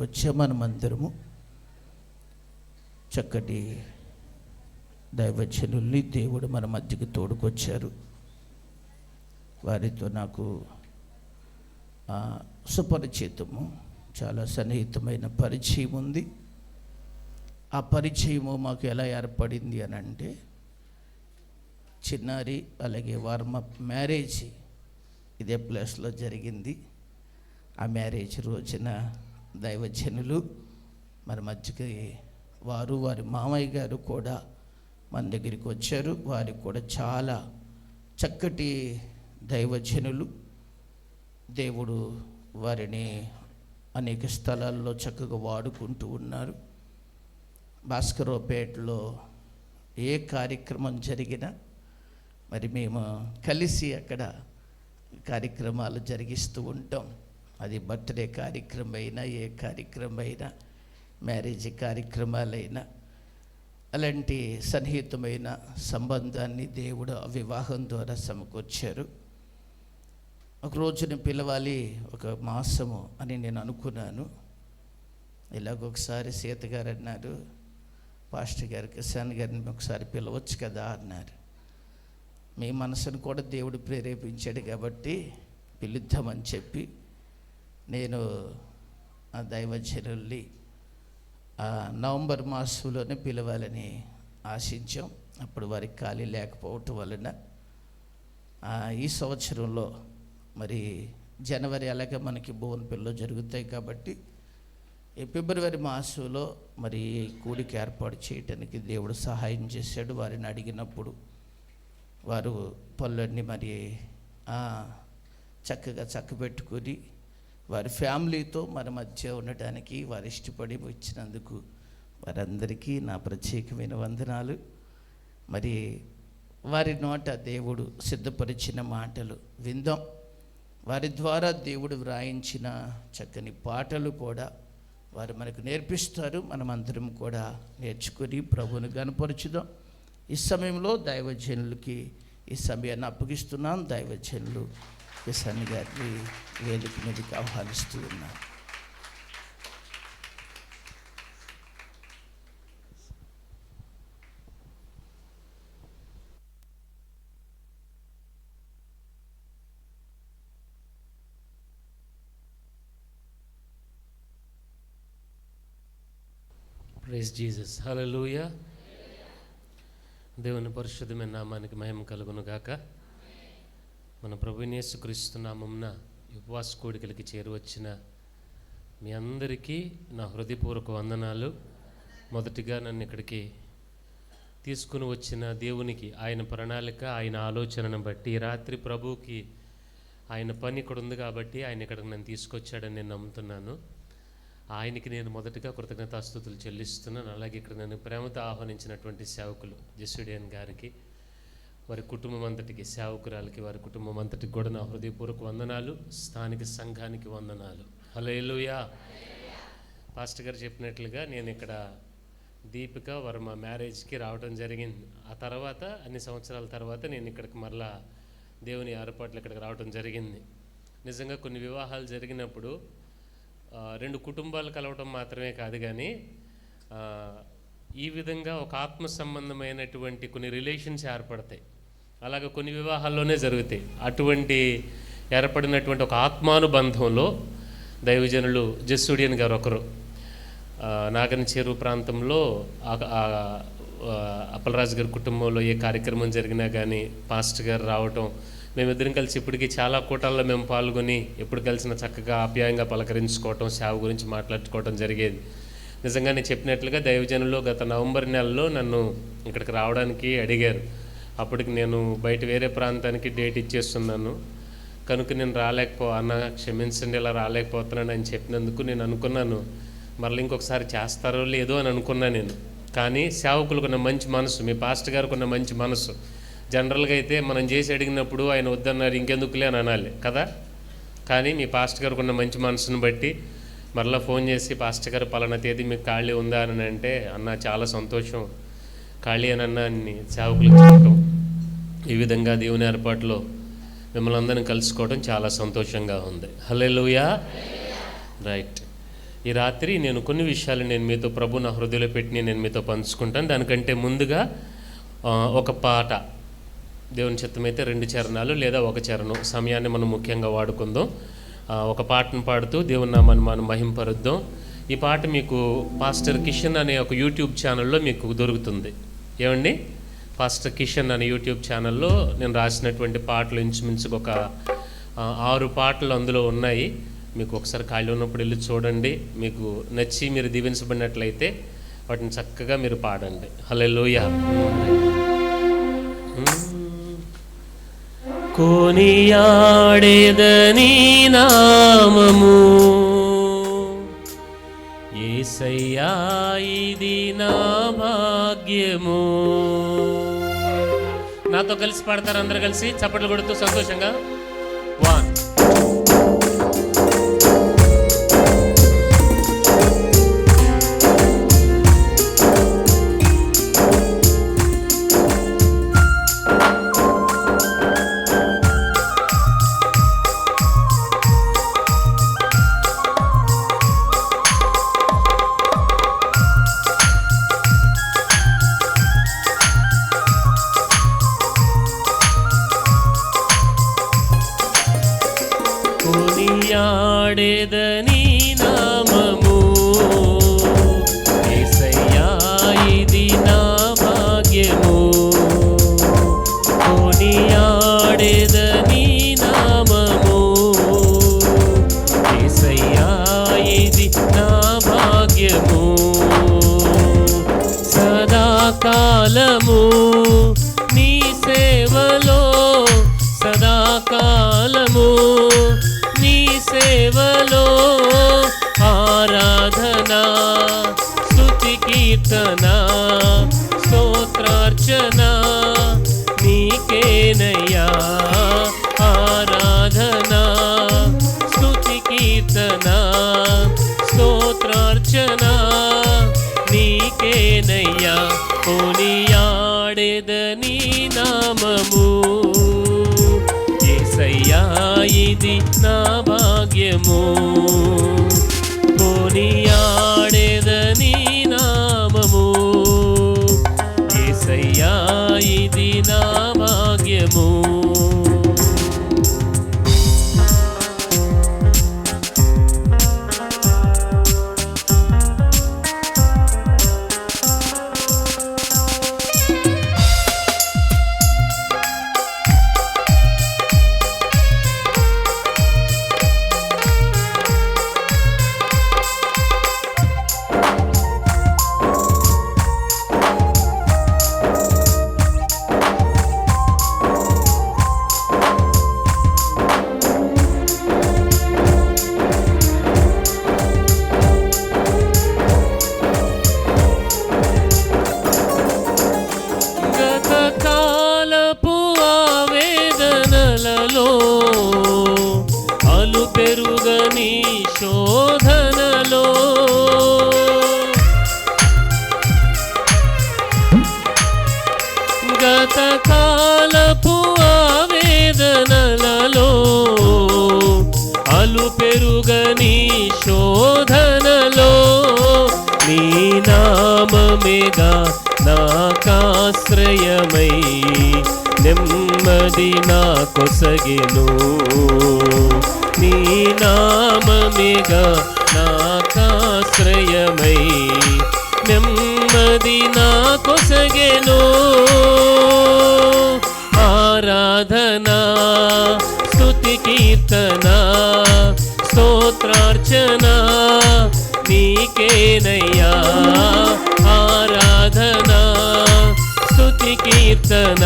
వచ్చాం మనమందరము. చక్కటి దైవజనుల్ని దేవుడు మన మధ్యకి తోడుకొచ్చారు. వారితో నాకు సుపరిచితము, చాలా సన్నిహితమైన పరిచయం ఉంది. ఆ పరిచయము మాకు ఎలా ఏర్పడింది అని అంటే, చిన్నారి అలాగే వార్మప్ మ్యారేజ్ ఇదే ప్లేస్లో జరిగింది. ఆ మ్యారేజ్ రోజున దైవజనులు మన మధ్యకి వారి మామయ్య గారు కూడా మన దగ్గరికి వచ్చారు. వారికి కూడా చాలా చక్కటి దైవజనులు. దేవుడు వారిని అనేక స్థలాల్లో చక్కగా వాడుకుంటూ ఉన్నారు. భాస్కరపేటలో ఏ కార్యక్రమం జరిగినా మరి మేము కలిసి అక్కడ కార్యక్రమాలు జరిగిస్తూ ఉంటాం. అది బర్త్డే కార్యక్రమం అయినా, ఏ కార్యక్రమం అయినా, మ్యారేజ్ కార్యక్రమాలైనా, అలాంటి సన్నిహితమైన సంబంధాన్ని దేవుడు వివాహం ద్వారా సమకూర్చారు. ఒక రోజున పిలవాలి, ఒక మాసము అని నేను అనుకున్నాను. ఇలాగొకసారి సీత గారు అన్నారు, పాస్టర్ గారు కిసాన్ గారిని ఒకసారి పిలవచ్చు కదా అన్నారు. మీ మనసును కూడా దేవుడు ప్రేరేపించాడు కాబట్టి పిలుద్దామని చెప్పి నేను ఆ దైవజనుల్ని నవంబర్ మాసంలోనే పిలవాలని ఆశించాం. అప్పుడు వారికి ఖాళీ లేకపోవటం వలన ఈ సంవత్సరంలో మరి జనవరి అలాగే మనకి బోన్పల్లిలో జరుగుతాయి కాబట్టి ఈ ఫిబ్రవరి మాసంలో మరి కూడికి ఏర్పాటు చేయటానికి దేవుడు సహాయం చేశాడు. వారిని అడిగినప్పుడు వారు పనులన్నీ మరి చక్కగా చక్కబెట్టుకొని వారి ఫ్యామిలీతో మన మధ్య ఉండటానికి వారు ఇష్టపడి వచ్చినందుకు వారందరికీ నా ప్రత్యేకమైన వందనాలు. మరి వారి నోట దేవుడు సిద్ధపరిచిన మాటలు విందాం. వారి ద్వారా దేవుడు వ్రాయించిన చక్కని పాటలు కూడా వారు మనకు నేర్పిస్తారు. మనమందరం కూడా నేర్చుకొని ప్రభువును గణపరచుదాం. ఈ సమయంలో దైవజనులకి ఈ సమయాన్ని అప్పగిస్తున్నాం. దైవజనులు కిసాన్ గారిని వేదిక మీదకి ఆహ్వానిస్తూ ఉన్నాం. ప్రైజ్ జీసస్, హల్లెలూయా. దేవుని పరిశుద్ధమైన నామానికి మహిమ కలుగును గాక. మన ప్రభువైన యేసుక్రీస్తు నామమున ఉపవాస కోడికలకి చేరువచ్చిన మీ అందరికీ నా హృదయపూర్వక వందనాలు. మొదటిగా నన్ను ఇక్కడికి తీసుకుని వచ్చిన దేవునికి, ఆయన ప్రణాళిక, ఆయన ఆలోచనను బట్టి, రాత్రి ప్రభువుకి ఆయన పని ఇక్కడ ఉంది కాబట్టి ఆయన ఇక్కడికి నన్ను తీసుకొచ్చాడని నేను నమ్ముతున్నాను. ఆయనకి నేను మొదటగా కృతజ్ఞతాస్తుతులు చెల్లిస్తున్నాను. అలాగే ఇక్కడ నన్ను ప్రేమతో ఆహ్వానించినటువంటి సేవకులు జెస్యుడియన్ గారికి, వారి కుటుంబం అంతటికి, సేవకురాలకి, వారి కుటుంబం అంతటికి కూడా నా హృదయపూర్వక వందనాలు. స్థానిక సంఘానికి వందనాలు. హల్లెలూయా. పాస్టర్ గారు చెప్పినట్లుగా నేను ఇక్కడ దీపిక వర్మ మ్యారేజ్కి రావడం జరిగింది. ఆ తర్వాత అన్ని సంవత్సరాల తర్వాత నేను ఇక్కడికి మరలా దేవుని ఏర్పాట్లు ఇక్కడికి రావడం జరిగింది. నిజంగా కొన్ని వివాహాలు జరిగినప్పుడు రెండు కుటుంబాలు కలవటం మాత్రమే కాదు, కానీ ఈ విధంగా ఒక ఆత్మ సంబంధమైనటువంటి కొన్ని రిలేషన్స్ ఏర్పడతాయి. అలాగే కొన్ని వివాహాల్లోనే జరుగుతాయి. అటువంటి ఏర్పడినటువంటి ఒక ఆత్మానుబంధంలో దైవజనులు జెస్యుడియన్ గారు ఒకరు. నాగని చెరువు ప్రాంతంలో అప్పలరాజు గారి కుటుంబంలో ఏ కార్యక్రమం జరిగినా కానీ పాస్టర్ గారు రావటం, మేమిద్దరం కలిసి ఇప్పటికీ చాలా కూటాల్లో మేము పాల్గొని ఎప్పుడు కలిసిన చక్కగా ఆప్యాయంగా పలకరించుకోవటం, సేవ గురించి మాట్లాడుకోవటం జరిగేది. నిజంగా నేను చెప్పినట్లుగా దైవజనులు గత నవంబర్ నెలలో నన్ను ఇక్కడికి రావడానికి అడిగారు. అప్పటికి నేను బయట వేరే ప్రాంతానికి డేట్ ఇచ్చేస్తున్నాను కనుక నేను అన్న క్షమించండి, ఇలా రాలేకపోతున్నాను అని చెప్పినందుకు నేను అనుకున్నాను మరలా ఇంకొకసారి చేస్తారో లేదో అని అనుకున్నాను నేను. కానీ సేవకులకు ఉన్న మంచి మనసు, మీ పాస్టర్ గారికి ఉన్న మంచి మనసు, జనరల్గా అయితే మనం చేసి అడిగినప్పుడు ఆయన వద్దన్నారు ఇంకెందుకులే అని అనాలి కదా. కానీ మీ పాస్టర్ గారికి ఉన్న మంచి మనసును బట్టి మరలా ఫోన్ చేసి పాస్టర్ గారు పలానా తేదీ మీకు ఖాళీ ఉందా అని అంటే, అన్న చాలా సంతోషం, ఖాళీ అని అన్న అని సేవకులకు చెప్పటం, ఈ విధంగా దేవుని ఏర్పాటులో మిమ్మల్ని అందరిని కలుసుకోవడం చాలా సంతోషంగా ఉంది. హల్లెలూయా. రైట్. ఈ రాత్రి నేను కొన్ని విషయాలు నేను మీతో ప్రభు నా హృదయంలో పెట్టి నేను మీతో పంచుకుంటాను. దానికంటే ముందుగా ఒక పాట, దేవుని చిత్తమైతే 2 చరణాలు లేదా 1 చరణం సమయాన్ని మనం ముఖ్యంగా వాడుకుందాం. ఒక పాటను పాడుతూ దేవుని నామాన్ని మనం మహింపరుద్దాం. ఈ పాట మీకు పాస్టర్ కిషన్ అనే ఒక యూట్యూబ్ ఛానల్లో మీకు దొరుకుతుంది. ఏమండి, పాస్టర్ కిషన్ అనే యూట్యూబ్ ఛానల్లో నేను రాసినటువంటి పాటలు ఇంచుమించుకు ఒక 6 పాటలు అందులో ఉన్నాయి. మీకు ఒకసారి ఖాళీ ఉన్నప్పుడు వెళ్ళి చూడండి. మీకు నచ్చి మీరు దీవించబడినట్లయితే వాటిని చక్కగా మీరు పాడండి. హల్లెలూయా. కొనియాడేదని నామము యేసయ్యా, ఇది నా భాగ్యము. నాతో కలిసి పాడతారు అందరు కలిసి చప్పట్లు కొడుతూ సంతోషంగా. 1 కొనియాడేదని నామము యేసయ్యా, ఇది నా భాగ్యము. కొనియాడేదని నామము యేసయ్యా, ఇది నా భాగ్యము. సదాకాలము నీ సేవలో, సదాకాలము నీ సేవలో ఆరాధన, స్తుతి కీర్తన, స్తోత్రార్చన నీకేనయ్యా. ఆరాధన, స్తుతి కీర్తన, స్తోత్రార్చన నీకేనయ్యా. కొనియాడేదని నామము యేసయ్యా, ఇది నా భాగ్యము. కొనియాడేదని నామము యేసయ్యా, ఇది నా భాగ్యము. గతకాలపు ఆవేదనలలో, అలు పెరుగని శోధనలో, గతకాలపు ఆవేదనలలో, అలు పెరుగని శోధనలో నీ నామమేగా నాకాశ్రయమై నెమ్మది నా కొసగెను. నీ నామమేగా నాకాశ్రయమై నెమ్మది నా కొసగెను. ఆరాధన, స్తుతి కీర్తన, స్తోత్రార్చన నీకేనయ్యా. ఆరాధన, స్తుతి కీర్తన,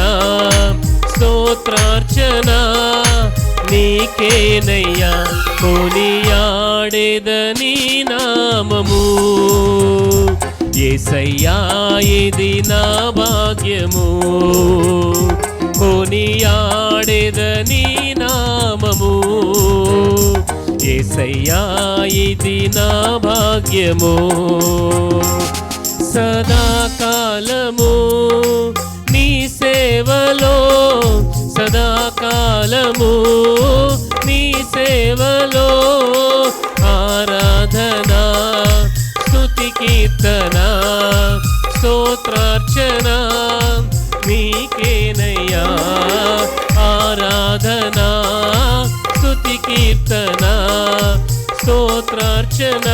స్తోత్రార్చన నీకేనయ్యా. కొనియాడేదని నామము యేసయ్యా, ఇది నా భాగ్యము. కొనియాడేదని నామము యేసయ్యా, ఇది నా భాగ్యము. సదాకాలము నీ సేవలో, సదాకాలము నీ సేవలో ఆరాధన, కీర్తన స్తోత్రార్చన నీకేనయ్యా, ఆరాధన స్తుతి కీర్తన స్తోత్రార్చన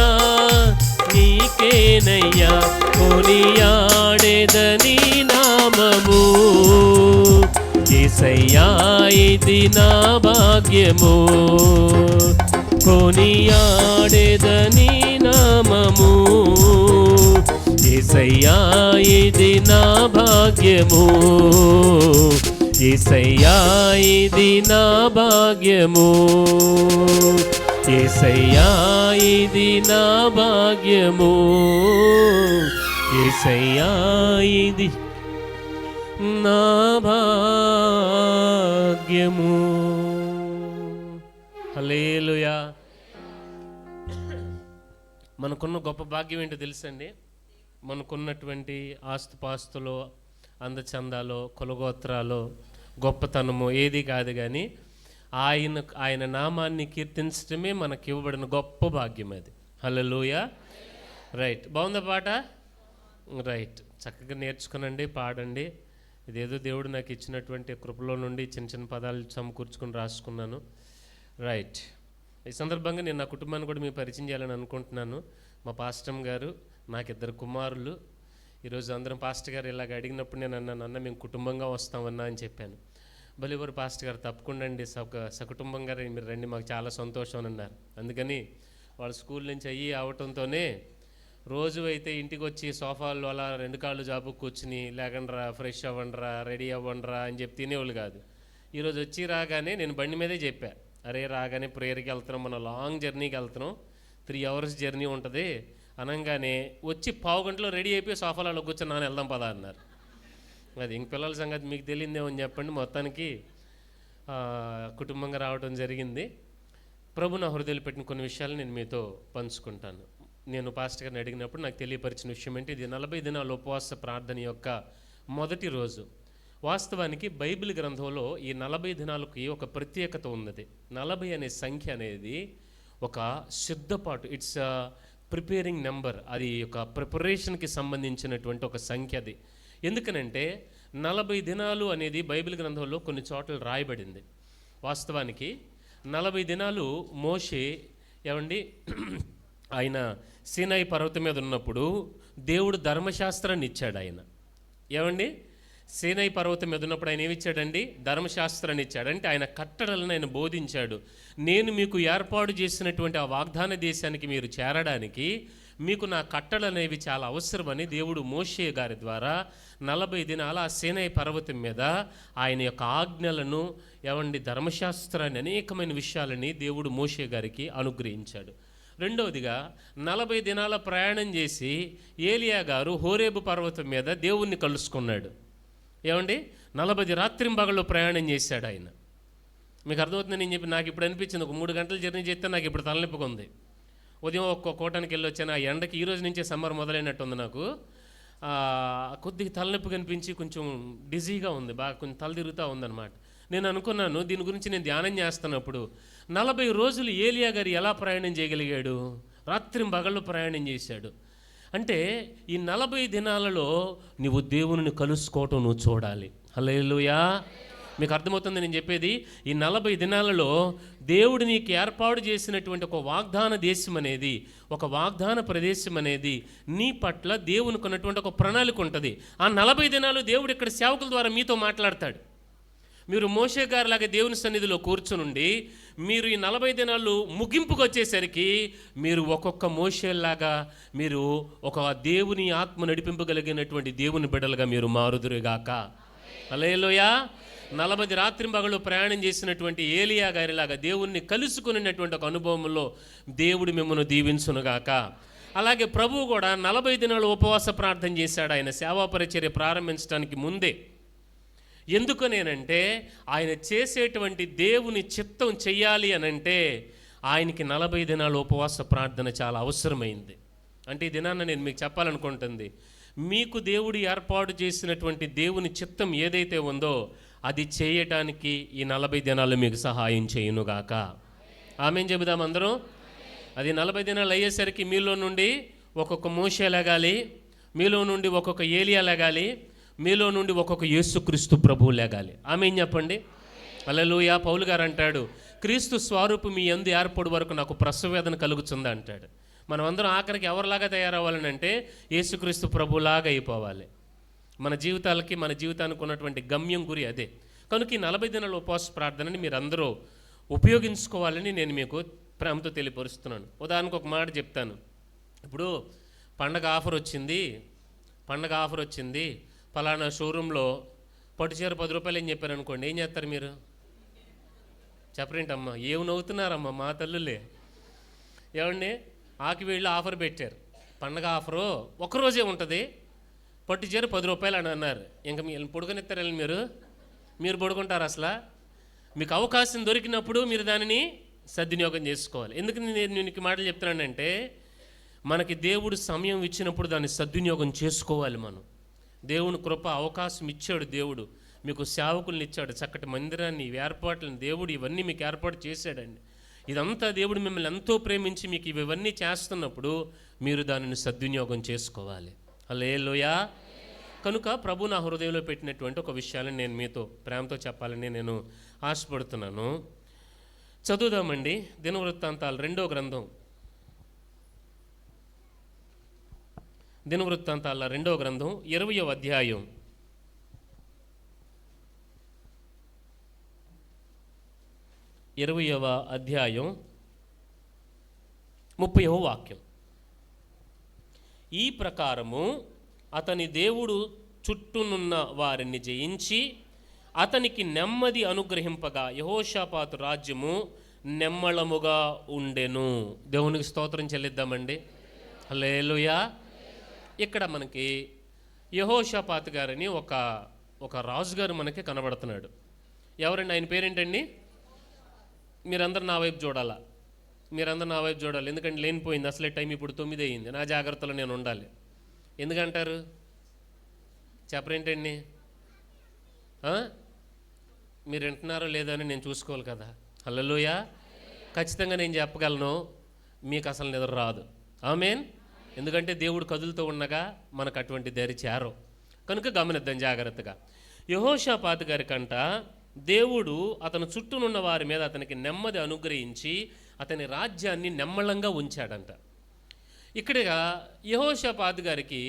నీకేనయ్యా, కొనియాడేదని నామము యేసయ్యా ఇది నా భాగ్యము, కొనియాడేదని నామము యేసయ్యా ఇది నా భాగ్యము, యేసయ్యా ఇది నా భాగ్యము, యేసయ్యా ఇది నా భాగ్యము, యేసయ్యా ఇది నా భాగ్యము. హల్లెలూయా. మనకున్న గొప్ప భాగ్యం ఏంటో తెలుసండి. మనకున్నటువంటి ఆస్తుపాస్తులో, అందచందాలో, కులగోత్రాలో, గొప్పతనము ఏది కాదు, కానీ ఆయన నామాన్ని కీర్తించడమే మనకి ఇవ్వబడిన గొప్ప భాగ్యం అది. హల్లెలూయా. రైట్, బాగుందా పాట? రైట్, చక్కగా నేర్చుకునండి, పాడండి. ఇదేదో దేవుడు నాకు ఇచ్చినటువంటి కృపలో నుండి చిన్న చిన్న పదాలు సమకూర్చుకుని రాసుకున్నాను. రైట్, ఈ సందర్భంగా నేను నా కుటుంబాన్ని కూడా మీకు పరిచయం చేయాలని అనుకుంటున్నాను. మా పాస్టర్ గారు, నాకు 2 కుమారులు. ఈరోజు అందరం పాస్టర్ గారు ఇలాగ అడిగినప్పుడు నేను అన్నాను, అన్న మేము కుటుంబంగా వస్తామన్నా అని చెప్పాను. బలివరు పాస్టర్ గారు తప్పకుండా అండి, సకుటుంబంగా మీరు రండి, మాకు చాలా సంతోషం అని అన్నారు. అందుకని వాళ్ళ స్కూల్ నుంచి అయ్యి అవటంతోనే రోజు అయితే ఇంటికి వచ్చి సోఫాల్లో అలా 2 కాళ్ళు జాబు కూర్చుని లేకండ్రా, ఫ్రెష్ అవ్వండిరా, రెడీ అవ్వండిరా అని చెప్పి తినేవాళ్ళు కాదు. ఈరోజు వచ్చి రాగానే నేను బండి మీదే చెప్పా, అరే రాగానే ప్రేయర్కి వెళ్తున్నాం, మనం లాంగ్ జర్నీకి వెళ్తున్నాం, 3 hours జర్నీ ఉంటుంది అనగానే వచ్చి 1/2 గంటలో రెడీ అయిపోయి సోఫాలలో కూర్చొని నాన్న వెళ్దాం పదా అన్నారు. అది ఇంక పిల్లల సంగతి మీకు తెలియదేమని చెప్పండి. మొత్తానికి కుటుంబంగా రావడం జరిగింది. ప్రభు నా హృదయాలు పెట్టిన కొన్ని విషయాలు నేను మీతో పంచుకుంటాను. నేను పాస్టర్ గారిని అడిగినప్పుడు నాకు తెలియపరిచిన విషయం ఏంటి, ఇది 40 దినాల ఉపవాస ప్రార్థన యొక్క మొదటి రోజు. వాస్తవానికి బైబిల్ గ్రంథంలో ఈ 40 దినాలకి ఒక ప్రత్యేకత ఉన్నది. 40 అనే సంఖ్య అనేది ఒక సిద్ధపాటు, ఇట్స్ ప్రిపేరింగ్ నెంబర్, అది ఒక ప్రిపరేషన్కి సంబంధించినటువంటి ఒక సంఖ్య. అది ఎందుకనంటే 40 దినాలు అనేది బైబిల్ గ్రంథంలో కొన్ని చోట్ల రాయబడింది. వాస్తవానికి 40 దినాలు మోషే ఏమండి ఆయన సీనాయి పర్వతం మీద ఉన్నప్పుడు దేవుడు ధర్మశాస్త్రాన్ని ఇచ్చాడు. ఆయన ఏమండి సీనాయి పర్వతం మీద ఉన్నప్పుడు ఆయన ఏమిచ్చాడండి? ధర్మశాస్త్రాన్ని ఇచ్చాడు. అంటే ఆయన కట్టడలను ఆయన బోధించాడు. నేను మీకు ఏర్పాటు చేసినటువంటి ఆ వాగ్దాన దేశానికి మీరు చేరడానికి మీకు నా కట్టడలు అనేవి చాలా అవసరమని దేవుడు మోషే గారి ద్వారా 40 దినాల ఆ సీనాయి పర్వతం మీద ఆయన యొక్క ఆజ్ఞలను ఏమండి ధర్మశాస్త్రాన్ని అనేకమైన విషయాలని దేవుడు మోషే గారికి అనుగ్రహించాడు. రెండవదిగా 40 దినాల ప్రయాణం చేసి ఏలియా గారు హోరేబు పర్వతం మీద దేవుణ్ణి కలుసుకున్నాడు. ఏమండి 40 రాత్రింబగళ్ళు ప్రయాణం చేశాడు ఆయన. మీకు అర్థమవుతుంది నేను చెప్పి, నాకు ఇప్పుడు అనిపించింది ఒక 3 గంటలు జర్నీ చేస్తే నాకు ఇప్పుడు తలనొప్పిగా ఉంది. ఉదయం ఒక్క కోటానికి వెళ్ళి వచ్చాను, ఆ ఎండకి ఈ రోజు నుంచే సమ్మర్ మొదలైనట్టుంది. నాకు కొద్దిగా తలనొప్పి కనిపించి కొంచెం డిజీగా ఉంది, బాగా కొంచెం తల తిరుగుతూ ఉందన్నమాట. నేను అనుకున్నాను దీని గురించి నేను ధ్యానం చేస్తున్నప్పుడు 40 రోజులు ఏలియా గారు ఎలా ప్రయాణం చేయగలిగాడు? రాత్రింబగళ్ళు ప్రయాణం చేశాడు. అంటే ఈ 40 దినాలలో నువ్వు దేవుని కలుసుకోవటం నువ్వు చూడాలి. హల్లెలూయా. మీకు అర్థమవుతుంది నేను చెప్పేది? ఈ 40 దినాలలో దేవుడు నీకు ఏర్పాటు చేసినటువంటి ఒక వాగ్దాన దేశం అనేది, ఒక వాగ్దాన ప్రదేశం అనేది నీ పట్ల దేవునికి ఉన్నటువంటి ఒక ప్రణాళిక ఉంటుంది. ఆ 40 దినాలు దేవుడు ఇక్కడ సేవకుల ద్వారా మీతో మాట్లాడతాడు. మీరు మోషే గారిలాగా దేవుని సన్నిధిలో కూర్చునుండి మీరు ఈ 40 దినాలు ముగింపుకు వచ్చేసరికి మీరు ఒక్కొక్క మోషేలాగా మీరు ఒక దేవుని ఆత్మ నడిపింపగలిగినటువంటి దేవుని బిడ్డలుగా మీరు మారుదురుగాక. హల్లెలూయా. 40 రాత్రింబగళ్ళు ప్రయాణం చేసినటువంటి ఏలియా గారిలాగా దేవుణ్ణి కలుసుకున్నటువంటి ఒక అనుభవంలో దేవుడు మిమ్మల్ని దీవించునుగాక. అలాగే ప్రభువు కూడా 40 దినాలు ఉపవాస ప్రార్థన చేశాడు ఆయన సేవా పరిచర్య ప్రారంభించడానికి ముందే. ఎందుకనేనంటే ఆయన చేసేటువంటి దేవుని చిత్తం చెయ్యాలి అనంటే ఆయనకి 40 దినాలు ఉపవాస ప్రార్థన చాలా అవసరమైంది. అంటే ఈ దినాన్ని నేను మీకు చెప్పాలనుకుంటుంది, మీకు దేవుడు ఏర్పాటు చేసినటువంటి దేవుని చిత్తం ఏదైతే ఉందో అది చేయటానికి ఈ 40 దినాలు మీకు సహాయం చేయునుగాక. ఆమేన్ చెబుదాం అందరం. అది 40 దినాలు అయ్యేసరికి మీలో నుండి ఒక్కొక్క మోషే లెగాలి, మీలో నుండి ఒక్కొక్క ఏలియా లెగాలి, మీలో నుండి ఒక్కొక్క యేసుక్రీస్తు ప్రభువు లెగాలి. ఆమేన్ చెప్పండి. హల్లెలూయా. పౌలు గారు అంటాడు, క్రీస్తు స్వరూపు మీ యందు ఏర్పడు వరకు నాకు ప్రసవవేదన కలుగుతుంది అంటాడు. మనం అందరం ఆఖరికి ఎవరిలాగా తయారవ్వాలని అంటే యేసుక్రీస్తు ప్రభులాగా అయిపోవాలి. మన జీవితానికి ఉన్నటువంటి గమ్యం గురి అదే. కనుక ఈ 40 దినాల ఉపవాస ప్రార్థనని మీరు అందరూ ఉపయోగించుకోవాలని నేను మీకు ప్రేమతో తెలియపరుస్తున్నాను. ఉదాహరణకు ఒక మాట చెప్తాను. ఇప్పుడు పండగ ఆఫర్ వచ్చింది, ఫలానా షోరూంలో పట్టుచీర 10 రూపాయలు అని చెప్పారు అనుకోండి, ఏం చేస్తారు మీరు? చెప్పరేంటమ్మా? ఏమి నవ్వుతున్నారమ్మా మా తల్లులే? ఏమండి, ఆకివీళ్ళు ఆఫర్ పెట్టారు, పండగ ఆఫరు ఒక్కరోజే ఉంటుంది, పట్టుచీర 10 రూపాయలు అని అన్నారు. ఇంకా మీరు పడుకొనిస్తారని మీరు పడుకుంటారు? అసలు మీకు అవకాశం దొరికినప్పుడు మీరు దానిని సద్వినియోగం చేసుకోవాలి. ఎందుకు నేను ఈ మాటలు చెప్తున్నానంటే, మనకి దేవుడు సమయం ఇచ్చినప్పుడు దాన్ని సద్వినియోగం చేసుకోవాలి. మనం దేవుని కృప అవకాశం ఇచ్చాడు. దేవుడు మీకు సేవకుల్ని ఇచ్చాడు, చక్కటి మందిరాన్ని, ఏర్పాట్లను దేవుడు ఇవన్నీ మీకు ఏర్పాటు చేశాడండి. ఇదంతా దేవుడు మిమ్మల్ని ఎంతో ప్రేమించి మీకు ఇవన్నీ చేస్తున్నప్పుడు మీరు దానిని సద్వినియోగం చేసుకోవాలి. హల్లెలూయా. కనుక ప్రభు నా హృదయంలో పెట్టినటువంటి ఒక విషయాన్ని నేను మీతో ప్రేమతో చెప్పాలని నేను ఆశపడుతున్నాను. చదువుదామండి. దినవృత్తాంతాలు 2వ గ్రంథం, దినవృత్తాంతాల 2వ గ్రంథం 20వ అధ్యాయం 30వ వాక్యం. ఈ ప్రకారము అతని దేవుడు చుట్టూనున్న వారిని జయించి అతనికి నెమ్మది అనుగ్రహింపగా యెహోషాపాతు రాజ్యము నెమ్మళముగా ఉండెను. దేవునికి స్తోత్రం చెల్లిద్దామండి. హల్లెలూయా. ఇక్కడ మనకి యెహోషాపాతు గారని ఒక రాజుగారు మనకి కనబడుతున్నాడు. ఎవరండి? ఆయన పేరేంటండి? మీరందరూ నా వైపు చూడాలి. ఎందుకంటే లేనిపోయింది అసలే టైం. ఇప్పుడు 9 అయింది. నా జాగ్రత్తలో నేను ఉండాలి. ఎందుకంటారు? చెప్పరేంటండి? మీరు వింటున్నారో లేదో అని నేను చూసుకోవాలి కదా. హల్లెలూయా. ఖచ్చితంగా నేను చెప్పగలను, మీకు అసలు నిద్ర రాదు. ఆమేన్. ఎందుకంటే దేవుడు కదులుతూ ఉండగా మనకు అటువంటి ధైర్యం చేరవు. కనుక గమనిద్దాం జాగ్రత్తగా. యెహోషాపాతు గారి కంట దేవుడు అతను చుట్టూనున్న వారి మీద అతనికి నెమ్మది అనుగ్రహించి అతని రాజ్యాన్ని నెమ్మళంగా ఉంచాడంట. ఇక్కడగా యెహోషాపాతు గారికి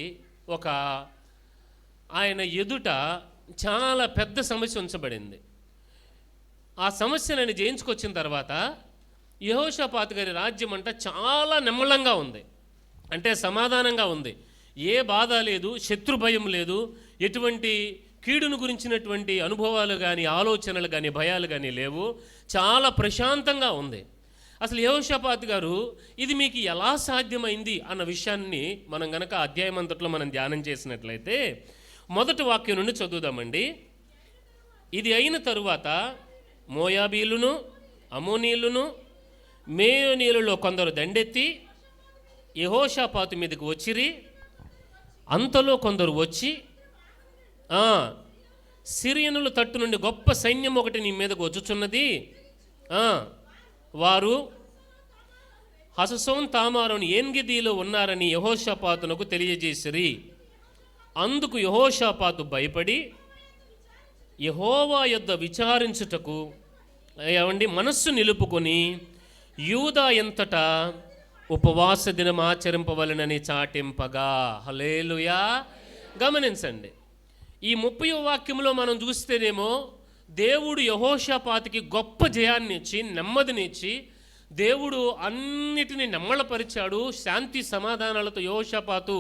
ఆయన ఎదుట చాలా పెద్ద సమస్య ఉంచబడింది. ఆ సమస్యను జయించుకొచ్చిన తర్వాత యెహోషాపాతు గారి రాజ్యం అంట చాలా నెమ్మళంగా ఉంది, అంటే సమాధానంగా ఉంది. ఏ బాధ లేదు, శత్రు భయం లేదు, ఎటువంటి కీడును గురించినటువంటి అనుభవాలు కానీ, ఆలోచనలు కానీ, భయాలు కానీ లేవు. చాలా ప్రశాంతంగా ఉంది. అసలు యెహోషాపాతు గారు ఇది మీకు ఎలా సాధ్యమైంది అన్న విషయాన్ని మనం గనక అధ్యాయం అంతట్లో మనం ధ్యానం చేసినట్లయితే మొదటి వాక్యం నుండి చదువుదామండి. ఇది అయిన తరువాత మోయాబీలును, అమోనీయులను, మేయోనీయులలో కొందరు దండెత్తి యెహోషాపాతు మీదకి వచ్చిరి. అంతలో కొందరు వచ్చి, సిరియనుల తట్టు నుండి గొప్ప సైన్యం ఒకటి నీ మీదకు వచ్చుచున్నది, వారు హససోన్ తామారుని ఏన్గెదీలో ఉన్నారని యెహోషాపాతునకు తెలియజేసిరి. అందుకు యెహోషాపాతు భయపడి యెహోవా యొద్ద విచారించుటకు మనస్సు నిలుపుకొని యూదా ఎంతటా ఉపవాస దినం ఆచరింపవలెనని చాటింపగా. హల్లెలూయా. గమనించండి, ఈ 30వ వాక్యంలో మనం చూస్తేనేమో దేవుడు యెహోషాపాతుకి గొప్ప జయాన్ని ఇచ్చి నెమ్మదినిచ్చి దేవుడు అన్నిటినీ నెమ్మళపరిచాడు. శాంతి సమాధానాలతో యెహోషాపాతు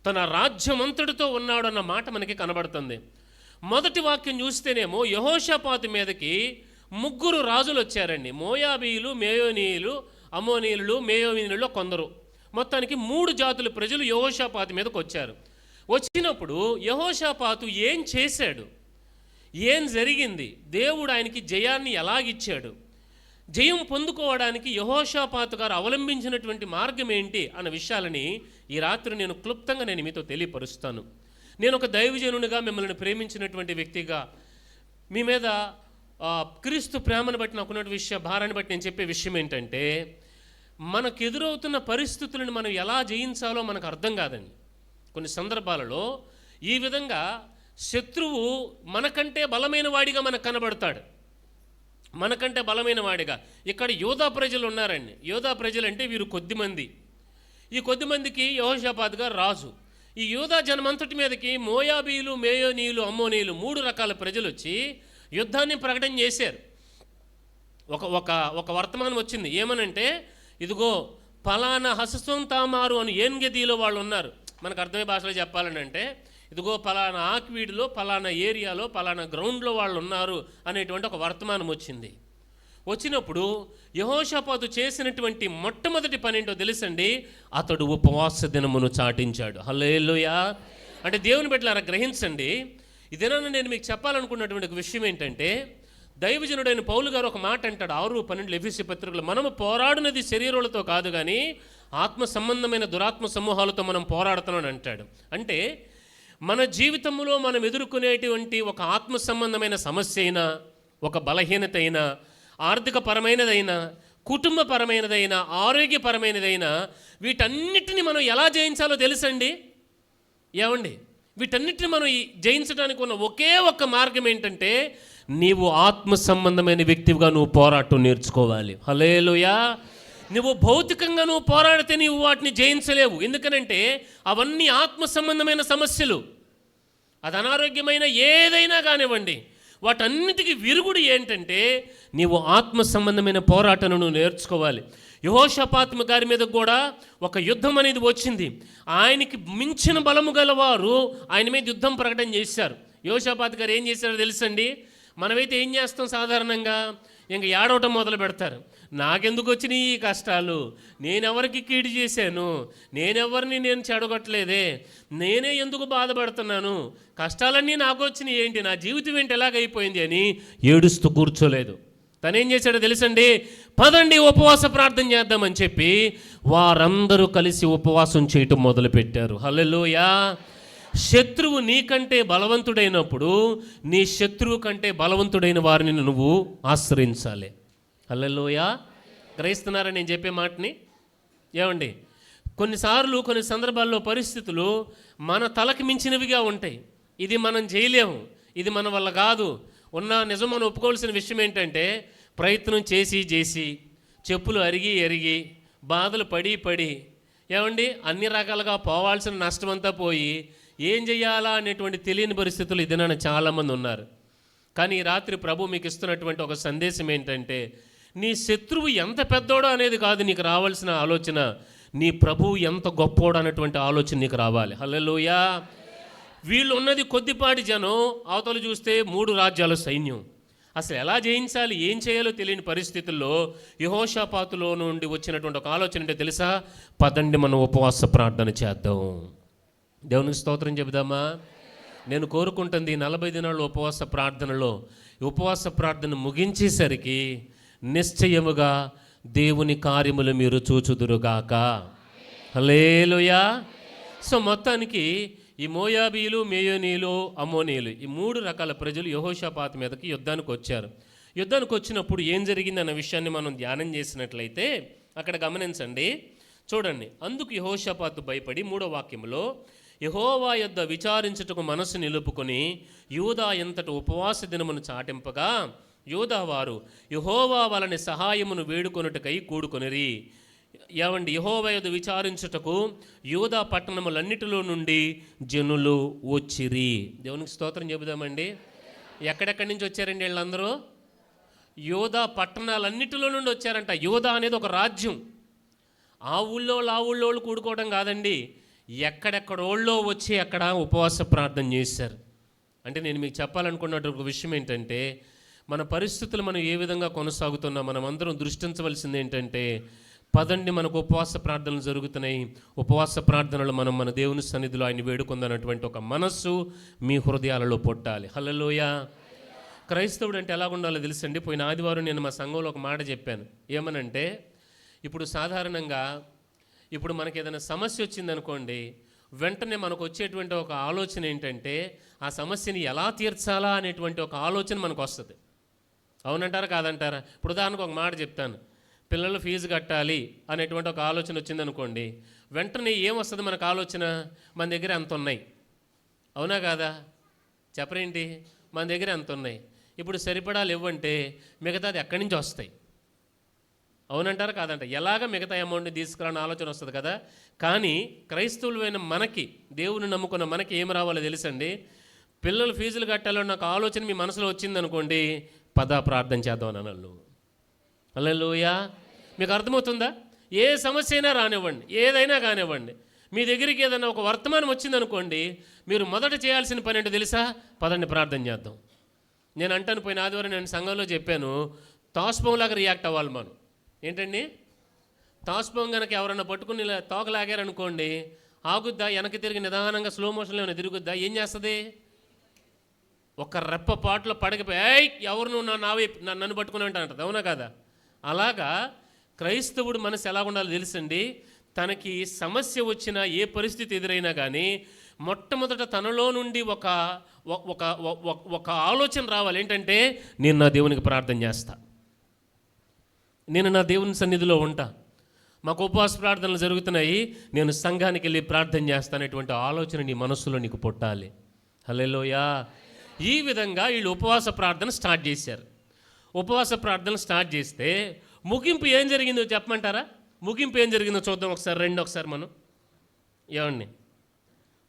తన రాజ్యమంతటితో ఉన్నాడు అన్న మాట మనకి కనబడుతుంది. మొదటి వాక్యం చూస్తేనేమో యెహోషాపాతు మీదకి 3 రాజులు వచ్చారండి. మోయాబీయులు, మేయోనీయులు, అమోనీయులు, మేయోనీయులలో కొందరు, మొత్తానికి 3 జాతుల ప్రజలు యెహోషాపాతు మీదకి వచ్చారు. వచ్చినప్పుడు యెహోషాపాతు ఏం చేశాడు, ఏం జరిగింది, దేవుడు ఆయనకి జయాన్ని ఎలాగిచ్చాడు, జయం పొందుకోవడానికి యెహోషాపాతు గారు అవలంబించినటువంటి మార్గం ఏంటి అన్న విషయాలని ఈ రాత్రి నేను క్లుప్తంగా మీతో తెలియపరుస్తాను. నేను ఒక దైవజనునిగా, మిమ్మల్ని ప్రేమించినటువంటి వ్యక్తిగా, మీ మీద క్రీస్తు ప్రేమను బట్టి నాకున్న భారాన్ని బట్టి నేను చెప్పే విషయం ఏంటంటే, మనకు ఎదురవుతున్న పరిస్థితులను మనం ఎలా జయించాలో మనకు అర్థం కాదండి. కొన్ని సందర్భాలలో ఈ విధంగా శత్రువు మనకంటే బలమైన వాడిగా మనకు కనబడతాడు, మనకంటే బలమైన వాడిగా. ఇక్కడ యోధా ప్రజలు ఉన్నారండి. యోధా ప్రజలు అంటే వీరు కొద్దిమంది. ఈ కొద్దిమందికి యెహోషాపాతు గారు రాజు. ఈ యోధా జనమంతటి మీదకి మోయాబీలు, మేయోనీయులు, అమ్మోనీయులు 3 రకాల ప్రజలు వచ్చి యుద్ధాన్ని ప్రకటన చేశారు. ఒక వర్తమానం వచ్చింది. ఏమనంటే, ఇదిగో ఫలానా హససోన్ తామారు అని ఏన్గెదీలో వాళ్ళు ఉన్నారు. మనకు అర్థమయ్యే భాషలో చెప్పాలని అంటే, ఇదిగో ఫలానా ఆక్వీడ్లో, ఫలానా ఏరియాలో, ఫలానా గ్రౌండ్లో వాళ్ళు ఉన్నారు అనేటువంటి ఒక వర్తమానం వచ్చింది. వచ్చినప్పుడు యెహోషాపాతు చేసినటువంటి మొట్టమొదటి పని ఏంటో తెలుసండి, అతడు ఉపవాస దినమును చాటించాడు. హల్లెలూయా. అంటే దేవుని బిడ్డలారా గ్రహించండి, ఇదేనా నేను మీకు చెప్పాలనుకున్నటువంటి ఒక విషయం ఏంటంటే, దైవజనుడైన పౌలు గారు ఒక మాట అంటాడు 6:12 ఎఫెసీ పత్రికలో, మనము పోరాడునది శరీరాలతో కాదు కానీ ఆత్మ సంబంధమైన దురాత్మ సమూహాలతో మనం పోరాడుతున్నాం అంటాడు. అంటే మన జీవితంలో మనం ఎదుర్కొనేటువంటి ఒక ఆత్మ సంబంధమైన సమస్య అయినా, ఒక బలహీనత అయినా, ఆర్థికపరమైనదైనా, కుటుంబపరమైనదైనా, ఆరోగ్యపరమైనదైనా, వీటన్నిటిని మనం ఎలా జయించాలో తెలుసండి. ఏమండి, వీటన్నిటిని మనం జయించడానికి ఉన్న ఒకే ఒక్క మార్గం ఏంటంటే, నీవు ఆత్మ సంబంధమైన వ్యక్తిగా నువ్వు పోరాటం నేర్చుకోవాలి. హల్లెలూయా. నువ్వు భౌతికంగా నువ్వు పోరాడితే నీవు వాటిని జయించలేవు. ఎందుకనంటే అవన్నీ ఆత్మ సంబంధమైన సమస్యలు. అది అనారోగ్యమైన ఏదైనా కానివ్వండి, వాటన్నిటికీ విరుగుడు ఏంటంటే నీవు ఆత్మ సంబంధమైన పోరాటాన్ని నువ్వు నేర్చుకోవాలి. యెహోషాపాతు గారి మీద కూడా ఒక యుద్ధం అనేది వచ్చింది. ఆయనకి మించిన బలము గలవారు ఆయన మీద యుద్ధం ప్రకటన చేశారు. యెహోషాపాతు గారు ఏం చేశారో తెలుసండి. మనమైతే ఏం చేస్తాం, సాధారణంగా ఇంక ఏడవటం మొదలు పెడతారు. నాకెందుకు వచ్చినాయి ఈ కష్టాలు, నేనెవరికి కీడు చేశాను, నేనెవరిని నేను చెడగొట్టలేదే, నేనే ఎందుకు బాధపడుతున్నాను, కష్టాలన్నీ నాకు వచ్చినాయి ఏంటి, నా జీవితం ఏంటి ఎలాగైపోయింది అని ఏడుస్తూ కూర్చోలేదు. తనేం చేశాడో తెలుసండి, పదండి ఉపవాస ప్రార్థన చేద్దామని చెప్పి వారందరూ కలిసి ఉపవాసం చేయటం మొదలుపెట్టారు. హల్లెలూయా. శత్రువు నీకంటే బలవంతుడైనప్పుడు నీ శత్రువు కంటే బలవంతుడైన వారిని నువ్వు ఆశ్రయించాలి. హల్లెలూయా. గ్రహిస్తున్నారా నేను చెప్పే మాటని? ఏమండి, కొన్నిసార్లు కొన్ని సందర్భాల్లో పరిస్థితులు మన తలకి మించినవిగా ఉంటాయి. ఇది మనం చేయలేము, ఇది మన వల్ల కాదు. ఉన్న నిజం మనం ఒప్పుకోవాల్సిన విషయం ఏంటంటే, ప్రయత్నం చేసి చెప్పులు అరిగి బాధలు పడి ఏమండి అన్ని రకాలుగా పోవాల్సిన నష్టమంతా పోయి ఏం చేయాలా అనేటువంటి తెలియని పరిస్థితులు ఇదిన చాలామంది ఉన్నారు. కానీ ఈ రాత్రి ప్రభు మీకు ఇస్తున్నటువంటి ఒక సందేశం ఏంటంటే, నీ శత్రువు ఎంత పెద్దోడో అనేది కాదు నీకు రావాల్సిన ఆలోచన, నీ ప్రభువు ఎంత గొప్పోడు అనేటువంటి ఆలోచన నీకు రావాలి. హల్లెలూయా. వీళ్ళు ఉన్నది కొద్దిపాటి జనం, అవతలు చూస్తే 3 రాజ్యాల సైన్యం. అసలు ఎలా జయించాలి, ఏం చేయాలో తెలియని పరిస్థితుల్లో యెహోషాపాతులో నుండి వచ్చినటువంటి ఒక ఆలోచన అంటే తెలుసా, పదండి మనం ఉపవాస ప్రార్థన చేద్దాం. దేవునికి స్తోత్రం చెబుదామా? నేను కోరుకుంటుంది 40 దినాల ఉపవాస ప్రార్థనలో ఉపవాస ప్రార్థన ముగించేసరికి నిశ్చయముగా దేవుని కార్యములు మీరు చూచుదురుగాక. హల్లెలూయా. సో మొత్తానికి ఈ మోయాబీలు, మేయోనీలు, అమ్మోనీయులు ఈ 3 రకాల ప్రజలు యెహోషాపాతు మీదకి యుద్ధానికి వచ్చారు. యుద్ధానికి వచ్చినప్పుడు ఏం జరిగిందన్న విషయాన్ని మనం ధ్యానం చేసినట్లయితే అక్కడ గమనించండి, చూడండి. అందుకు యెహోషాపాతు భయపడి 3వ వాక్యంలో, యెహోవా యొద్ద విచారించుటకు మనసు నిలుపుకొని యూదా ఎంతటి ఉపవాస దినమును చాటింపగా యూదా వారు యెహోవా వలని సహాయమును వేడుకొనుటకై కూడుకొనిరి. ఏమండి, యెహోవా యొద్ద విచారించుటకు యూదా పట్టణములన్నిటిలో నుండి జనులు వచ్చిరి. దేవునికి స్తోత్రం చెబుదామండి. ఎక్కడెక్కడి నుంచి వచ్చారండి వీళ్ళందరూ? యూదా పట్టణాలన్నిటిలో నుండి వచ్చారంట. యూదా అనేది ఒక రాజ్యం. ఆ ఊళ్ళో కూడుకోవడం కాదండి, ఎక్కడెక్కడోళ్ళో వచ్చి అక్కడ ఉపవాస ప్రార్థన చేశారు. అంటే నేను మీకు చెప్పాలనుకున్నట్టు ఒక విషయం ఏంటంటే, మన పరిస్థితులు మనం ఏ విధంగా కొనసాగుతున్నా మనం అందరం దృష్టించవలసింది ఏంటంటే, పదండి మనకు ఉపవాస ప్రార్థనలు జరుగుతున్నాయి, ఉపవాస ప్రార్థనలు మనం మన దేవుని సన్నిధిలో ఆయన వేడుకుందన్నటువంటి ఒక మనస్సు మీ హృదయాలలో పుట్టాలి. హల్లెలూయా. క్రైస్తవుడు అంటే ఎలా ఉండాలో తెలుసండి. పోయిన ఆదివారం నేను మా సంఘంలో ఒక మాట చెప్పాను. ఏమనంటే, ఇప్పుడు సాధారణంగా ఇప్పుడు మనకి ఏదైనా సమస్య వచ్చిందనుకోండి, వెంటనే మనకు వచ్చేటువంటి ఒక ఆలోచన ఏంటంటే, ఆ సమస్యని ఎలా తీర్చాలా అనేటువంటి ఒక ఆలోచన మనకు వస్తుంది. అవునంటారా కాదంటారా? ఇప్పుడు ఉదాహరణకు ఒక మాట చెప్తాను. పిల్లలు ఫీజు కట్టాలి అనేటువంటి ఒక ఆలోచన వచ్చిందనుకోండి, వెంటనే ఏమొస్తుంది మనకు ఆలోచన? మన దగ్గర ఎంత ఉన్నాయి, అవునా కాదా? చెప్పరేంటి? మన దగ్గర ఎంత ఉన్నాయి, ఇప్పుడు సరిపడాలు ఇవ్వంటే మిగతాది ఎక్కడి నుంచి వస్తాయి? అవునంటారా కాదంట? ఎలాగ మిగతా అమౌంట్ని తీసుకురాని ఆలోచన వస్తుంది కదా. కానీ క్రైస్తవులైన మనకి, దేవుని నమ్ముకున్న మనకి ఏం రావాలో తెలుసండి. పిల్లలు ఫీజులు కట్టాలో నాకు ఆలోచన మీ మనసులో వచ్చిందనుకోండి, పద ప్రార్థన చేద్దాం అని అన్నాను. హల్లెలూయా. మీకు అర్థమవుతుందా? ఏ సమస్య అయినా రానివ్వండి, ఏదైనా కానివ్వండి, మీ దగ్గరికి ఏదైనా ఒక వర్తమానం వచ్చిందనుకోండి, మీరు మొదట చేయాల్సిన పని ఏంటో తెలుసా? పదండి ప్రార్థన చేద్దాం. నేను అంటాను, పోయిన ఆదివారం నేను సంఘంలో చెప్పాను, తాస్పంలాగా రియాక్ట్ అవ్వాలి మనం. ఏంటండి? తాస్పం కనుక ఎవరన్నా పట్టుకుని ఇలా తోకలాగారనుకోండి, ఆగుద్దా? వెనక్కి తిరిగి నిదానంగా స్లో మోషన్లో ఏమైనా తిరుగుద్దా? ఏం చేస్తుంది? ఒక రెప్ప పాటలో పడకపోయి ఎవరు నువ్వు నన్ను పట్టుకుని అంటుంది, అవునా కదా? అలాగా క్రైస్తవుడు మనసు ఎలా ఉండాలో తెలుసండి. తనకి సమస్య వచ్చినా, ఏ పరిస్థితి ఎదురైనా కానీ మొట్టమొదట తనలో నుండి ఒక ఒక ఒక ఆలోచన రావాలి. ఏంటంటే, నేను నా దేవునికి ప్రార్థన చేస్తా, నేను నా దేవుని సన్నిధిలో ఉంటా, మాకు ఉపవాస ప్రార్థనలు జరుగుతున్నాయి, నేను సంఘానికి వెళ్ళి ప్రార్థన చేస్తానటువంటి ఆలోచన నీ మనస్సులో నీకు పుట్టాలి. హల్లెలూయా. ఈ విధంగా వీళ్ళు ఉపవాస ప్రార్థన స్టార్ట్ చేశారు. ఉపవాస ప్రార్థన స్టార్ట్ చేస్తే ముగింపు ఏం జరిగిందో చెప్పమంటారా? ముగింపు ఏం జరిగిందో చూద్దాం ఒకసారి మనం. ఏమండి,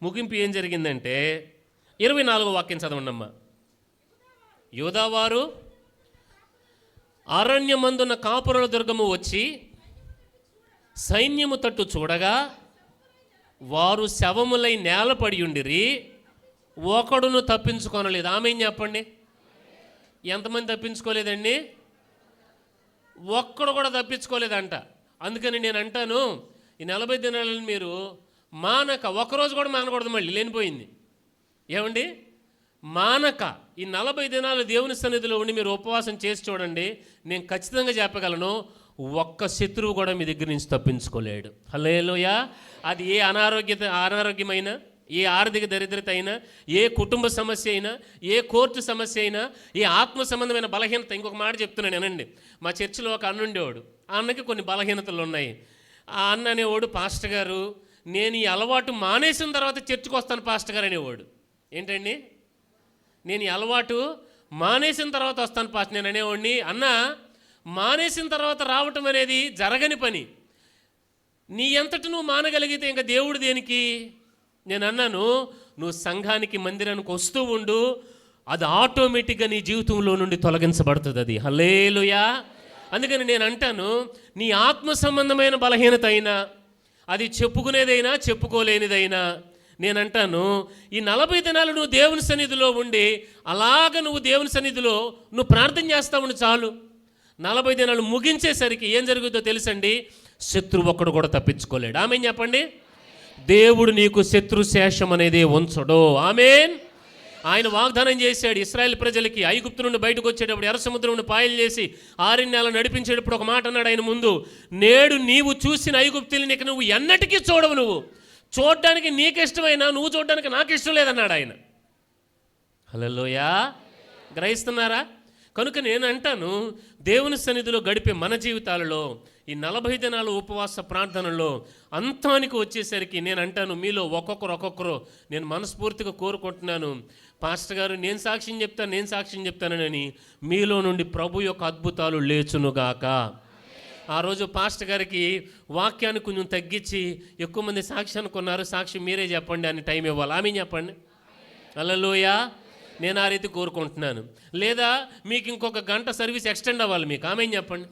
ముగింపు ఏం జరిగిందంటే 24వ వాక్యం చదవండమ్మా. యూదావారు అరణ్యమందున్న కాపురుల దుర్గము వచ్చి సైన్యము తట్టు చూడగా వారు శవములై నేలపడి ఉండిరి, ఒకడును తప్పించుకోనలేదు. ఆమె ఏం చెప్పండి? ఎంతమంది తప్పించుకోలేదండి? ఒక్కడు కూడా తప్పించుకోలేదంట. అందుకని నేను అంటాను, ఈ 40 దినాలను మీరు మానక, ఒక్కరోజు కూడా మానకూడదు. మళ్ళీ లేనిపోయింది. ఏమండి? మానక ఈ 40 దినాలు దేవుని సన్నిధిలో ఉండి మీరు ఉపవాసం చేసి చూడండి. నేను ఖచ్చితంగా చెప్పగలను, ఒక్క శత్రువు కూడా మీ దగ్గర నుంచి తప్పించుకోలేడు. హల్లెలూయా. అది ఏ అనారోగ్యమైనా, ఏ ఆర్థిక దరిద్రత అయినా, ఏ కుటుంబ సమస్య అయినా, ఏ కోర్టు సమస్య అయినా, ఏ ఆత్మ సంబంధమైన బలహీనత. ఇంకొక మాట చెప్తున్నాను వినండి. మా చర్చిలో ఒక అన్న ఉండేవాడు. ఆ అన్నకి కొన్ని బలహీనతలు ఉన్నాయి. ఆ అన్న అనేవాడు, పాస్టర్ గారు నేను ఈ అలవాటు మానేసిన తర్వాత చర్చికి వస్తాను పాస్టర్ గారు అనేవాడు. ఏంటండి? నేను ఈ అలవాటు మానేసిన తర్వాత వస్తాను పాస్టర్. నేను అనేవాడిని, అన్న మానేసిన తర్వాత రావటం అనేది జరగని పని. నీ ఎంతటి నువ్వు మానగలిగితే ఇంకా దేవుడు దేనికి? నేను అన్నాను, నువ్వు సంఘానికి, మందిరానికి వస్తూ ఉండు, అది ఆటోమేటిక్గా నీ జీవితంలో నుండి తొలగించబడుతుంది. అది హల్లెలూయా. అందుకని నేను అంటాను, నీ ఆత్మ సంబంధమైన బలహీనత అయినా, అది చెప్పుకునేదైనా చెప్పుకోలేనిదైనా, నేను అంటాను, ఈ 40 దినాలు నువ్వు దేవుని సన్నిధిలో ఉండి అలాగ నువ్వు దేవుని సన్నిధిలో నువ్వు ప్రార్థన చేస్తా ఉండి చాలు. 40 దినాలు ముగించేసరికి ఏం జరుగుతుందో తెలుసండి? శత్రువు ఒక్కడు కూడా తప్పించుకోలేడు. ఆమేన్ చెప్పండి. దేవుడు నీకు శత్రు శేషం అనేది ఉంచడు. ఆమేన్. ఆయన వాగ్దానం చేశాడు ఇశ్రాయేల్ ప్రజలకి, ఐగుప్తు నుండి బయటకు వచ్చేటప్పుడు ఎర్ర సముద్రం నుండి పాయలు చేసి 6 నెలలు నడిపించేటప్పుడు ఒక మాట అన్నాడు ఆయన ముందు, నేడు నీవు చూసిన ఐగుప్తుల్ని నీకు నువ్వు ఎన్నటికీ చూడవు. నువ్వు చూడడానికి నీకు ఇష్టమైనా నువ్వు చూడడానికి నాకు ఇష్టం లేదన్నాడు ఆయన. హల్లెలూయా. గ్రహిస్తున్నారా? కనుక నేను అంటాను, దేవుని సన్నిధిలో గడిపే మన జీవితాలలో ఈ 40 దినాల ఉపవాస ప్రార్థనలో అంతానికి వచ్చేసరికి నేను అంటాను, మీలో ఒక్కొక్కరు నేను మనస్ఫూర్తిగా కోరుకుంటున్నాను, పాస్టర్ గారు నేను సాక్ష్యం చెప్తానని మీలో నుండి ప్రభు యొక్క అద్భుతాలు లేచునుగాక. ఆ రోజు పాస్టర్ గారికి వాక్యాన్ని కొంచెం తగ్గించి ఎక్కువ మంది సాక్షి అనుకున్నారు, సాక్షి మీరే చెప్పండి అని టైం ఇవ్వాలి. ఆమె చెప్పండి. హల్లెలూయా. నేను ఆ రీతి కోరుకుంటున్నాను. లేదా మీకు ఇంకొక గంట సర్వీస్ ఎక్స్టెండ్ అవ్వాలి మీకు. ఆమె చెప్పండి.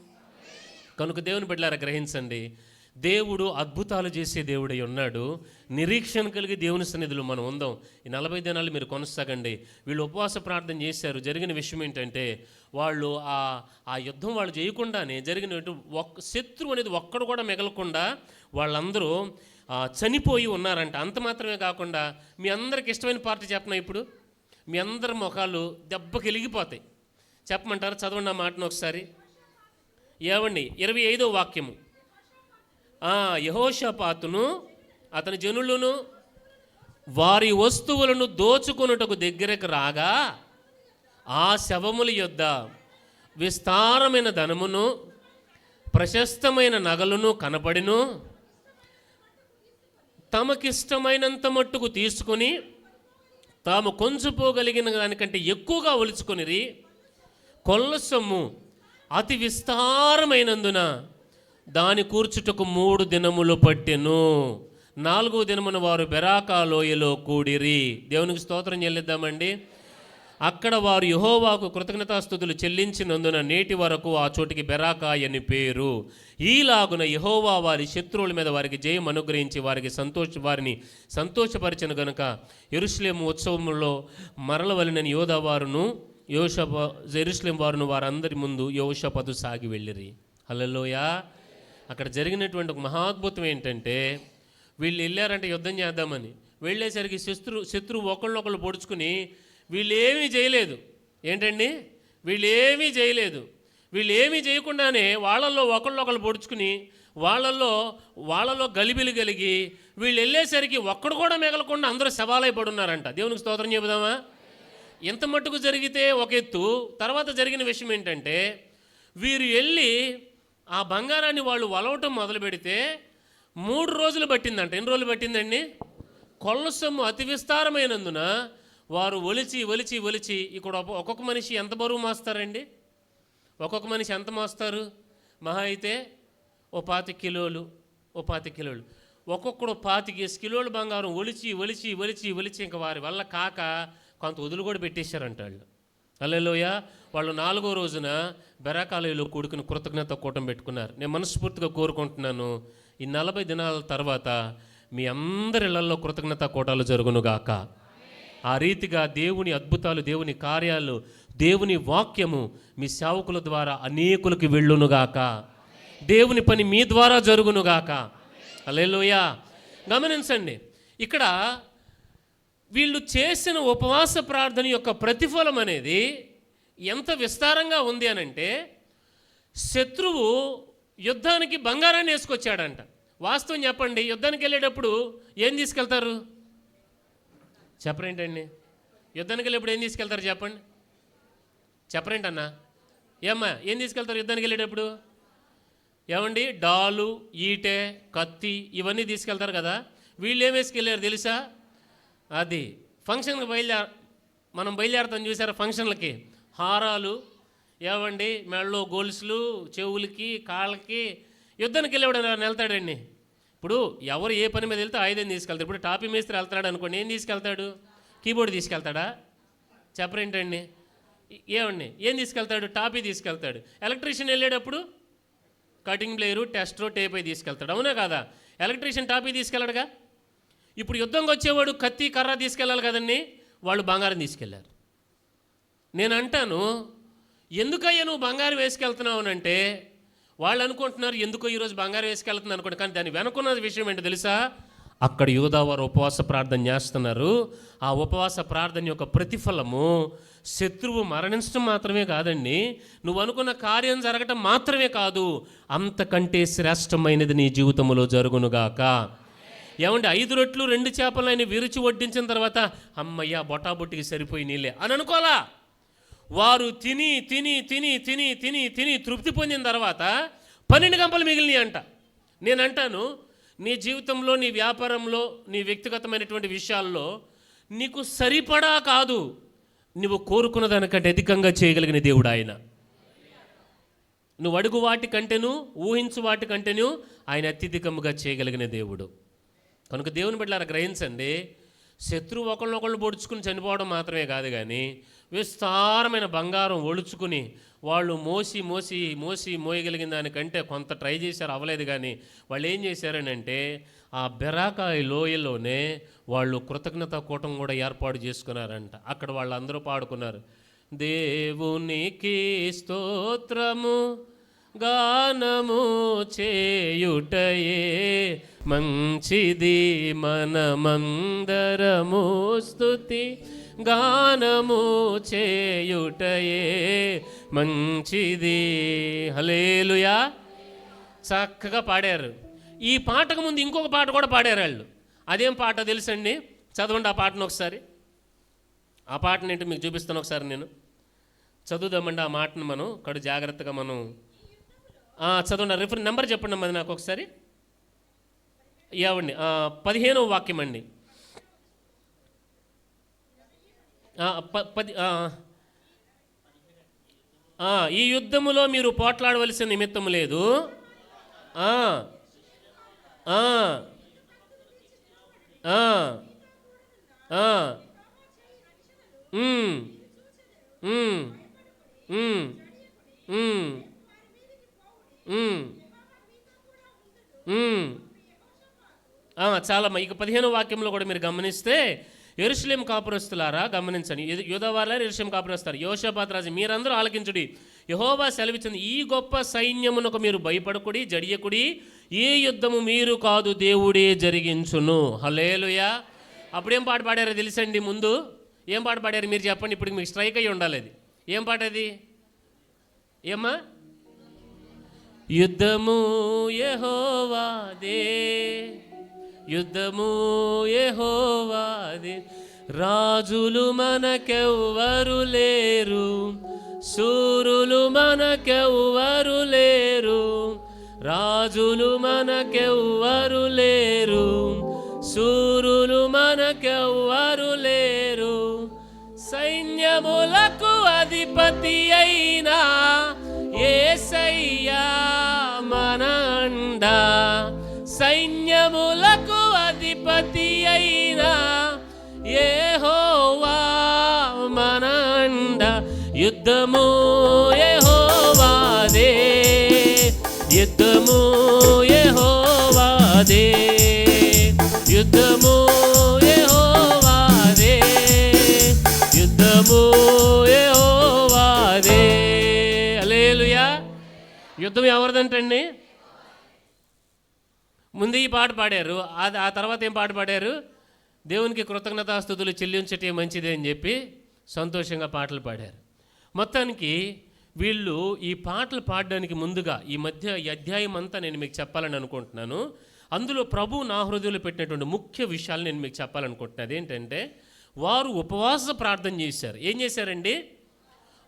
కనుక దేవుని బిడ్డలారా గ్రహించండి, దేవుడు అద్భుతాలు చేసే దేవుడై ఉన్నాడు. నిరీక్షణ కలిగి దేవుని సన్నిధిలో మనం ఉందాం. ఈ 40 దినాలు మీరు కొనసాగండి. వీళ్ళు ఉపవాస ప్రార్థన చేశారు. జరిగిన విషయం ఏంటంటే, వాళ్ళు ఆ యుద్ధం వాళ్ళు చేయకుండానే జరిగిన శత్రువు అనేది ఒక్కడు కూడా మిగలకుండా వాళ్ళందరూ చనిపోయి ఉన్నారంట. అంత మాత్రమే కాకుండా మీ అందరికి ఇష్టమైన పార్టీ చెప్పనా? ఇప్పుడు మీ అందరి ముఖాలు దెబ్బకి వెలిగిపోతాయి. చెప్పమంటారు? చదవండి ఆ మాటను ఒకసారి. ఏవండి 25వ వాక్యము. యెహోషాపాతును అతని జనులను వారి వస్తువులను దోచుకొనుటకు దగ్గరకు రాగా ఆ శవముల యొద్ద విస్తారమైన ధనమును ప్రశస్తమైన నగలును కనపడిను, తమకిష్టమైనంత మట్టుకు తీసుకుని తాము కొంచుపోగలిగిన దానికంటే ఎక్కువగా ఒలుచుకొనిరి. కొల్ల సొమ్ము అతి విస్తారమైనందున దాని కూర్చుటకు 3 దినములు పట్టెను. 4వ దినమున వారు బెరాకా లోయలో కూడిరి. దేవునికి స్తోత్రం చెల్లిద్దామండి. అక్కడ వారు యెహోవాకు కృతజ్ఞతాస్తుతులు చెల్లించినందున నేటి వరకు ఆ చోటికి బెరాకా అని పేరు. ఈలాగున యెహోవా వారి శత్రువుల మీద వారికి జయం అనుగ్రహించి వారిని సంతోషపరిచిన గనుక యెరూషలేము ఉత్సవములో మరలవలెనని యెరూషలేము వారును వారందరి ముందు యెహోషాపాతు సాగి వెళ్ళిరి. హల్లెలూయా. అక్కడ జరిగినటువంటి ఒక మహాద్భుతం ఏంటంటే, వీళ్ళు వెళ్ళారంటే యుద్ధం చేద్దామని. వెళ్ళేసరికి శత్రువు ఒకళ్ళొకళ్ళు పొడుచుకుని వీళ్ళు ఏమీ చేయలేదు. ఏంటండి? వీళ్ళు ఏమీ చేయకుండానే వాళ్ళల్లో ఒకళ్ళొకళ్ళు పొడుచుకుని వాళ్ళలో గలిబిలి కలిగి వీళ్ళు వెళ్ళేసరికి ఒక్కడు కూడా మిగలకుండా అందరూ శవాలైపడున్నారంట. దేవునికి స్తోత్రం చెబుదామా? ఎంత మట్టుకు జరిగితే ఒక ఎత్తు. తర్వాత జరిగిన విషయం ఏంటంటే, వీరు వెళ్ళి ఆ బంగారాన్ని వాళ్ళు వలవటం మొదలు పెడితే 3 రోజులు పట్టిందంట. ఎన్ని రోజులు పట్టిందండి? కొల్ల సొమ్ము అతి విస్తారమైనందున వారు ఒలిచి ఇక్కడ ఒక్కొక్క మనిషి ఎంత బరువు మోస్తారండి? ఒక్కొక్క మనిషి ఎంత మోస్తారు? మహా అయితే 25 కిలోలు. ఒక్కొక్కడు 25 కిలోల బంగారం ఒలిచి ఇంకా వారి వల్ల కాక కొంత వదులు కూడా పెట్టేశారంట వాళ్ళు. హల్లెలూయా. వాళ్ళు 4వ రోజున బెరాకాలో కూడుకుని కృతజ్ఞత కూటం పెట్టుకున్నారు. నేను మనస్ఫూర్తిగా కోరుకుంటున్నాను, ఈ 40 దినాల తర్వాత మీ అందరి ఇళ్లలో కృతజ్ఞత కూటాలు జరుగునుగాక. ఆ రీతిగా దేవుని అద్భుతాలు, దేవుని కార్యాలు, దేవుని వాక్యము మీ సేవకుల ద్వారా అనేకులకు వెళ్ళునుగాక. దేవుని పని మీ ద్వారా జరుగునుగాక. హల్లెలూయా. గమనించండి, ఇక్కడ వీళ్ళు చేసిన ఉపవాస ప్రార్థన యొక్క ప్రతిఫలం అనేది ఎంత విస్తారంగా ఉంది అనంటే, శత్రువు యుద్ధానికి బంగారాన్ని వేసుకొచ్చాడంట. వాస్తవం చెప్పండి, యుద్ధానికి వెళ్ళేటప్పుడు ఏం తీసుకెళ్తారు? చెప్పరేంటండి? యుద్ధానికి వెళ్ళేటప్పుడు ఏం తీసుకెళ్తారు చెప్పండి? చెప్పరేంటన్నా? ఏమ్మా ఏం తీసుకెళ్తారు యుద్ధానికి వెళ్ళేటప్పుడు? ఏమండి? డాలు, ఈటె, కత్తి ఇవన్నీ తీసుకెళ్తారు కదా. వీళ్ళు ఏం వేసుకెళ్ళారు తెలుసా? అది ఫంక్షన్కి మనం బయలుదేరుతాం చూసారా? ఫంక్షన్లకి హారాలు, ఏమండి మెడలో గొలుసులు, చెవులకి, కాళ్ళకి. యుద్ధానికి వెళ్ళేవాడు వెళ్తాడండి. ఇప్పుడు ఎవరు ఏ పని మీద వెళ్తే ఆయుధం తీసుకెళ్తాడు. ఇప్పుడు టాపీ మేస్త్రి వెళ్తాడు అనుకోండి, ఏం తీసుకెళ్తాడు? కీబోర్డ్ తీసుకెళ్తాడా? చెప్పరేంటండి? ఏమండి ఏం తీసుకెళ్తాడు? టాపీ తీసుకెళ్తాడు. ఎలక్ట్రీషియన్ వెళ్ళేటప్పుడు కటింగ్ ప్లేయరు, టెస్టరు, టేప్ అయి తీసుకెళ్తాడు. అవునా కాదా? ఎలక్ట్రీషియన్ టాపీ తీసుకెళ్ళడుగా. ఇప్పుడు యుద్ధంకి వచ్చేవాడు కత్తి, కర్ర తీసుకెళ్ళాలి కదండి. వాళ్ళు బంగారం తీసుకెళ్ళారు. నేను అంటాను, ఎందుకయ్యా నువ్వు బంగారం వేసుకెళ్తున్నావు అంటే, వాళ్ళు అనుకుంటున్నారు ఎందుకో ఈరోజు బంగారం వేసుకెళ్తుంది అనుకోండి. కానీ దాని వెనుకున్న విషయం ఏంటో తెలుసా? అక్కడ యూదావారు ఉపవాస ప్రార్థన చేస్తున్నారు. ఆ ఉపవాస ప్రార్థన యొక్క ప్రతిఫలము శత్రువు మరణించడం మాత్రమే కాదండి, నువ్వు అనుకున్న కార్యం జరగటం మాత్రమే కాదు, అంతకంటే శ్రేష్టమైనది నీ జీవితంలో జరుగునుగాక. ఏమంటే 5 రొట్లు 2 చేపలని విరిచి వడ్డించిన తర్వాత అమ్మయ్య బొటాబొట్టికి సరిపోయి నీళ్ళే అని అనుకోలా. వారు తిని తిని తిని తిని తిని తిని తృప్తి పొందిన తర్వాత 12 గంపలు మిగిలినాయి అంట. నేను అంటాను, నీ జీవితంలో, నీ వ్యాపారంలో, నీ వ్యక్తిగతమైనటువంటి విషయాల్లో నీకు సరిపడా కాదు, నువ్వు కోరుకున్న దానికంటే అధికంగా చేయగలిగిన దేవుడు ఆయన. నువ్వు అడుగు వాటి కంటేను, ఊహించు వాటి కంటేను ఆయన అత్యధికంగా చేయగలిగిన దేవుడు. కనుక దేవుని బిడ్డలారా గ్రహించండి, శత్రువు ఒకళ్ళొకళ్ళు పొడుచుకుని చనిపోవడం మాత్రమే కాదు, కానీ విస్తారమైన బంగారం ఒలుచుకుని వాళ్ళు మోయగలిగిన దానికంటే కొంత ట్రై చేశారు, అవ్వలేదు. కానీ వాళ్ళు ఏం చేశారనంటే, ఆ బెరాకా లోయలోనే వాళ్ళు కృతజ్ఞత కూటం కూడా ఏర్పాటు చేసుకున్నారంట. అక్కడ వాళ్ళందరూ పాడుకున్నారు, దేవునికి స్తోత్రము గానము చేయుటయే మంచిది, మనమందరము స్తుతి గానము చేయుటయే మంచిది. హల్లెలూయా. చక్కగా పాడారు. ఈ పాటకు ముందు ఇంకొక పాట కూడా పాడారు వాళ్ళు. అదేం పాట తెలుసండి? చదవండి ఆ పాటను ఒకసారి. ఆ పాటను ఏంటో మీకు చూపిస్తాను ఒకసారి, నేను చదువుదామండి ఆ మాటను. మనం జాగ్రత్తగా మనం చదవండి. నెంబర్ చెప్పండి అమ్మా నాకు ఒకసారి. ఏవండి 15వ వాక్యం అండి. ఈ యుద్ధములో మీరు పోట్లాడవలసిన నిమిత్తం లేదు. చాలా. ఇక 15వ వాక్యంలో కూడా మీరు గమనిస్తే, యెరూషలేము కాపురస్తులారా గమనించండి, యూదావారులారా యెరూషలేము కాపురస్తులారా, యెహోషాపాతు రాజు మీరందరూ ఆలకించుడి, యెహోవా సెలవిచ్చింది, ఈ గొప్ప సైన్యమునకు మీరు భయపడకుడి, జడియకుడి, ఈ యుద్ధము మీరు కాదు దేవుడే జరిగించును. హల్లెలూయా. అప్పుడేం పాట పాడారో తెలుసండి? ముందు ఏం పాట పాడారు మీరు చెప్పండి. ఇప్పుడు మీకు స్ట్రైక్ అయ్యి ఉండాలి. అది ఏం పాట? అది ఏమ్మా? యుద్ధము యెహోవాదే, యుద్ధము యెహోవాదే, రాజులు మనకెవ్వరు లేరు, శూరులు మనకెవ్వరు లేరు, రాజులు మనకెవ్వరు లేరు, శూరులు మనకెవ్వరు లేరు, సైన్యములకు అధిపతి అయినా యేసయ్యా మన అండ, సైన్యములకు అధిపతి అయినా యెహోవా మన అండ, యుద్ధము యెహోవాదే, యుద్ధము యెహోవాదే, యుద్ధము యెహోవాదే, యుద్ధము యెహోవాదే. హల్లెలూయా. యుద్ధం ఎవరిదంటండి? ముందు ఈ పాట పాడారు, ఆ తర్వాత ఏం పాట పాడారు? దేవునికి కృతజ్ఞతాస్తుతులు చెల్లించటే మంచిది అని చెప్పి సంతోషంగా పాటలు పాడారు. మొత్తానికి వీళ్ళు ఈ పాటలు పాడడానికి ముందుగా ఈ అధ్యాయం అంతా నేను మీకు చెప్పాలని అనుకుంటున్నాను. అందులో ప్రభు నా హృదయంలో పెట్టినటువంటి ముఖ్య విషయాలు నేను మీకు చెప్పాలనుకుంటున్నాను. అదేంటంటే, వారు ఉపవాస ప్రార్థన చేశారు. ఏం చేశారండి?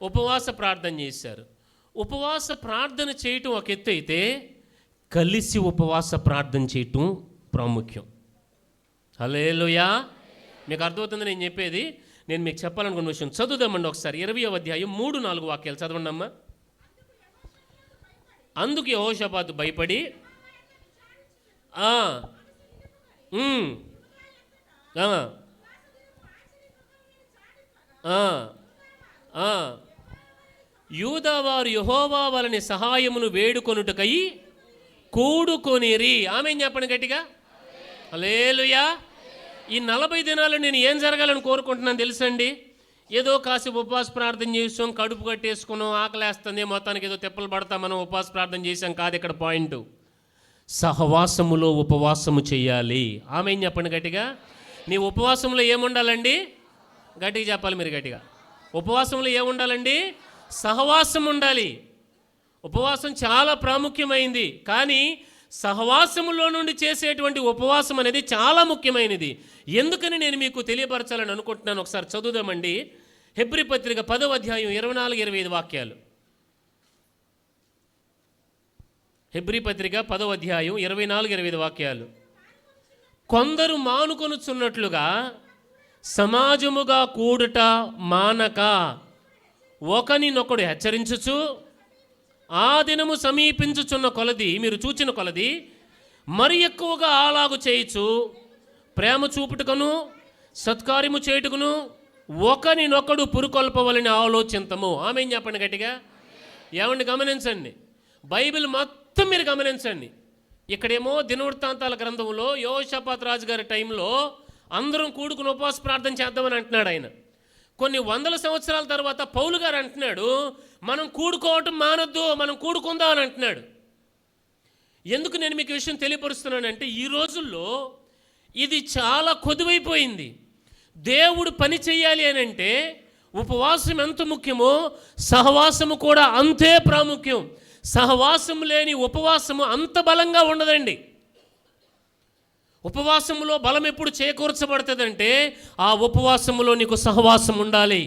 ఉపవాస ప్రార్థన చేశారు. ఉపవాస ప్రార్థన చేయటం ఒక ఎత్తు అయితే, కలిసి ఉపవాస ప్రార్థన చేయటం ప్రాముఖ్యం. హల్లెలూయా. మీకు అర్థమవుతుంది నేను చెప్పేది? నేను మీకు చెప్పాలనుకున్న విషయం చదువుదామండి ఒకసారి. 20వ అధ్యాయం 3-4 వాక్యాలు చదవండి అమ్మా. అందుకు యెహోషాపాతు భయపడి యూదావారు యెహోవా వలని సహాయమును వేడుకొనుటకై కూడుకొనిరి. ఆమేన్ చెప్పండి గట్టిగా. హల్లెలూయా. ఈ 40 దినాలు నేను ఏం జరగాలని కోరుకుంటున్నాను తెలుసండి? ఏదో కాసేపు ఉపవాస ప్రార్థన చేసాం, కడుపు కట్టేసుకున్నాం, ఆకలేస్తుంది, మొత్తానికి ఏదో తిప్పలు పడతాం, మనం ఉపవాస ప్రార్థన చేసాం కాదు ఇక్కడ పాయింట్. సహవాసములో ఉపవాసము చేయాలి. ఆమేన్ చెప్పండి గట్టిగా. నీ ఉపవాసంలో ఏముండాలండి? గట్టిగా చెప్పాలి మీరు గట్టిగా. ఉపవాసంలో ఏముండాలండి? సహవాసం ఉండాలి. ఉపవాసం చాలా ప్రాముఖ్యమైనది, కానీ సహవాసములో నుండి చేసేటువంటి ఉపవాసం అనేది చాలా ముఖ్యమైనది. ఎందుకని నేను మీకు తెలియపరచాలని అనుకుంటున్నాను. ఒకసారి చదువుదామండి. హెబ్రీ పత్రిక 10వ అధ్యాయం 24-25 వాక్యాలు. హెబ్రీ పత్రిక 10వ అధ్యాయం 24-25 వాక్యాలు. కొందరు మానుకొనుచున్నట్లుగా సమాజముగా కూడుట మానక ఒకనినొకడు హెచ్చరించుచు, ఆ దినము సమీపించుచున్న కొలది, మీరు చూచిన కొలది మరి ఎక్కువగా అలాగు చేయుచు, ప్రేమ చూపుటకును సత్కార్యము చేయుటకును ఒకనినొకడు పురుకొల్పవలని ఆలోచింతము. ఆమేన్ చెప్పండి గట్టిగా. ఏమండి గమనించండి, బైబిల్ మొత్తం మీరు గమనించండి. ఇక్కడేమో దినవృత్తాంతాల గ్రంథంలో యెహోషాపాతు రాజు గారి టైంలో అందరం కూడుకుని ఉపవాస ప్రార్థన చేద్దామని అంటున్నాడు ఆయన. కొన్ని వందల సంవత్సరాల తర్వాత పౌలు గారు అంటున్నాడు, మనం కూడుకోవటం మానొద్దు, మనం కూడుకుందాం అని అంటున్నాడు. ఎందుకు నేను మీకు విషయం తెలియపరుస్తున్నానంటే, ఈ రోజుల్లో ఇది చాలా కొదువైపోయింది. దేవుడు పని చేయాలి అని అంటే ఉపవాసం ఎంత ముఖ్యమో సహవాసము కూడా అంతే ప్రాముఖ్యం. సహవాసం లేని ఉపవాసము అంత బలంగా ఉండదండి. ఉపవాసములో బలం ఎప్పుడు చేకూర్చబడుతుందంటే, ఆ ఉపవాసములో నీకు సహవాసం ఉండాలి.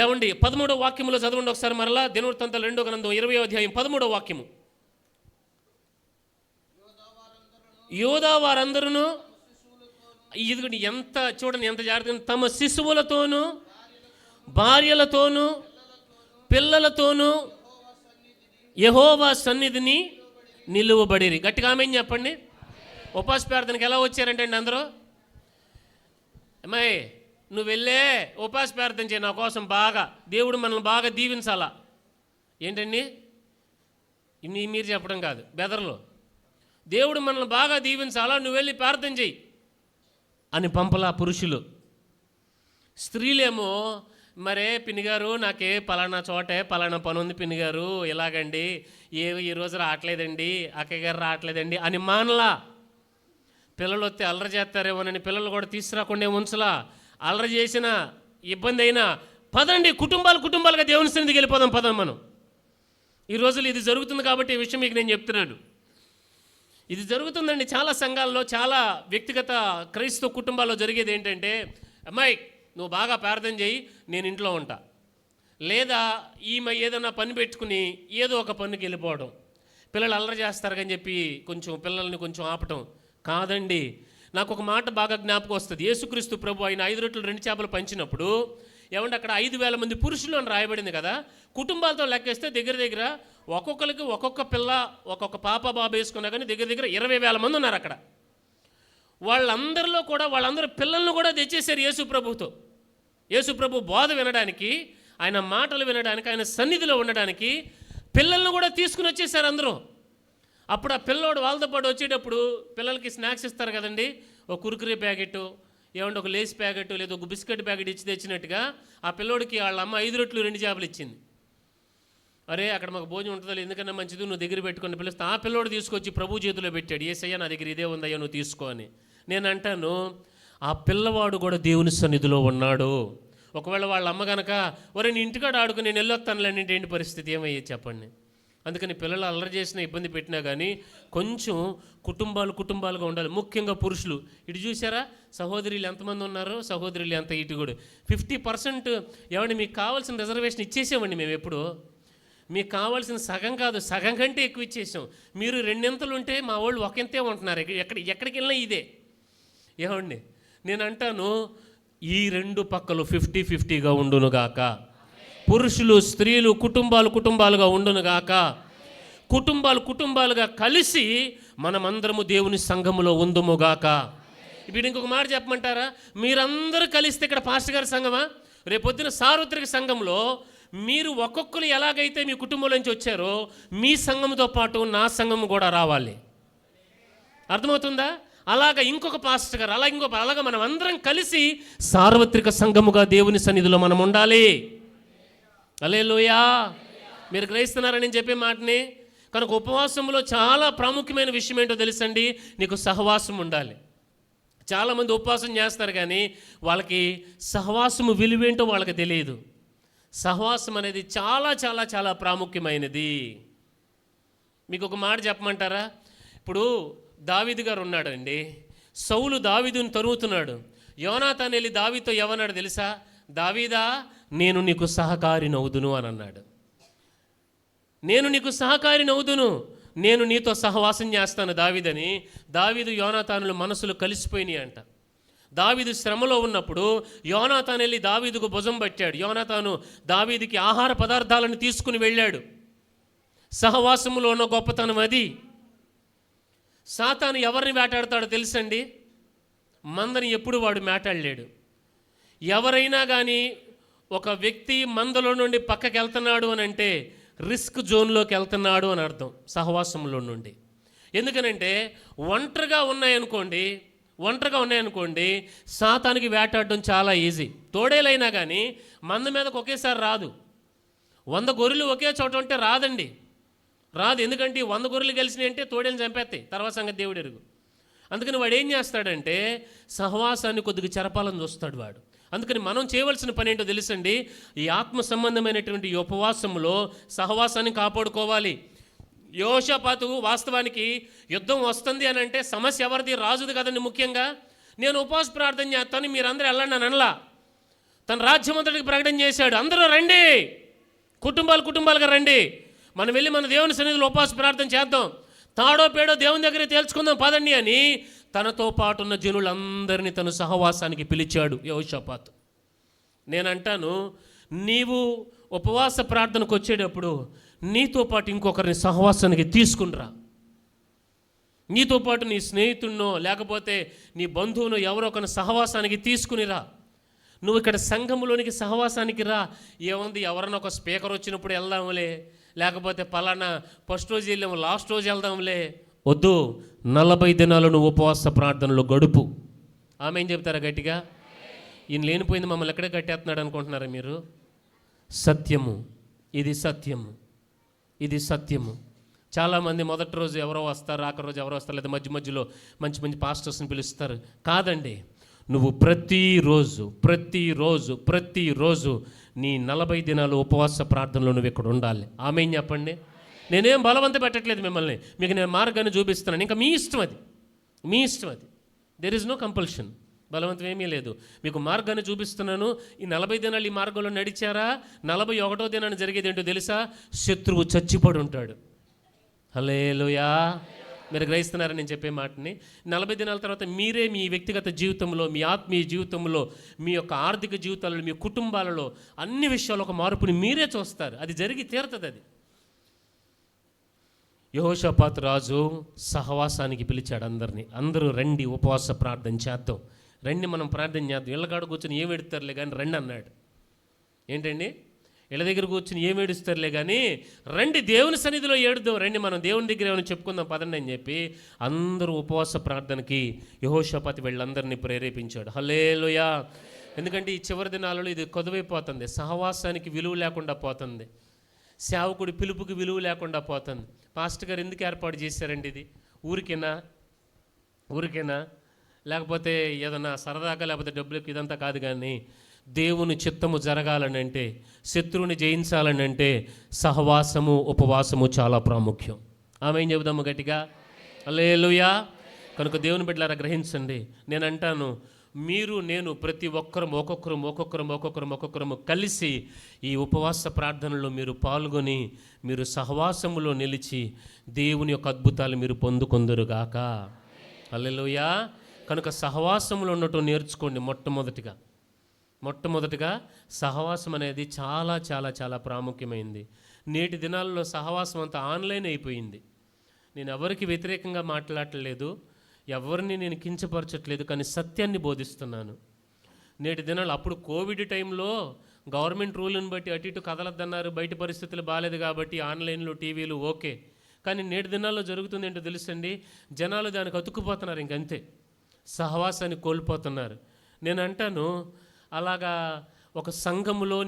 ఏమండి 13వ వాక్యములో చదవండి ఒకసారి మరలా. దినవృత్తాంతాలు 2వ గ్రంథం 20వ అధ్యాయం 13వ వాక్యము. యోధా వారందరూ ఇదిగోండి, ఎంత చూడండి ఎంత జాగ్రత్తగా, తమ శిశువులతోనూ భార్యలతోనూ పిల్లలతోనూ యెహోవా సన్నిధిని నిలువబడిరి. గట్టిగా ఆమేన్ చెప్పండి. ఉపవాస ప్రార్థనకి ఎలా వచ్చారంటే అండి అందరూ, అమ్మాయి నువ్వు వెళ్ళే ఉపవాస ప్రార్థన చేయి నా కోసం, బాగా దేవుడు మనల్ని బాగా దీవించాలా. ఏంటండి మీరు చెప్పడం కాదు, బెదర్లో దేవుడు మనల్ని బాగా దీవించాలా, నువ్వు వెళ్ళి ప్రార్థన చెయ్యి అని పంపలా పురుషులు. స్త్రీలేమో, మరే పిన్నిగారు నాకే పలానా చోటే పలానా పని ఉంది పిన్నిగారు, ఇలాగండి ఈరోజు రావట్లేదండి, అక్కయ్య గారు రావట్లేదండి అని మానలా. పిల్లలు వస్తే అల్లరి చేస్తారేమోనని పిల్లలు కూడా తీసుకురాకుండా ఉంచలా. అల్లరి చేసిన ఇబ్బంది అయినా పదండి కుటుంబాలుగా దేవుని సన్నిధికి వెళ్ళిపోదాం పదం. మనం ఈ రోజులు ఇది జరుగుతుంది కాబట్టి ఈ విషయం మీకు నేను చెప్తున్నాను. ఇది జరుగుతుందండి చాలా సంఘాల్లో, చాలా వ్యక్తిగత క్రైస్తవ కుటుంబాల్లో జరిగేది ఏంటంటే, అమ్మాయి నువ్వు బాగా ప్రార్థన చేయి నేను ఇంట్లో ఉంటా, లేదా ఈమె ఏదైనా పని పెట్టుకుని ఏదో ఒక పనికి వెళ్ళిపోవడం, పిల్లలు అల్లరి చేస్తారు అని చెప్పి కొంచెం పిల్లల్ని కొంచెం ఆపటం. కాదండి, నాకు ఒక మాట బాగా జ్ఞాపకం వస్తుంది. యేసుక్రీస్తు ప్రభు ఆయన 5 రొట్టెలు 2 చేపలు పంచినప్పుడు ఏమంటే అక్కడ 5,000 మంది పురుషులు అని రాయబడింది కదా. కుటుంబాలతో లెక్కేస్తే దగ్గర ఒక్కొక్కరికి ఒక్కొక్క పిల్ల ఒక్కొక్క పాప బాబు వేసుకున్నా కానీ దగ్గర 20,000 మంది ఉన్నారు అక్కడ. వాళ్ళందరిలో కూడా వాళ్ళందరూ పిల్లలను కూడా తెచ్చేశారు యేసు ప్రభుతో. యేసు ప్రభు బోధ వినడానికి, ఆయన మాటలు వినడానికి, ఆయన సన్నిధిలో ఉండడానికి పిల్లలను కూడా తీసుకుని వచ్చేసారు అందరూ. అప్పుడు ఆ పిల్లోడు వాళ్ళతో పాటు వచ్చేటప్పుడు పిల్లలకి స్నాక్స్ ఇస్తారు కదండి, ఒక కురుకురే ప్యాకెట్, ఏమంటే ఒక లేస్ ప్యాకెట్ లేదా ఒక బిస్కెట్ ప్యాకెట్ ఇచ్చి తెచ్చినట్టుగా ఆ పిల్లోడికి వాళ్ళ అమ్మ 5 రొట్టెలు 2 చేపలు ఇచ్చింది. అరే అక్కడ మాకు భోజనం ఉంటుందో ఎందుకన్నా మంచిది, నువ్వు దగ్గర పెట్టుకొని పిలుస్తా. ఆ పిల్లోడు తీసుకొచ్చి ప్రభు చేతిలో పెట్టాడు. యేసయ్యా నా దగ్గర ఇదే ఉందయ్యా నువ్వు తీసుకో అని. నేను అంటాను, ఆ పిల్లవాడు కూడా దేవుని సన్నిధిలో ఉన్నాడు. ఒకవేళ వాళ్ళ అమ్మ కనుక ఒరే నీ ఇంటికాడ ఆడుకుని నేను వెళ్ళొస్తానులేండి, ఏంటి పరిస్థితి ఏమయ్యేది చెప్పండి. అందుకని పిల్లలు అల్లరి చేసిన ఇబ్బంది పెట్టినా కానీ కొంచెం కుటుంబాలుగా ఉండాలి. ముఖ్యంగా పురుషులు. ఇటు చూసారా సహోదరులు ఎంతమంది ఉన్నారో, సహోదరులు ఎంత, ఇటు కూడా 50% ఏమండి మీకు కావాల్సిన రిజర్వేషన్ ఇచ్చేసామండి మేము. ఎప్పుడు మీకు కావాల్సిన సగం కాదు, సగం కంటే ఎక్కువ ఇచ్చేసాం. మీరు 2 ఇంతలు ఉంటే మా వాళ్ళు 1 ఇంతే ఉంటున్నారు. ఎక్కడికి వెళ్ళినా ఇదే. ఏమండి నేను అంటాను, ఈ 2 పక్కలు 50-50గా ఉండునుగాక. పురుషులు స్త్రీలు కుటుంబాలుగా ఉండునుగాక. కుటుంబాలుగా కలిసి మనమందరము దేవుని సంఘములో ఉందుముగాక. ఇప్పుడు ఇంకొక మాట చెప్పమంటారా, మీరందరూ కలిస్తే ఇక్కడ పాస్టర్ గారి సంఘమా, రేపొద్దున సార్వత్రిక సంఘంలో మీరు ఒక్కొక్కరు ఎలాగైతే మీ కుటుంబం నుంచి వచ్చారో మీ సంఘంతో పాటు నా సంఘం కూడా రావాలి. అర్థమవుతుందా? అలాగా ఇంకొక పాస్టర్ గారు అలాగా మనం అందరం కలిసి సార్వత్రిక సంఘముగా దేవుని సన్నిధిలో మనం ఉండాలి. హల్లెలూయా. మీరు గ్రహిస్తున్నారని నేను చెప్పే మాటని. కనుక ఉపవాసంలో చాలా ప్రాముఖ్యమైన విషయం ఏంటో తెలుసండి, నీకు సహవాసం ఉండాలి. చాలామంది ఉపవాసం చేస్తారు కానీ వాళ్ళకి సహవాసము విలువేంటో వాళ్ళకి తెలియదు. సహవాసం అనేది చాలా చాలా చాలా ప్రాముఖ్యమైనది. మీకు ఒక మాట చెప్పమంటారా, ఇప్పుడు దావీదు గారు ఉన్నాడండి, సౌలు దావీదుని తరుముతున్నాడు. యోనాతాను వెళ్ళి దావీదుతో ఏమన్నాడు తెలుసా, దావీదా నేను నీకు సహకారినవుదును అని అన్నాడు. నేను నీకు సహకారినవుదును, నేను నీతో సహవాసం చేస్తాను దావీదని. దావీదు యోనాతానుల మనసులు కలిసిపోయినాయి అంట. దావీదు శ్రమలో ఉన్నప్పుడు యోనాతాను వెళ్ళి దావీదుకు భుజం పట్టాడు. యోనాతాను దావీదుకి ఆహార పదార్థాలను తీసుకుని వెళ్ళాడు. సహవాసములో ఉన్న గొప్పతనం అది. సాతాను ఎవరిని వేటాడతాడో తెలుసండి, మందని ఎప్పుడు వాడు వేటాడలేడు. ఎవరైనా కానీ ఒక వ్యక్తి మందలో నుండి పక్కకి వెళ్తున్నాడు అని అంటే రిస్క్ జోన్లోకి వెళ్తున్నాడు అని అర్థం, సహవాసంలో నుండి. ఎందుకనంటే ఒంటరిగా ఉన్నాయనుకోండి సాతానికి వేటాడడం చాలా ఈజీ. తోడేలైనా కానీ మంద మీదకు ఒకేసారి రాదు. 100 గొర్రెలు ఒకే చోట ఉంటే రాదండి, రాదు. ఎందుకంటే 100 గొర్రెలు కలిసినాయి అంటే తోడేలు చంపేస్తాయి, తర్వాత సంగతి దేవుడు ఎరుగు. అందుకని వాడు ఏం చేస్తాడంటే సహవాసాన్ని కొద్దిగా చెరపాలని చూస్తాడు వాడు. అందుకని మనం చేయవలసిన పని ఏంటో తెలుసండి, ఈ ఆత్మ సంబంధమైనటువంటి ఉపవాసంలో సహవాసాన్ని కాపాడుకోవాలి. యోషాపాతు వాస్తవానికి యుద్ధం వస్తుంది అని అంటే సమస్య ఎవరిది, రాజుది కదండి. ముఖ్యంగా నేను ఉపవాస ప్రార్థన చేస్తాను మీరందరూ వెళ్ళండి అని అనలా. తన రాజ్యం అంతటికి ప్రకటన చేశాడు. అందరూ రండి, కుటుంబాలుగా రండి, మనం వెళ్ళి మన దేవుని సన్నిధిలో ఉపవాస ప్రార్థన చేద్దాం, తాడో పేడో దేవుని దగ్గర తేల్చుకుందాం పదండి అని తనతో పాటు ఉన్న జనులందరినీ తన సహవాసానికి పిలిచాడు యెహోషాపాతు. నేనంటాను, నీవు ఉపవాస ప్రార్థనకు వచ్చేటప్పుడు నీతో పాటు ఇంకొకరిని సహవాసానికి తీసుకునిరా. నీతో పాటు నీ స్నేహితుడినో లేకపోతే నీ బంధువునో ఎవరో ఒకరిని సహవాసానికి తీసుకునిరా. నువ్వు ఇక్కడ సంఘములోనికి సహవాసానికి రా. ఏముంది, ఎవరన్నా ఒక స్పీకర్ వచ్చినప్పుడు వెళ్దాంలే, లేకపోతే పలానా ఫస్ట్ రోజు వెళ్ళాము లాస్ట్ రోజు వెళ్దాంలే. వద్దు, 40 దినాలు నువ్వు ఉపవాస ప్రార్థనలో గడుపు. ఆమె ఏం చెప్తారా గట్టిగా? ఈయన లేనిపోయింది మమ్మల్ని ఎక్కడే కట్టేస్తున్నాడు అనుకుంటున్నారా మీరు? సత్యము, ఇది సత్యము, ఇది సత్యము. చాలామంది మొదటి రోజు ఎవరో వస్తారు, ఆఖరి రోజు ఎవరో వస్తారు, లేదా మధ్యలో మంచి మంచి పాస్టర్స్ని పిలుస్తారు. కాదండి, నువ్వు ప్రతిరోజు నీ 40 దినాలు ఉపవాస ప్రార్థనలో నువ్వు ఇక్కడ ఉండాలి. ఆమె చెప్పండి. నేనేం బలవంత పెట్టట్లేదు మిమ్మల్ని, మీకు నేను మార్గాన్ని చూపిస్తున్నాను. ఇంకా మీ ఇష్టం అది. దెర్ ఇస్ నో కంపల్షన్, బలవంతం ఏమీ లేదు. మీకు మార్గాన్ని చూపిస్తున్నాను. ఈ 40 దినాలు ఈ మార్గంలో నడిచారా, 41వ దినాన్ని జరిగేది ఏంటో తెలుసా? శత్రువు చచ్చిపడి ఉంటాడు. హల్లెలూయా. మీరు గ్రహిస్తున్నారని నేను చెప్పే మాటని. 40 దినాల తర్వాత మీరే మీ వ్యక్తిగత జీవితంలో, మీ ఆత్మీయ జీవితంలో, మీ యొక్క ఆర్థిక జీవితాలలో, మీ కుటుంబాలలో అన్ని విషయాల్లో ఒక మార్పుని మీరే చూస్తారు. అది జరిగి తీరుతుంది. అది యెహోషాపాతు రాజు సహవాసానికి పిలిచాడు అందరినీ. అందరూ రండి, ఉపవాస ప్రార్థన చేద్దాం, రండి మనం ప్రార్థన చేద్దాం. ఇళ్ళకాడ కూర్చొని ఏం ఎడుతారులే కానీ రండి అన్నాడు. ఏంటండి, ఇళ్ళ దగ్గర కూర్చొని ఏం ఏడుస్తారులే కానీ రండి, దేవుని సన్నిధిలో ఏడుద్దాం, రండి మనం దేవుని దగ్గర ఏమైనా చెప్పుకుందాం పదండి అని చెప్పి అందరూ ఉపవాస ప్రార్థనకి యెహోషాపాతు వీళ్ళందరినీ ప్రేరేపించాడు. హల్లెలూయా. ఎందుకంటే ఈ చివరి దినాలలో ఇది కొదువైపోతుంది, సహవాసానికి విలువ లేకుండా పోతుంది, సేవకుడి పిలుపుకి విలువ లేకుండా పోతుంది. పాస్టర్ గారు ఎందుకు ఏర్పాటు చేశారండి ఇది? ఊరికేనా లేకపోతే ఏదన్నా సరదాగా లేకపోతే డబ్బులకి ఇదంతా కాదు. కానీ దేవుని చిత్తము జరగాలని అంటే, శత్రువుని జయించాలని అంటే సహవాసము ఉపవాసము చాలా ప్రాముఖ్యం. ఆమె ఏం చెబుదాము గట్టిగా? హల్లెలూయా. కనుక దేవుని బిడ్డలారా గ్రహించండి. నేను అంటాను, మీరు నేను ప్రతి ఒక్కరము కలిసి ఈ ఉపవాస ప్రార్థనలో మీరు పాల్గొని మీరు సహవాసములో నిలిచి దేవుని యొక్క అద్భుతాలు మీరు పొందుకొందురుగాక. హల్లెలూయా. కనుక సహవాసములో ఉండటం నేర్చుకోండి. మొట్టమొదటిగా సహవాసం అనేది చాలా చాలా చాలా ప్రాముఖ్యమైంది. నేటి దినాల్లో సహవాసం అంతా ఆన్లైన్ అయిపోయింది. నేను ఎవరికి వ్యతిరేకంగా మాట్లాడట్లేదు, ఎవరిని నేను కించపరచట్లేదు, కానీ సత్యాన్ని బోధిస్తున్నాను. నేటి దినాలు, అప్పుడు కోవిడ్ టైంలో గవర్నమెంట్ రూల్ని బట్టి అటు ఇటు కదలద్దన్నారు, బయట పరిస్థితులు బాగాలేదు కాబట్టి ఆన్లైన్లో టీవీలు ఓకే. కానీ నేటి దినాల్లో జరుగుతుంది ఏంటో తెలుసండి, జనాలు దానికి అతుక్కుపోతున్నారు, ఇంకంతే, సహవాసాన్ని కోల్పోతున్నారు. నేను అంటాను, అలాగా ఒక సంఘములో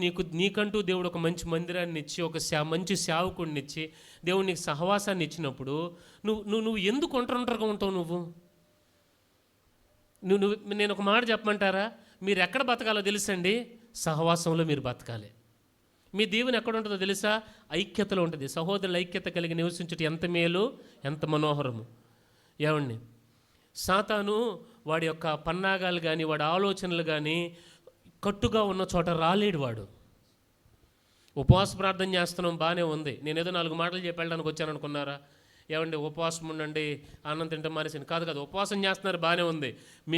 నీకంటూ దేవుడు ఒక మంచి మందిరాన్ని ఇచ్చి, ఒక మంచి సేవకుడిని ఇచ్చి, దేవుడు నీకు సహవాసాన్ని ఇచ్చినప్పుడు నువ్వు ఎందుకు ఒంటరిగా ఉంటావు? నువ్వు నేను ఒక మాట చెప్పమంటారా? మీరు ఎక్కడ బతకాలో తెలుసండి, సహవాసంలో మీరు బతకాలి. మీ దేవుని ఎక్కడ ఉంటుందో తెలుసా? ఐక్యతలో ఉంటుంది. సహోదరుల ఐక్యత కలిగి నివసించుట ఎంత మేలు, ఎంత మనోహరము. ఏమండి, సాతాను వాడి యొక్క పన్నాగాలు కానీ వాడి ఆలోచనలు కానీ కట్టుగా ఉన్న చోట రాలేడు వాడు. ఉపవాస ప్రార్థన చేస్తున్నాం, బాగానే ఉంది. నేను ఏదో 4 మాటలు చెప్పి వెళ్ళడానికి వచ్చాను అనుకున్నారా? ఏమండి ఉపవాసం ఉండండి, అన్నం తింటాం మానేసాను కాదు. ఉపవాసం చేస్తున్నారు, బాగానే ఉంది.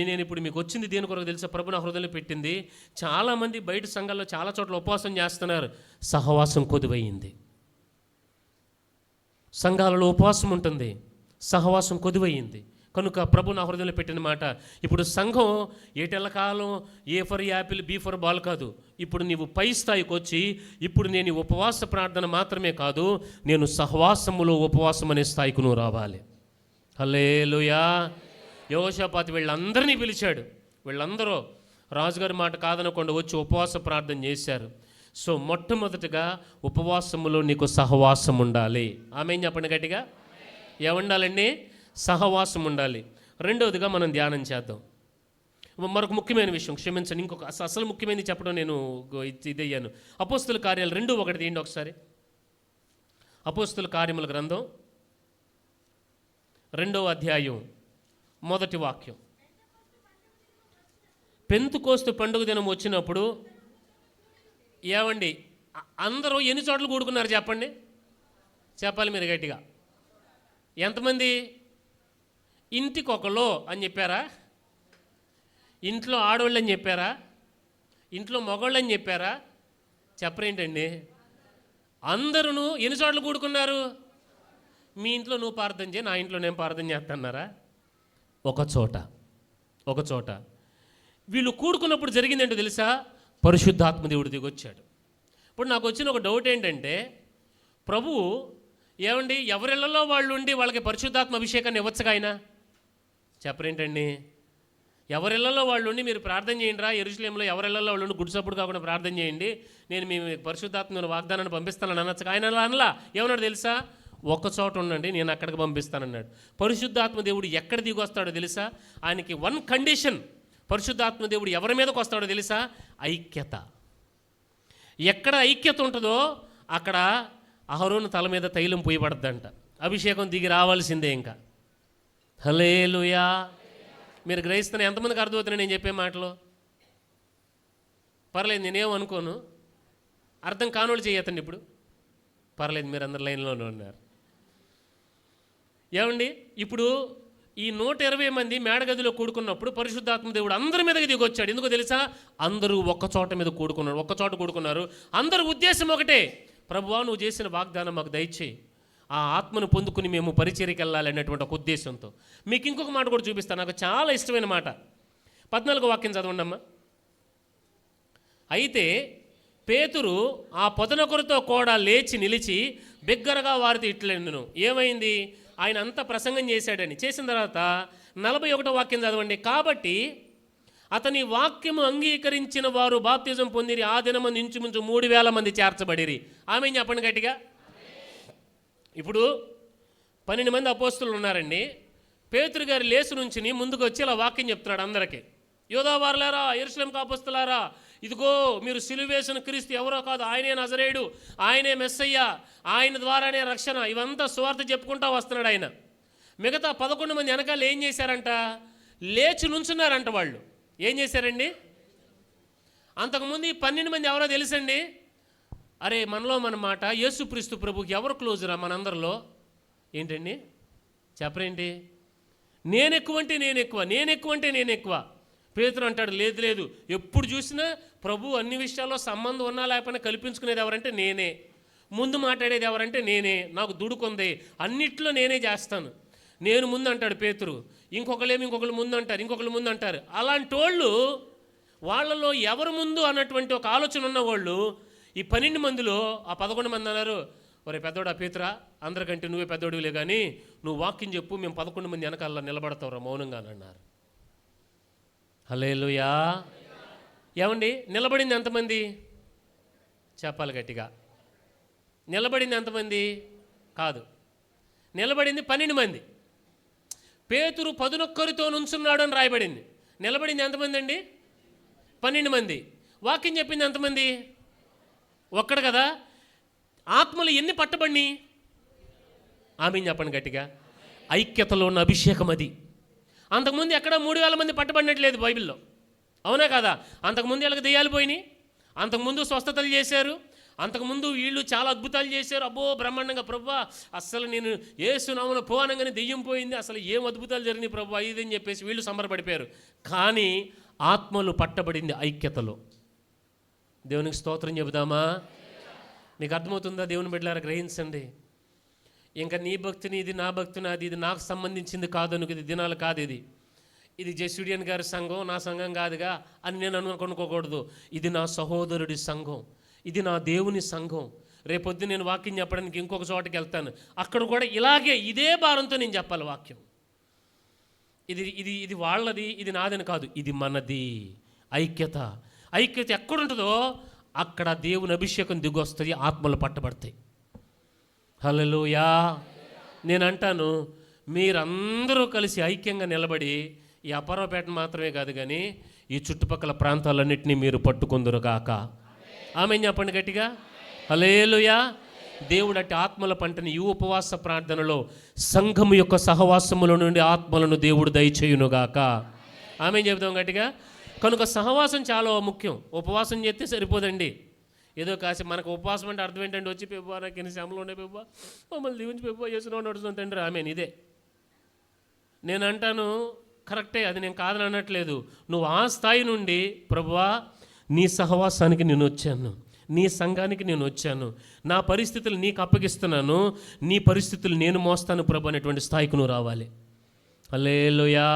నేను ఇప్పుడు మీకు వచ్చింది దేని కొరకు తెలుసా? ప్రభు నా హృదయంలో పెట్టింది. చాలామంది బయట సంఘాల్లో చాలా చోట్ల ఉపవాసం చేస్తున్నారు, సహవాసం కొదువయ్యింది. సంఘాలలో ఉపవాసం ఉంటుంది, సహవాసం కొదువయ్యింది. కనుక ప్రభు నా హృదయంలో పెట్టిన మాట, ఇప్పుడు సంఘం ఏటెళ్ళ కాలం A for apple B for ball కాదు. ఇప్పుడు నీవు పై స్థాయికి వచ్చి, ఇప్పుడు నేను ఉపవాస ప్రార్థన మాత్రమే కాదు, నేను సహవాసములో ఉపవాసం అనే స్థాయికి నువ్వు రావాలి. హల్లెలూయా. యెహోషాపాతు వీళ్ళందరినీ పిలిచాడు. వీళ్ళందరూ రాజుగారి మాట కాదనకుండా వచ్చి ఉపవాస ప్రార్థన చేశారు. సో మొట్టమొదటిగా ఉపవాసములో నీకు సహవాసం ఉండాలి. ఆమె చెప్పండి గట్టిగా. ఏముండాలండి? సహవాసం ఉండాలి. రెండవదిగా మనం ధ్యానం చేద్దాం. మరొక ముఖ్యమైన విషయం, క్షమించండి, ఇంకొక అసలు ముఖ్యమైనది చెప్పడం నేను ఇదయ్యాను. అపోస్తుల కార్యాలు 2:1 తీయండి ఒకసారి. అపోస్తుల కార్యముల గ్రంథం 2వ అధ్యాయం 1వ వాక్యం. పెంతెకోస్తు పండుగ దినం వచ్చినప్పుడు ఏమండి అందరూ ఎన్ని చోట్ల కూడుకున్నారు చెప్పండి, చెప్పాలి మీరు గట్టిగా. ఎంతమంది? ఇంటికొకలో అని చెప్పారా? ఇంట్లో ఆడవాళ్ళు అని చెప్పారా? ఇంట్లో మగవాళ్ళు అని చెప్పారా? చెప్పరేంటండి? అందరూ ఎన్ని చోట్ల కూడుకున్నారు? మీ ఇంట్లో నువ్వు ప్రార్థన చేయి, నా ఇంట్లో నేను ప్రార్థన చేస్తున్నారా? ఒక చోట వీళ్ళు కూడుకున్నప్పుడు జరిగిందేంటో తెలుసా? పరిశుద్ధాత్మ దేవుడు దిగొచ్చాడు. ఇప్పుడు నాకు వచ్చిన ఒక డౌట్ ఏంటంటే, ప్రభువు ఏమండి ఎవరిళ్లలో వాళ్ళు ఉండి వాళ్ళకి పరిశుద్ధాత్మ అభిషేకాన్ని ఇవ్వచ్చుగా ఆయన? చెప్పరేంటండి? ఎవరిళ్లలో వాళ్ళు ఉండి మీరు ప్రార్థన చేయండిరా, యెరూషలేములో ఎవరిళ్లలో వాళ్ళు ఉండి గుడిసప్పుడు కాకుండా ప్రార్థన చేయండి, నేను మీ పరిశుద్ధాత్మను వాగ్దానాన్ని పంపిస్తానని అనొచ్చుగా. ఆయన అనలా. ఏమన్నాడు తెలుసా? ఒక్క చోట ఉండండి, నేను అక్కడికి పంపిస్తానన్నాడు. పరిశుద్ధాత్మ దేవుడు ఎక్కడ దిగి వస్తాడో తెలుసా? ఆయనకి వన్ కండిషన్. పరిశుద్ధాత్మ దేవుడు ఎవరి మీదకి వస్తాడో తెలుసా? ఐక్యత. ఎక్కడ ఐక్యత ఉంటుందో అక్కడ అహరోను తల మీద తైలం పోయబడద్దంట. అభిషేకం దిగి రావాల్సిందే. ఇంకా హల్లెలూయా. మీరు గ్రహిస్తున్న ఎంతమందికి అర్థమవుతున్నాయి నేను చెప్పే మాటలు? పర్లేదు, నేనేమనుకోను. అర్థం కానోళ్ళు చేయతండి ఇప్పుడు. పర్లేదు, మీరు అందరు లైన్లోనే ఉన్నారు. ఏమండి ఇప్పుడు ఈ 120 మంది మేడగదిలో కూడుకున్నప్పుడు పరిశుద్ధాత్మ దేవుడు అందరి మీదకి దిగొచ్చాడు. ఎందుకో తెలుసా? అందరూ ఒక్క చోట మీద కూడుకున్నారు, ఒక్క చోట కూడుకున్నారు. అందరి ఉద్దేశం ఒకటే, ప్రభువా నువ్వు చేసిన వాగ్దానం మాకు దయచేయి, ఆ ఆత్మను పొందుకుని మేము పరిచర్యకి వెళ్ళాలి అనేటువంటి ఒక ఉద్దేశంతో. మీకు ఇంకొక మాట కూడా చూపిస్తాను, నాకు చాలా ఇష్టమైన మాట. 14వ వాక్యం చదవండి అమ్మా. అయితే పేతురు ఆ పొదనొకరితో కూడా లేచి నిలిచి బిగ్గరగా వారితో ఇట్లెండును. ఏమైంది? ఆయన అంతా ప్రసంగం చేశాడని. చేసిన తర్వాత 41వ వాక్యం చదవండి. కాబట్టి అతని వాక్యము అంగీకరించిన వారు బాప్తిజం పొందిరి. ఆ దినమంది ఇంచుమించు 3000 మంది చేర్చబడిరి. ఆమె చెప్పండి గట్టిగా. ఇప్పుడు 12 మంది అపోస్తులు ఉన్నారండి. పేతురు గారి లేసు నుంచి ముందుకు వచ్చి ఇలా వాక్యం చెప్తున్నాడు అందరికీ. యోధావారులారా, యెరూషలేము అపోస్తులారా, ఇదిగో మీరు సిలువ వేసిన క్రీస్తు ఎవరో కాదు, ఆయనే నజరేయుడు, ఆయనే మెస్సయ్య, ఆయన ద్వారానే రక్షణ. ఇవంతా సువార్త చెప్పుకుంటా వస్తున్నాడు ఆయన. మిగతా 11 మంది వెనకాల ఏం చేశారంట? లేచి నుంచున్నారంట. వాళ్ళు ఏం చేశారండి? అంతకుముందు ఈ 12 మంది ఎవరో తెలుసండి? అరే మనలో మన మాట యేసుక్రీస్తు ప్రభుకి ఎవరు క్లోజరా మనందరిలో? ఏంటండి చెప్పరేంటి? నేనెక్కువ అంటే నేనెక్కువ, నేనెక్కువ అంటే నేనెక్కువ. పేతురు అంటాడు, లేదు లేదు, ఎప్పుడు చూసినా ప్రభు అన్ని విషయాల్లో సంబంధం ఉన్నా లేకపోయినా కల్పించుకునేది ఎవరంటే నేనే, ముందు మాట్లాడేది ఎవరంటే నేనే, నాకు దుడుకుంది, అన్నిట్లో నేనే చేస్తాను, నేను ముందు అంటాడు పేతురు. ఇంకొకళ్ళు ముందు అంటారు, ఇంకొకళ్ళు ముందు అంటారు. అలాంటి వాళ్ళు, వాళ్ళలో ఎవరు ముందు అన్నటువంటి ఒక ఆలోచన ఉన్నవాళ్ళు ఈ 12 మందిలో ఆ 11 మంది అన్నారు, ఒరే పెద్దోడా పేతురా, అందరికంటే నువ్వే పెద్దోడివిలే కానీ నువ్వు వాక్యం చెప్పు, మేము 11 మంది వెనకాల నిలబడతావురా మౌనంగా అన్నారు. హల్లెలూయా. ఏమండి నిలబడింది ఎంతమంది? చెప్పాలి గట్టిగా. నిలబడింది ఎంతమంది? కాదు, నిలబడింది 12 మంది. పేతురు 11తో నుంచున్నాడు అని రాయబడింది. నిలబడింది ఎంతమంది అండి? 12 మంది. వాక్యం చెప్పింది ఎంతమంది? ఒక్కడు కదా. ఆత్మలు ఎన్ని పట్టబడి? ఆమేన్ చెప్పండి గట్టిగా. ఐక్యతలో ఉన్న అభిషేకం అది. అంతకుముందు ఎక్కడ 3000 మంది పట్టబడినట్లేదు బైబిల్లో, అవునా కదా? అంతకుముందు వీళ్ళకి దెయ్యాలు పోయినాయి, అంతకుముందు స్వస్థతలు చేశారు, అంతకుముందు వీళ్ళు చాలా అద్భుతాలు చేశారు. అబ్బో బ్రహ్మాండంగా, ప్రభువా అస్సలు నేను యేసునామమున పో అనగానే దెయ్యం పోయింది, అసలు ఏం అద్భుతాలు జరిగినాయి ప్రభువా ఇదని చెప్పేసి వీళ్ళు సంబరపడిపోయారు. కానీ ఆత్మలు పట్టబడింది ఐక్యతలో. దేవునికి స్తోత్రం చెబుదామా? మీకు అర్థమవుతుందా? దేవుని బిడ్డలారా గ్రహించండి. ఇంకా నీ భక్తిని ఇది, నా భక్తిని అది, ఇది నాకు సంబంధించింది కాదు అనుకు, ఇది దినాలు కాదు, ఇది జెస్యూడియన్ గారి సంఘం, నా సంఘం కాదుగా అని నేను అనుకోకూడదు. ఇది నా సహోదరుడి సంఘం, ఇది నా దేవుని సంఘం. రేపొద్దు నేను వాక్యం చెప్పడానికి ఇంకొక చోటకి వెళ్తాను, అక్కడ కూడా ఇలాగే ఇదే భారంతో నేను చెప్పాలి వాక్యం. ఇది ఇది ఇది వాళ్ళది, ఇది నాదని కాదు, ఇది మనది. ఐక్యత ఎక్కడుంటుందో అక్కడ దేవుని అభిషేకం దిగొస్తుంది, ఆత్మలు పట్టబడతాయి. హల్లెలూయా. నేను అంటాను, మీరందరూ కలిసి ఐక్యంగా నిలబడి ఈ అపరాపేట మాత్రమే కాదు కానీ ఈ చుట్టుపక్కల ప్రాంతాలన్నింటినీ మీరు పట్టుకుందురుగాక. ఆమేన్ చెప్పండి గట్టిగా. హల్లెలూయా. దేవుడు అట్టి ఆత్మల పంటని ఈ ఉపవాస ప్రార్థనలో సంఘము యొక్క సహవాసముల నుండి ఆత్మలను దేవుడు దయచేయునుగాక. ఆమేన్ చెబుతాం గట్టిగా. కనుక సహవాసం చాలా ముఖ్యం. ఉపవాసం చేస్తే సరిపోదండి. ఏదో కాసి మనకు ఉపవాసం అంటే అర్థం ఏంటంటే వచ్చి పెబ్బా నాకు ఎన్ని శ్రమలు ఉన్నాయి పెబ్బా మమ్మల్ని దీవించి పెబ్బా చేస్తున్నావు నడుస్తున్నావు తండ్రి ఆమెను ఇదే. నేను అంటాను కరెక్టే, అది నేను కాదని అనట్లేదు. నువ్వు ఆ స్థాయి నుండి ప్రభువా నీ సహవాసానికి నేను వచ్చాను, నీ సంఘానికి నేను వచ్చాను, నా పరిస్థితులు నీకు అప్పగిస్తున్నాను, నీ పరిస్థితులు నేను మోస్తాను ప్రభు అనేటువంటి స్థాయికి నువ్వు రావాలి. హల్లెలూయా.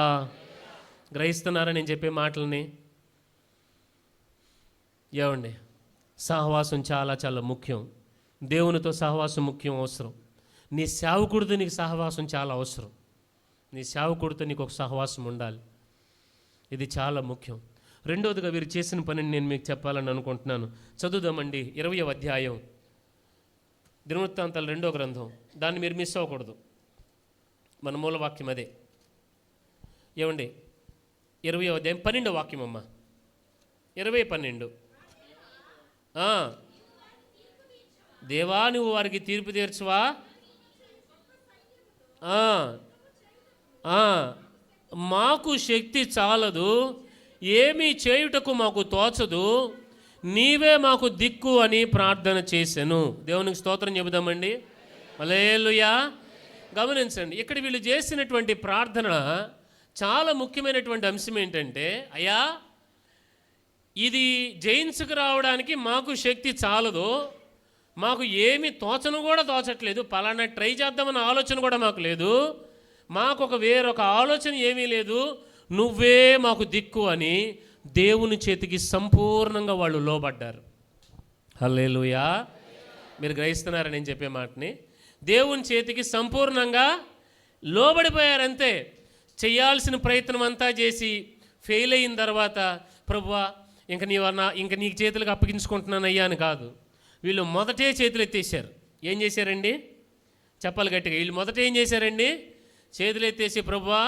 గ్రహిస్తున్నారా నేను చెప్పే మాటలని? ఏమండి, సహవాసం చాలా చాలా ముఖ్యం. దేవునితో సహవాసం ముఖ్యం, అవసరం. నీ సేవకుడితో నీకు సహవాసం చాలా అవసరం. నీ సేవకుడితో నీకు ఒక సహవాసం ఉండాలి, ఇది చాలా ముఖ్యం. రెండోదిగా వీరు చేసిన పనిని నేను మీకు చెప్పాలని అనుకుంటున్నాను. చదువుదామండి 20వ అధ్యాయం, దినవృత్తాంతాలు 2వ గ్రంథం. దాన్ని మీరు మిస్ అవ్వకూడదు, మన మూలవాక్యం అదే. ఏమండి 20వ అధ్యాయం 12వ వాక్యం అమ్మ, 20:12. దేవా నువ్వు వారికి తీర్పు తీర్చువా, మాకు శక్తి చాలదు, ఏమీ చేయుటకు మాకు తోచదు, నీవే మాకు దిక్కు అని ప్రార్థన చేశాను. దేవునికి స్తోత్రం చెబుదామండి. హల్లెలూయా. గమనించండి, ఇక్కడ వీళ్ళు చేసినటువంటి ప్రార్థన చాలా ముఖ్యమైనటువంటి అంశం ఏంటంటే, అయ్యా ఇది జయించుకు రావడానికి మాకు శక్తి చాలదు, మాకు ఏమి తోచను కూడా తోచట్లేదు, పలానా ట్రై చేద్దామన్న ఆలోచన కూడా మాకు లేదు, మాకు వేరొక ఆలోచన ఏమీ లేదు, నువ్వే మాకు దిక్కు అని దేవుని చేతికి సంపూర్ణంగా వాళ్ళు లోబడ్డారు. హల్లెలూయా. మీరు గ్రహిస్తున్నారా నేను చెప్పే మాటని? దేవుని చేతికి సంపూర్ణంగా లోబడిపోయారంతే. చేయాల్సిన ప్రయత్నం అంతా చేసి ఫెయిల్ అయిన తర్వాత ప్రభువా ఇంక నీకు చేతులకు అప్పగించుకుంటున్నానయ్యా అని కాదు. వీళ్ళు మొదటే చేతులు ఎత్తేసారు. ఏం చేశారండి? చెప్పాలి గట్టిగా. వీళ్ళు మొదట ఏం చేశారండి? చేతులు ఎత్తేసి ప్రభువా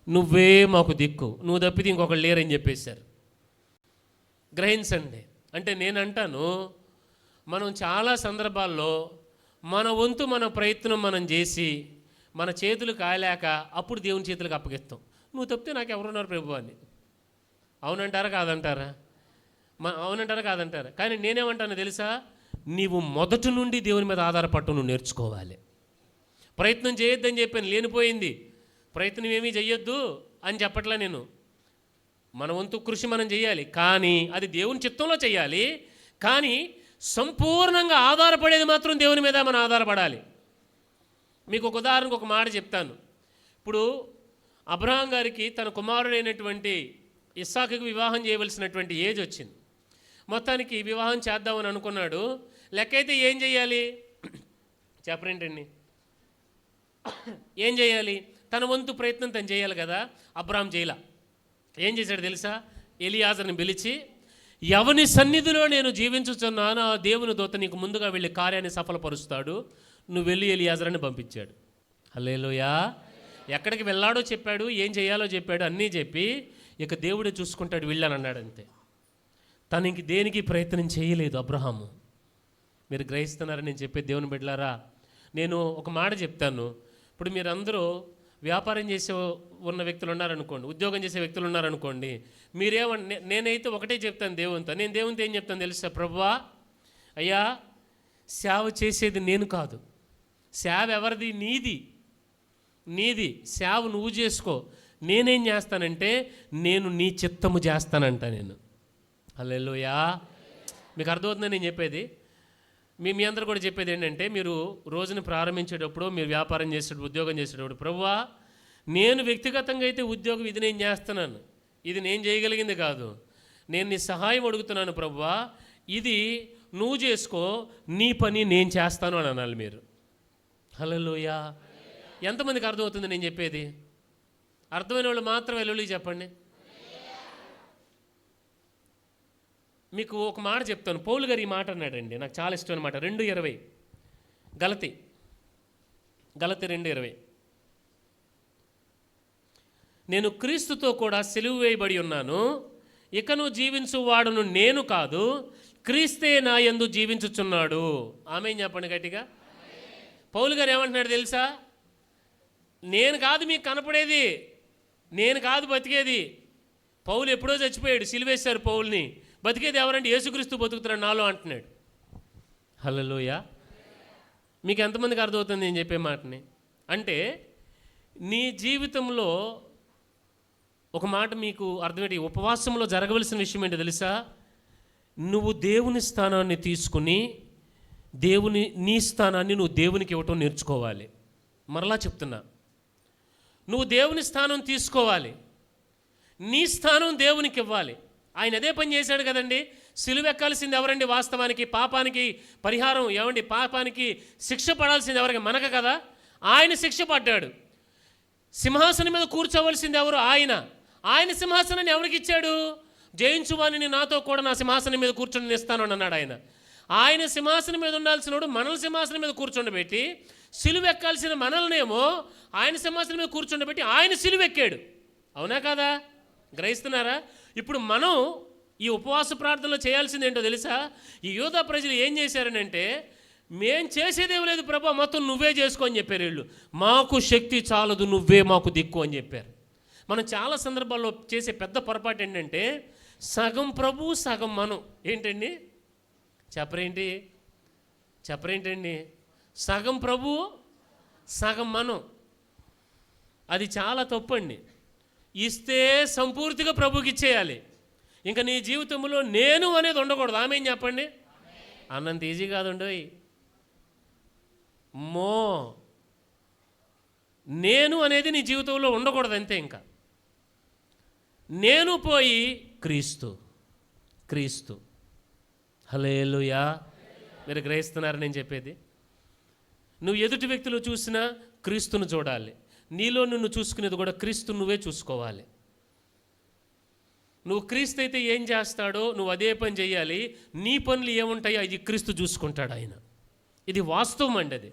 నువ్వే మాకు దిక్కు, నువ్వు తప్పితే ఇంకొకళ్ళు లేరని చెప్పేశారు. గ్రహించండి. అంటే నేను అంటాను, మనం చాలా సందర్భాల్లో మన వంతు మన ప్రయత్నం మనం చేసి మన చేతులు కాలేక అప్పుడు దేవుని చేతులకు అప్పగిస్తాం. నువ్వు తప్పితే నాకు ఎవరున్నారు ప్రభు అని. అవునంటారా కాదంటారా? అవునంటారా కాదంటారా? కానీ నేనేమంటాను తెలుసా, నీవు మొదటి నుండి దేవుని మీద ఆధారపడటం నువ్వు నేర్చుకోవాలి. ప్రయత్నం చేయొద్దని చెప్పాను, లేనిపోయింది. ప్రయత్నం ఏమీ చెయ్యొద్దు అని చెప్పట్లా నేను. మన వంతు కృషి మనం చేయాలి, కానీ అది దేవుని చిత్తంలో చేయాలి. కానీ సంపూర్ణంగా ఆధారపడేది మాత్రం దేవుని మీద మనం ఆధారపడాలి. మీకు ఒక ఉదాహరణకు ఒక మాట చెప్తాను. ఇప్పుడు అబ్రహాం గారికి తన కుమారుడైనటువంటి ఇస్సాకుకు వివాహం చేయవలసినటువంటి ఏజ్ వచ్చింది. మొత్తానికి వివాహం చేద్దామని అనుకున్నాడు. లెక్కైతే ఏం చేయాలి చెప్పరేంటండి? ఏం చేయాలి? తన వంతు ప్రయత్నం తను చేయాలి కదా. అబ్రహాం చేయలా. ఏం చేశాడు తెలుసా? ఎలియాజర్ని పిలిచి, ఎవని సన్నిధిలో నేను జీవించుచున్నానో ఆ దేవుని దూత నీకు ముందుగా వెళ్ళి కార్యాన్ని సఫలపరుస్తాడు, నువ్వు వెళ్ళి ఎలియాజర్ని పంపించాడు. హల్లెలూయా. ఎక్కడికి వెళ్ళాడో చెప్పాడు, ఏం చేయాలో చెప్పాడు, అన్నీ చెప్పి ఇక దేవుడే చూసుకుంటాడు వెళ్ళని అన్నాడు. అంతే. తను ఇంక దేనికి ప్రయత్నం చేయలేదు అబ్రహాము. మీరు గ్రహిస్తున్నారని నేను చెప్పే దేవుని బిడ్డలారా, నేను ఒక మాట చెప్తాను. ఇప్పుడు మీరందరూ వ్యాపారం చేసే ఉన్న వ్యక్తులు ఉన్నారనుకోండి, ఉద్యోగం చేసే వ్యక్తులు ఉన్నారనుకోండి, నేనైతే ఒకటే చెప్తాను దేవునితో. నేను దేవునితో ఏం చెప్తాను తెలుసా? ప్రభువా అయ్యా సేవ చేసేది నేను కాదు, సేవ ఎవరిది? నీది సేవ నువ్వు చేసుకో. నేనేం చేస్తానంటే నేను నీ చిత్తము చేస్తానంట నేను. హల్లెలూయా. మీకు అర్థమవుతుందని నేను చెప్పేది? మీ అందరూ కూడా చెప్పేది ఏంటంటే, మీరు రోజును ప్రారంభించేటప్పుడు, మీరు వ్యాపారం చేసేటప్పుడు, ఉద్యోగం చేసేటప్పుడు, ప్రభువా నేను వ్యక్తిగతంగా అయితే ఉద్యోగం ఇది నేను చేస్తున్నాను, ఇది నేను చేయగలిగింది కాదు, నేను నీ సహాయం అడుగుతున్నాను ప్రభువా, ఇది నువ్వు చేసుకో, నీ పని నేను చేస్తాను అని అనాలి మీరు. హల్లెలూయా. ఎంతమందికి అర్థమవుతుంది నేను చెప్పేది? అర్థమైన వాళ్ళు మాత్రం హల్లెలూయా చెప్పండి. మీకు ఒక మాట చెప్తాను. పౌలు గారు ఈ మాట అన్నాడండి, నాకు చాలా ఇష్టం అనమాట. 2:20 గలతీ 2:20. నేను క్రీస్తుతో కూడా సిలువ వేయబడి ఉన్నాను, ఇకను జీవించువాడును నేను కాదు, క్రీస్తే నా యందు జీవించుచున్నాడు. ఆమేన్ చెప్పండి గట్టిగా. పౌలు గారు ఏమంటున్నాడు తెలుసా? నేను కాదు మీకు కనపడేది, నేను కాదు బతికేది. పౌలు ఎప్పుడో చచ్చిపోయాడు, సిలువేశారు పౌల్ని. బతికేది ఎవరంటే యేసుక్రీస్తు బతుకుతున్నాడు నాలో అంటున్నాడు. హల్లెలూయా. మీకు ఎంతమందికి అర్థమవుతుంది నేను చెప్పే మాటని? అంటే నీ జీవితంలో ఒక మాట మీకు అర్థమేంటి? ఉపవాసంలో జరగవలసిన విషయం ఏంటో తెలుసా? నువ్వు దేవుని స్థానాన్ని తీసుకుని నీ స్థానాన్ని నువ్వు దేవునికి ఇవ్వటం నేర్చుకోవాలి. మరలా చెప్తున్నా, నువ్వు దేవుని స్థానం తీసుకోవాలి, నీ స్థానం దేవునికి ఇవ్వాలి. ఆయన అదే పని చేశాడు కదండి. సిలువెక్కాల్సింది ఎవరండి? వాస్తవానికి పాపానికి పరిహారం ఏమండి? పాపానికి శిక్ష పడాల్సింది ఎవరికి? మనకు కదా. ఆయన శిక్ష పడ్డాడు. సింహాసనం మీద కూర్చోవలసింది ఎవరు? ఆయన సింహాసనాన్ని ఎవరికి ఇచ్చాడు? జయించువాని నాతో కూడా నా సింహాసనం మీద కూర్చొని ఇస్తాను అని అన్నాడు ఆయన. ఆయన సింహాసనం మీద ఉండాల్సినోడు మనల్ని సింహాసనం మీద కూర్చోబెట్టి, సిలువెక్కాల్సిన మనల్నేమో ఆయన సింహాసనం మీద కూర్చోబెట్టి ఆయన సిలువెక్కాడు. అవునా కదా? గ్రహిస్తున్నారా? ఇప్పుడు మనం ఈ ఉపవాస ప్రార్థనలో చేయాల్సింది ఏంటో తెలుసా? ఈ యూదా ప్రజలు ఏం చేశారనంటే, మేం చేసేదేం లేదు ప్రభా, మొత్తం నువ్వే చేసుకో అని చెప్పారు వీళ్ళు. మాకు శక్తి చాలదు, నువ్వే మాకు దిక్కు అని చెప్పారు. మనం చాలా సందర్భాల్లో చేసే పెద్ద పొరపాటు ఏంటంటే, సగం ప్రభు సగం మనం. ఏంటండి? చెప్పరేంటండి? సగం ప్రభు సగం మనం. అది చాలా తప్పండి. ఇస్తే సంపూర్తిగా ప్రభుకి ఇచ్చేయాలి. ఇంకా నీ జీవితంలో నేను అనేది ఉండకూడదు. ఆమె ఏం చెప్పండి? అన్నంత ఈజీ కాదుండోయ్. నేను అనేది నీ జీవితంలో ఉండకూడదు అంతే. ఇంకా నేను పోయి క్రీస్తు. హల్లెలూయా. మీరు గ్రహిస్తున్నారు నేను చెప్పేది? నువ్వు ఎదుటి వ్యక్తులు చూసినా క్రీస్తును చూడాలి. నీలో నిన్ను చూసుకునేది కూడా క్రీస్తు నువ్వే చూసుకోవాలి. నువ్వు క్రీస్తు అయితే ఏం చేస్తాడో నువ్వు అదే పని చేయాలి. నీ పనులు ఏముంటాయో అది క్రీస్తు చూసుకుంటాడు ఆయన. ఇది వాస్తవం అండి.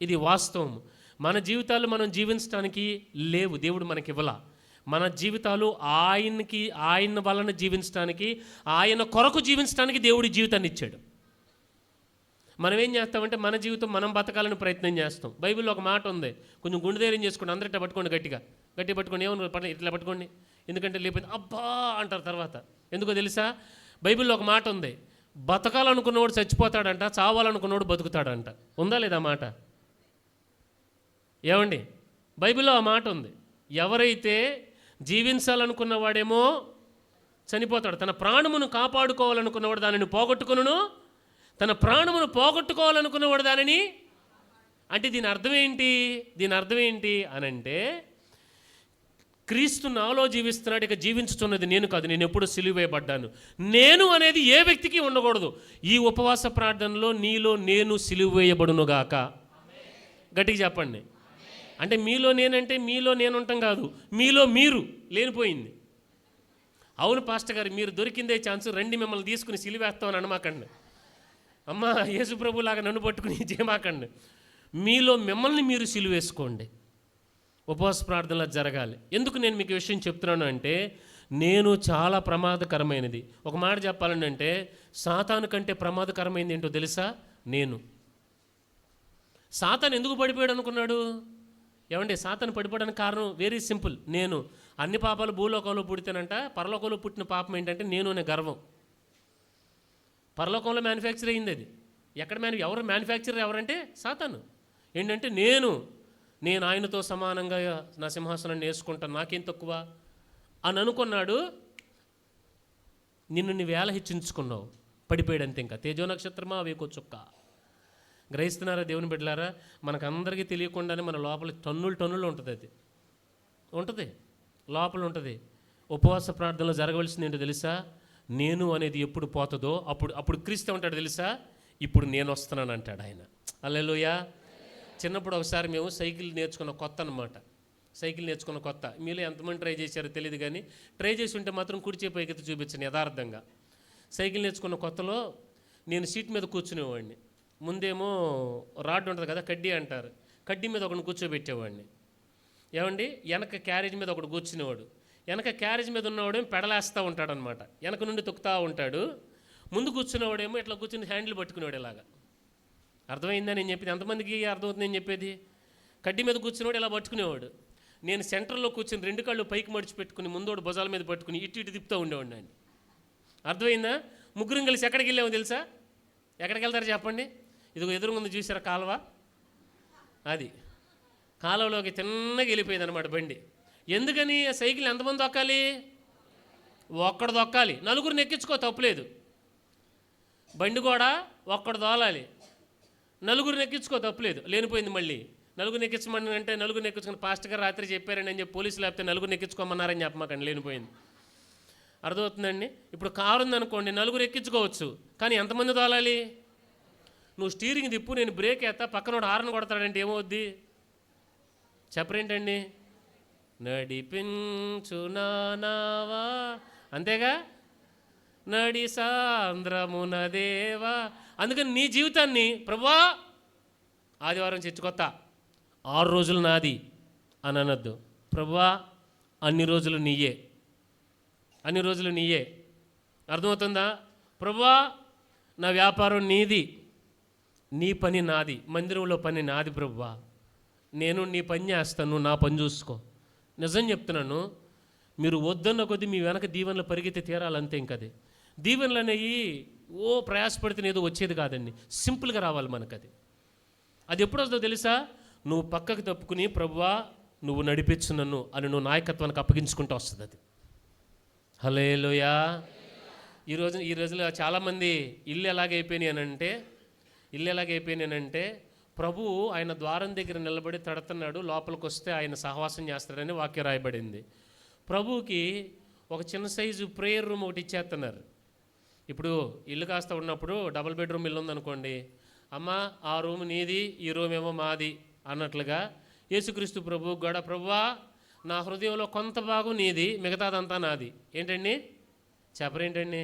ఇది వాస్తవం. మన జీవితాలు మనం జీవించడానికి లేవు, దేవుడు మనకి ఇవ్వాల. మన జీవితాలు ఆయన వలన జీవించడానికి, ఆయన కొరకు జీవించడానికి దేవుడి జీవితాన్ని ఇచ్చాడు. మనం ఏం చేస్తామంటే మన జీవితం మనం బతకాలని ప్రయత్నం చేస్తాం. బైబిల్లో ఒక మాట ఉంది, కొంచెం గుండె ధైర్యం చేసుకోండి, అందరూ ఇట్లా పట్టుకోండి, గట్టిగా పట్టుకోండి. ఏమన్నా ఇట్లా పట్టుకోండి, ఎందుకంటే లేకపోతే అబ్బా అంటారు తర్వాత. ఎందుకో తెలుసా? బైబిల్లో ఒక మాట ఉంది, బతకాలనుకున్నవాడు చచ్చిపోతాడంట, చావాలనుకున్నవాడు బతుకుతాడంట. ఉందా లేదా మాట? ఏమండి? బైబిల్లో ఆ మాట ఉంది. ఎవరైతే జీవించాలనుకున్న వాడేమో చనిపోతాడు, తన ప్రాణమును కాపాడుకోవాలనుకున్నవాడు దానిని పోగొట్టుకును, తన ప్రాణమును పోగొట్టుకోవాలనుకున్నవాడు దానిని. అంటే దీని అర్థం ఏంటి అనంటే, క్రీస్తు నాలో జీవిస్తున్నాడు, ఇక జీవించుతున్నది నేను కాదు, నేను ఎప్పుడు సిలువేయబడ్డాను. నేను అనేది ఏ వ్యక్తికి ఉండకూడదు. ఈ ఉపవాస ప్రార్థనలో నీలో నేను సిలువేయబడునుగాక. గట్టిగా చెప్పండి. అంటే మీలో నేనంటే మీలో నేను ఉంటాం కాదు, మీలో మీరు లేనిపోయింది. అవును పాస్టర్ గారు, మీరు దొరికిందే ఛాన్స్, రండి మిమ్మల్ని తీసుకుని సిలువేస్తామని అనమాకండి. అమ్మ యేసు ప్రభులాగా నన్ను పట్టుకుని చేయమాకండి. మీలో మిమ్మల్ని మీరు సిలువేసుకోండి. ఉపవాస ప్రార్థనలు జరగాలి. ఎందుకు నేను మీకు విషయం చెప్తున్నాను అంటే, నేను చాలా ప్రమాదకరమైనది. ఒక మాట చెప్పాలంటే, సాతాను కంటే ప్రమాదకరమైనది ఏంటో తెలుసా? నేను. సాతాను ఎందుకు పడిపోయాడు అనుకున్నాడు? ఏమండి, సాతాను పడిపోవడానికి కారణం వెరీ సింపుల్. నేను అన్ని పాపాలు భూలోకంలో పుడితేనంట, పరలోకంలో పుట్టిన పాపం ఏంటంటే నేను అనే గర్వం. పరలోకంలో మ్యానుఫ్యాక్చర్ అయింది అది. ఎక్కడ ఎవరు మ్యానుఫ్యాక్చరర్ ఎవరంటే సాతాను. ఏంటంటే నేను ఆయనతో సమానంగా నా సింహాసనాన్ని వేసుకుంటాను, నాకేం తక్కువ అని అనుకున్నాడు. నిన్ను వేళ హెచ్చించుకున్నావు, పడిపోయాడు అంతే. ఇంకా తేజో నక్షత్రమా వేకో చుక్క. గ్రహిస్తున్నారా దేవుని బిడ్డలారా? మనకందరికీ తెలియకుండానే మన లోపల టన్నులు ఉంటుంది. అది ఉంటుంది, లోపల ఉంటుంది. ఉపవాస ప్రార్థనలో జరగవలసింది ఏంటో తెలుసా? నేను అనేది ఎప్పుడు పోతుందో అప్పుడు క్రీస్తు ఉంటాడు తెలుసా? ఇప్పుడు నేను వస్తున్నాను అంటాడు ఆయన. హల్లెలూయా. చిన్నప్పుడు ఒకసారి మేము సైకిల్ నేర్చుకున్న కొత్త. మీలో ఎంతమంది ట్రై చేశారో తెలియదు, కానీ ట్రై చేసి ఉంటే మాత్రం కుడిచే పైకెత్తి చూపించండి యథార్థంగా. సైకిల్ నేర్చుకున్న కొత్తలో నేను సీట్ మీద కూర్చునేవాడిని. ముందేమో రాడ్ ఉంటుంది కదా, కడ్డీ అంటారు, కడ్డీ మీద ఒకడిని కూర్చోబెట్టేవాడిని. ఏమండి, వెనక క్యారేజ్ మీద ఒకడు కూర్చునేవాడు. వెనక క్యారేజ్ మీద ఉన్నవాడేమో పెడలేస్తూ ఉంటాడనమాట, వెనక నుండి తొక్కుతూ ఉంటాడు. ముందు కూర్చున్నవాడేమో ఇట్లా కూర్చుని హ్యాండిల్ పట్టుకునేవాడు ఇలాగా. అర్థమైందా నేను చెప్పేది? ఎంతమందికి అర్థమవుతుంది నేను చెప్పేది? కడ్డీ మీద కూర్చునేవాడు ఇలా పట్టుకునేవాడు. నేను సెంటర్లో కూర్చుని 2 కాళ్ళు పైకి మడిచి పెట్టుకుని ముందోడు భుజాల మీద పట్టుకుని ఇటు తిప్పుతూ ఉండేవాడిని. అర్థమైందా? ముగ్గురం కలిసి ఎక్కడికి వెళ్ళామో తెలుసా? ఎక్కడికి వెళ్తారు చెప్పండి? ఇదిగో ఎదురు ముందు చూసారా కాలువ, అది కాలువలోకి తిన్నగా వెళ్ళిపోయింది అనమాట బండి. ఎందుకని? సైకిల్ ఎంతమంది దొక్కాలి? ఒక్కడు దొక్కాలి. నలుగురిని ఎక్కించుకో, తప్పులేదు. బండి కూడా ఒక్కడు దోలాలి, నలుగురిని ఎక్కించుకో, తప్పులేదు. లేనిపోయింది మళ్ళీ నలుగురిని ఎక్కించమని అంటే నలుగురిని ఎక్కించుకుని పాస్టర్ గారు రాత్రి చెప్పారని అని చెప్పి పోలీసులు లేకపోతే నలుగురిని ఎక్కించుకోమన్నారని చెప్పమాకండి, లేనిపోయింది. అర్థమవుతుందండి? ఇప్పుడు కారు ఉందనుకోండి, నలుగురు ఎక్కించుకోవచ్చు, కానీ ఎంతమంది దోలాలి? నువ్వు స్టీరింగ్ తిప్పు, నేను బ్రేక్ వేస్తా, పక్కన హార్న్ కొడతాడంటే ఏమవుద్ది చెప్పరేంటండి? నడిపించు నావా, అంతేగా, నడి సాంద్రమున దేవా. అందుకని నీ జీవితాన్ని ప్రభువా ఆదివారం చర్చి కొత్త, 6 రోజులు నాది అని అనొద్దు. ప్రభువా అన్ని రోజులు నీయే, అన్ని రోజులు నీయే. అర్థమవుతుందా? ప్రభువా నా వ్యాపారం నీది, నీ పని నాది, మందిరంలో పని నాది ప్రభువా, నేను నీ పని చేస్తాను, నువ్వు నా పని చూసుకో. నిజం చెప్తున్నాను, మీరు వద్దన్న కొద్దీ మీ వెనక దీవెనలు పరిగెత్తి తీరాలంతే. ఇంకది దీవెనలు అనేవి ప్రయాసపడితే ఏదో వచ్చేది కాదండి, సింపుల్గా రావాలి మనకు. అది ఎప్పుడు వస్తుందో తెలుసా? నువ్వు పక్కకు తప్పుకుని ప్రభువా నువ్వు నడిపించు నన్ను అని నువ్వు నాయకత్వానికి అప్పగించుకుంటూ వస్తుంది అది. హల్లెలూయా. ఈ రోజులో చాలామంది ఇల్లు ఎలాగైపోయినాయి అంటే ప్రభువు ఆయన ద్వారం దగ్గర నిలబడి తడుతున్నాడు, లోపలికి వస్తే ఆయన సహవాసం చేస్తాడని వాక్యం రాయబడింది. ప్రభువుకి ఒక చిన్న సైజు ప్రేయర్ రూమ్ ఒకటి ఇచ్చేస్తున్నారు. ఇప్పుడు ఇల్లు కాస్త ఉన్నప్పుడు డబుల్ బెడ్రూమ్ ఇల్లు ఉందనుకోండి, అమ్మ ఆ రూమ్ నీది, ఈ రూమ్ ఏమో మాది అన్నట్లుగా యేసుక్రీస్తు ప్రభువు కూడా ప్రభువా నా హృదయంలో కొంత భాగం నీది, మిగతాదంతా నాది. ఏంటండి చెప్పరేంటండి?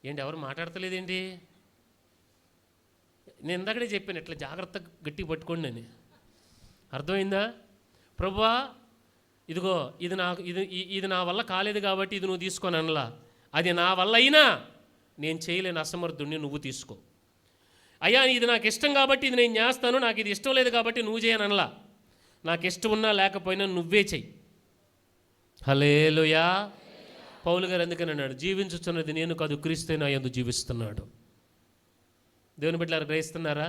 ఏంటి ఎవరు మాట్లాడతలేదేంటి? నేను ఇందాకడే చెప్పాను, ఇట్లా జాగ్రత్తగా గట్టిగా పట్టుకోండి అని. అర్థమైందా? ప్రభువా ఇదిగో ఇది నా వల్ల కాలేదు కాబట్టి ఇది నువ్వు తీసుకొని అనలా, అది నా వల్ల అయినా నేను చేయలేని అసమర్థుడిని, నువ్వు తీసుకో. అయ్యా ఇది నాకు ఇష్టం కాబట్టి ఇది నేను చేస్తాను, నాకు ఇది ఇష్టం లేదు కాబట్టి నువ్వు చేయనలా, నాకు ఇష్టం ఉన్నా లేకపోయినా నువ్వే చెయ్యి. హల్లెలూయా. పౌలు గారు అందుకని అన్నాడు, జీవించుచున్నది నేను కాదు, క్రీస్తు నా యందు జీవిస్తున్నాడు. దేవుని బిడ్డలారా గ్రహిస్తున్నారా?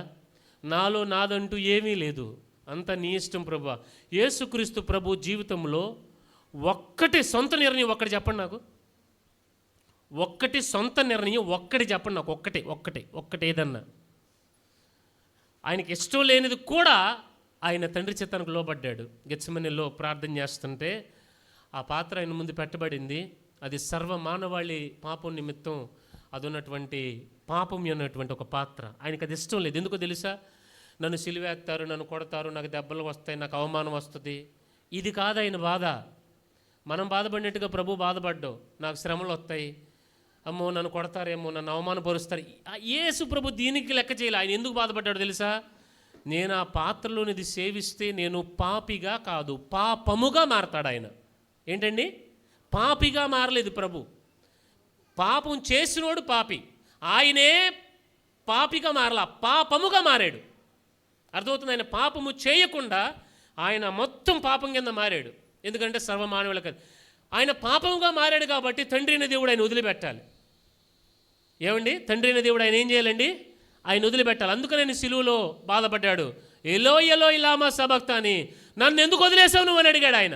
నాలో నాదంటూ ఏమీ లేదు, అంతా నీ ఇష్టం ప్రభువా. యేసుక్రీస్తు ప్రభు జీవితంలో ఒక్కటి సొంత నిర్ణయం ఒక్కటి చెప్పండి నాకు, ఒక్కటి సొంత నిర్ణయం ఒక్కటి చెప్పండి నాకు, ఒక్కటి ఏదన్నా. ఆయనకి ఇష్టం లేనిది కూడా ఆయన తండ్రి చిత్తానికి లోబడ్డాడు. గెత్సెమనీలో ప్రార్థన చేస్తుంటే ఆ పాత్ర ఆయన ముందు పెట్టబడింది. అది సర్వ మానవాళి పాపం నిమిత్తం అది ఉన్నటువంటి పాపం అన్నటువంటి ఒక పాత్ర. ఆయనకి అది ఇష్టం లేదు. ఎందుకో తెలుసా? నన్ను సిలువేస్తారు, నన్ను కొడతారు, నాకు దెబ్బలు వస్తాయి, నాకు అవమానం వస్తుంది, ఇది కాదు ఆయన బాధ. మనం బాధపడినట్టుగా ప్రభు బాధపడ్డావు, నాకు శ్రమలు వస్తాయి, అమ్మో నన్ను కొడతారేమో, నన్ను అవమానపరుస్తారు. యేసు ప్రభు దీనికి లెక్క చేయాలి. ఆయన ఎందుకు బాధపడ్డాడు తెలుసా? నేను ఆ పాత్రలోనిది సేవిస్తే నేను పాపిగా కాదు, పాపముగా మారతాడు ఆయన. ఏంటండి? పాపిగా మారలేదు ప్రభు, పాపం చేసినోడు పాపి, ఆయనే పాపిగా మారలా, పాపముగా మారాడు. అర్థమవుతుంది? ఆయన పాపము చేయకుండా ఆయన మొత్తం పాపం కింద మారాడు. ఎందుకంటే సర్వమానవులకు ఆయన పాపముగా మారాడు కాబట్టి తండ్రి అయిన దేవుడు ఆయన వదిలిపెట్టాలి. ఏమండి? తండ్రి అయిన దేవుడు ఆయన ఏం చేయాలండి? ఆయన వదిలిపెట్టాలి. అందుకని ఆయన సిలువలో బాధపడ్డాడు. ఎలోయ్ లామా సబక్తాని, నన్ను ఎందుకు వదిలేసావు నువ్వు అని అడిగాడు ఆయన.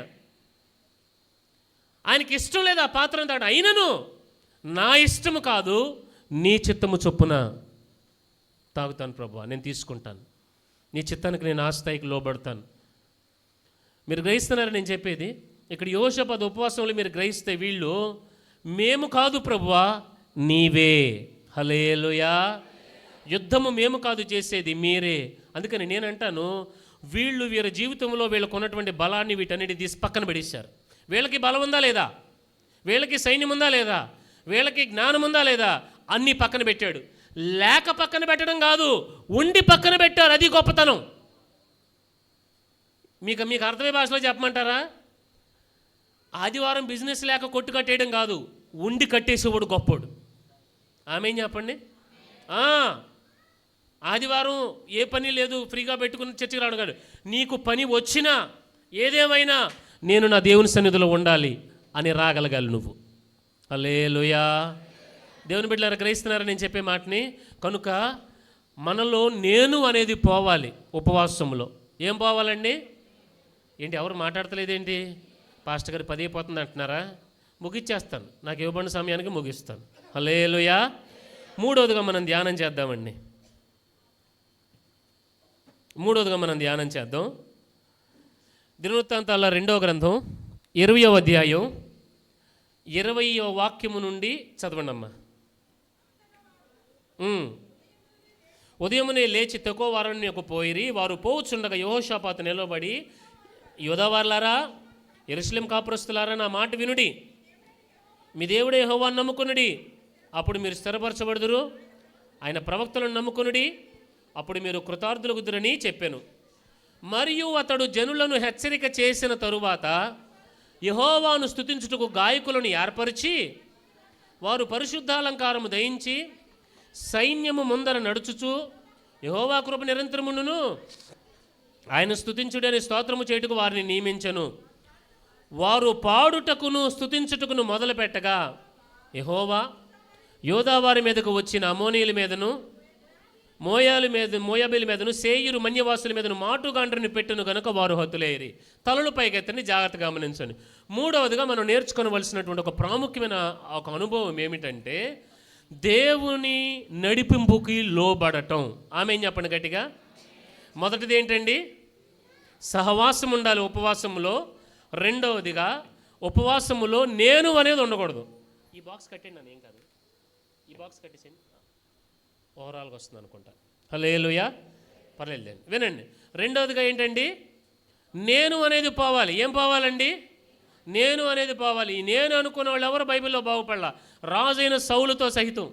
ఆయనకి ఇష్టం లేదు ఆ పాత్రను తాగడం. అయినను నా ఇష్టము కాదు నీ చిత్తము చొప్పున తాగుతాను ప్రభువా, నేను తీసుకుంటాను, నీ చిత్తానికి నేను ఆ స్థాయికి లోబడతాను. మీరు గ్రహిస్తున్నారా నేను చెప్పేది? ఇక్కడ యోషపద ఉపవాసంలో మీరు గ్రహిస్తే వీళ్ళు మేము కాదు ప్రభువా నీవే. హల్లెలూయా. యుద్ధము మేము కాదు చేసేది, మీరే. అందుకని నేనంటాను, వీళ్ళ జీవితంలో వీళ్ళకు ఉన్నటువంటి బలాన్ని వీటన్నిటి తీసి పక్కన పడేశారు. వీళ్ళకి బలం ఉందా లేదా? వీళ్ళకి సైన్యం ఉందా లేదా? వీళ్ళకి జ్ఞానం ఉందా లేదా? అన్నీ పక్కన పెట్టాడు. లేక పక్కన పెట్టడం కాదు, ఉండి పక్కన పెట్టారు. అది గొప్పతనం. మీకు అర్థమయ్యే భాషలో చెప్పమంటారా? ఆదివారం బిజినెస్ లేక కొట్టు కట్టేయడం కాదు, ఉండి కట్టేసేవాడు గొప్పోడు. ఆమెం చెప్పండి. ఆదివారం ఏ పని లేదు, ఫ్రీగా పెట్టుకుని చర్చికి రావడం కాదు, నీకు పని వచ్చినా ఏదేమైనా నేను నా దేవుని సన్నిధిలో ఉండాలి అని రాగలగాలి నువ్వు. హల్లెలూయా. దేవుని బిడ్డలారా గ్రహిస్తున్నారా నేను చెప్పే మాటని? కనుక మనలో నేను అనేది పోవాలి. ఉపవాసంలో ఏం పోవాలండి? ఏంటి ఎవరు మాట్లాడతలేదేంటి? పాస్టర్ గారు 10 అయిపోతుంది అంటున్నారా? ముగిచ్చేస్తాను, నాకు ఇవ్వబడిన సమయానికి ముగిస్తాను. హల్లెలూయా. మూడవదిగా మనం ధ్యానం చేద్దామండి. దినవృత్తాంతాల 2వ గ్రంథం 20వ అధ్యాయం 20వ వాక్యము నుండి చదవండి అమ్మా. ఉదయమునే లేచి తెకోవ అరణ్యమునకు పోయిరి. వారు పోవుచుండగా యెహోషాపాతు నిలబడి, యూదావారులారా, యెరూషలేము కాపురస్తులారా, నా మాట వినుడి. మీ దేవుడే యెహోవాను నమ్ముకొనుడి, అప్పుడు మీరు స్థిరపరచబడుదురు. ఆయన ప్రవక్తలను నమ్ముకొనుడి, అప్పుడు మీరు కృతార్థులగుదురని చెప్పాను. మరియు అతడు జనులను హెచ్చరిక చేసిన తరువాత యెహోవాను స్తుతించుటకు గాయకులను ఏర్పరిచి, వారు పరిశుద్ధాలంకారము ధరించి సైన్యము ముందర నడుచుచు, యెహోవా కృప నిరంతరమును, ఆయన స్తుతించుడి అని స్తోత్రము చేయుటకు వారిని నియమించెను. వారు పాడుటకును స్తుతించుటకును మొదలుపెట్టగా యెహోవా యోదావారి మీదకు వచ్చిన అమోనీయుల మీదను, మోయాబీల మీదను, సేయిరు మన్యవాసుల మీదను మాటుగాండ్రని పెట్టును గనుక వారు హతులేరి. తలలు పైకెత్తని జాగ్రత్తగా గమనించండి. మూడవదిగా మనం నేర్చుకోవలసినటువంటి ఒక ప్రాముఖ్యమైన ఒక అనుభవం ఏమిటంటే, దేవుని నడిపింపుకి లోబడటం. ఆమె ఏం చెప్పండి గట్టిగా? మొదటిది ఏంటండి? సహవాసం ఉండాలి ఉపవాసంలో. రెండవదిగా ఉపవాసములో నేను అనేది ఉండకూడదు. ఈ బాక్స్ కట్టండి నన్ను, ఏం కాదు, ఈ బాక్స్ కట్టేసండి, ఓవరాల్గా వస్తుంది అనుకుంటా. హల్లెలూయా. పర్లేదు, వినండి. రెండవదిగా ఏంటండి? నేను అనేది పోవాలి. ఏం పోవాలండి? నేను అనేది పోవాలి. ఈ నేను అనుకున్న వాళ్ళు ఎవరు బైబిల్లో బాగుపడలా. రాజైన సౌలుతో సహితం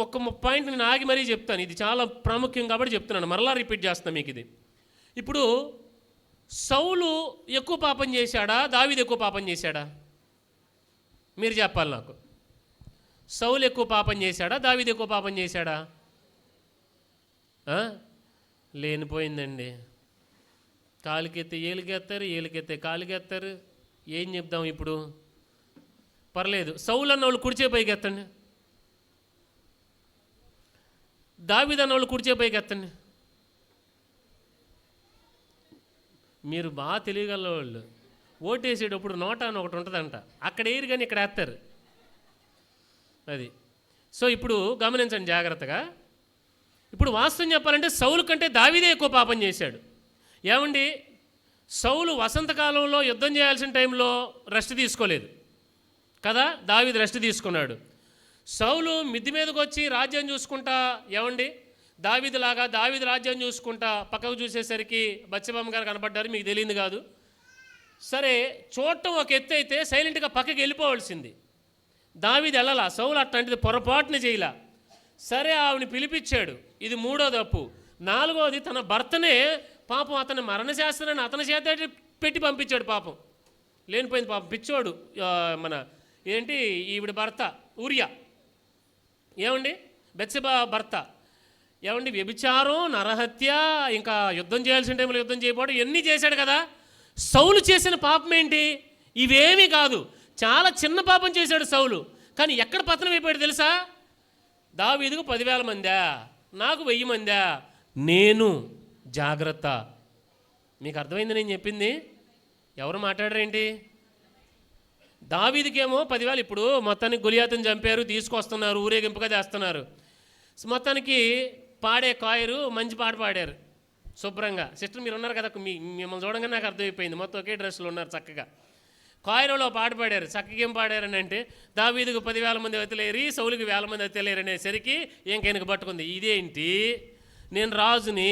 ఒక్క పాయింట్ నేను ఆగి మరీ చెప్తాను. ఇది చాలా ప్రాముఖ్యం కాబట్టి చెప్తున్నాను, మరలా రిపీట్ చేస్తాను మీకు ఇది. ఇప్పుడు సౌలు ఎక్కువ పాపం చేశాడా, దావీదు ఎక్కువ పాపం చేశాడా? మీరు చెప్పాలి నాకు. సౌలు ఎక్కువ పాపం చేశాడా, దావీదు ఎక్కువ పాపం చేశాడా? లేనిపోయిందండి. కాలికెత్తే ఏలికెత్తారు, ఏలికెత్తే కాలికెత్తారు. ఏం చెప్దాం ఇప్పుడు? పర్లేదు, సౌలు అన్న వాళ్ళు కుడిచే పైకి ఎత్తండి, దావీదు అన్న వాళ్ళు కుడిచే పైకి ఎత్తండి. మీరు బాగా తెలియగల వాళ్ళు. ఓటేసేటప్పుడు నోటా అని ఒకటి ఉంటుందంట, అక్కడ వేయరు కానీ ఇక్కడ వేస్తారు. అది. సో ఇప్పుడు గమనించండి జాగ్రత్తగా. ఇప్పుడు వాస్తవం చెప్పాలంటే సౌలు కంటే దావీదే ఎక్కువ పాపం చేశాడు. ఏమండి, సౌలు వసంతకాలంలో యుద్ధం చేయాల్సిన టైంలో రెస్ట్ తీసుకోలేదు కదా, దావీదు రెస్ట్ తీసుకున్నాడు. సౌలు మిద్ది మీదకి వచ్చి రాజ్యం చూసుకుంటా, ఏమండి, దావీదు రాజ్యం చూసుకుంటా పక్కకు చూసేసరికి బత్షెబమ్మ గారు కనపడ్డారు. మీకు తెలియదు కాదు. సరే, చూడటం ఒక ఎత్తు అయితే సైలెంట్గా పక్కకి వెళ్ళిపోవాల్సింది. దావీదు వెళ్ళలా, సౌలు అట్లాంటిది పొరపాటున చేయలా. సరే, ఆవిని పిలిపించాడు. ఇది మూడో తప్పు. నాలుగోది, తన భర్తనే పాపం అతని మరణశాస్త్రాన్ని అతని చేత పెట్టి పంపించాడు. పాపం లేనిపోయింది, పాపం పిచ్చోడు. మన ఏంటి ఈవిడ భర్త ఊరియా, ఏమండి, బెత్షెబా భర్త, ఏమండి, వ్యభిచారం, నరహత్య, ఇంకా యుద్ధం చేయాల్సిన టైంలో యుద్ధం చేయకపోవడం, ఇవన్నీ చేశాడు కదా. సౌలు చేసిన పాపం ఏంటి? ఇవేమీ కాదు, చాలా చిన్న పాపం చేశాడు సౌలు. కానీ ఎక్కడ పతనం అయిపోయాడు తెలుసా? దావీదుకు 10,000 మందా, నాకు 1000 మందా? నేను జాగ్రత్త. మీకు అర్థమైంది నేను చెప్పింది? ఎవరు మాట్లాడరేంటి? దావీదుకేమో 10,000. ఇప్పుడు మొత్తానికి గొలియాతుని చంపారు, తీసుకొస్తున్నారు, ఊరేగింపుగా చేస్తున్నారు. మొత్తానికి పాడే కాయరు మంచి పాట పాడారు శుభ్రంగా. సిస్టర్ మీరు ఉన్నారు కదా, మిమ్మల్ని చూడంగానే నాకు అర్థమైపోయింది. మొత్తం ఒకే డ్రెస్సులు ఉన్నారు చక్కగా. కాయరులో పాట పాడారు. చక్కగా ఏం పాడారని అంటే, దావీదుకు 10,000 మంది వతిలేరి, సౌలుకి 1,000 మంది వతిలేరు అనేసరికి ఇంకెనక పట్టుకుంది. ఇదేంటి, నేను రాజుని,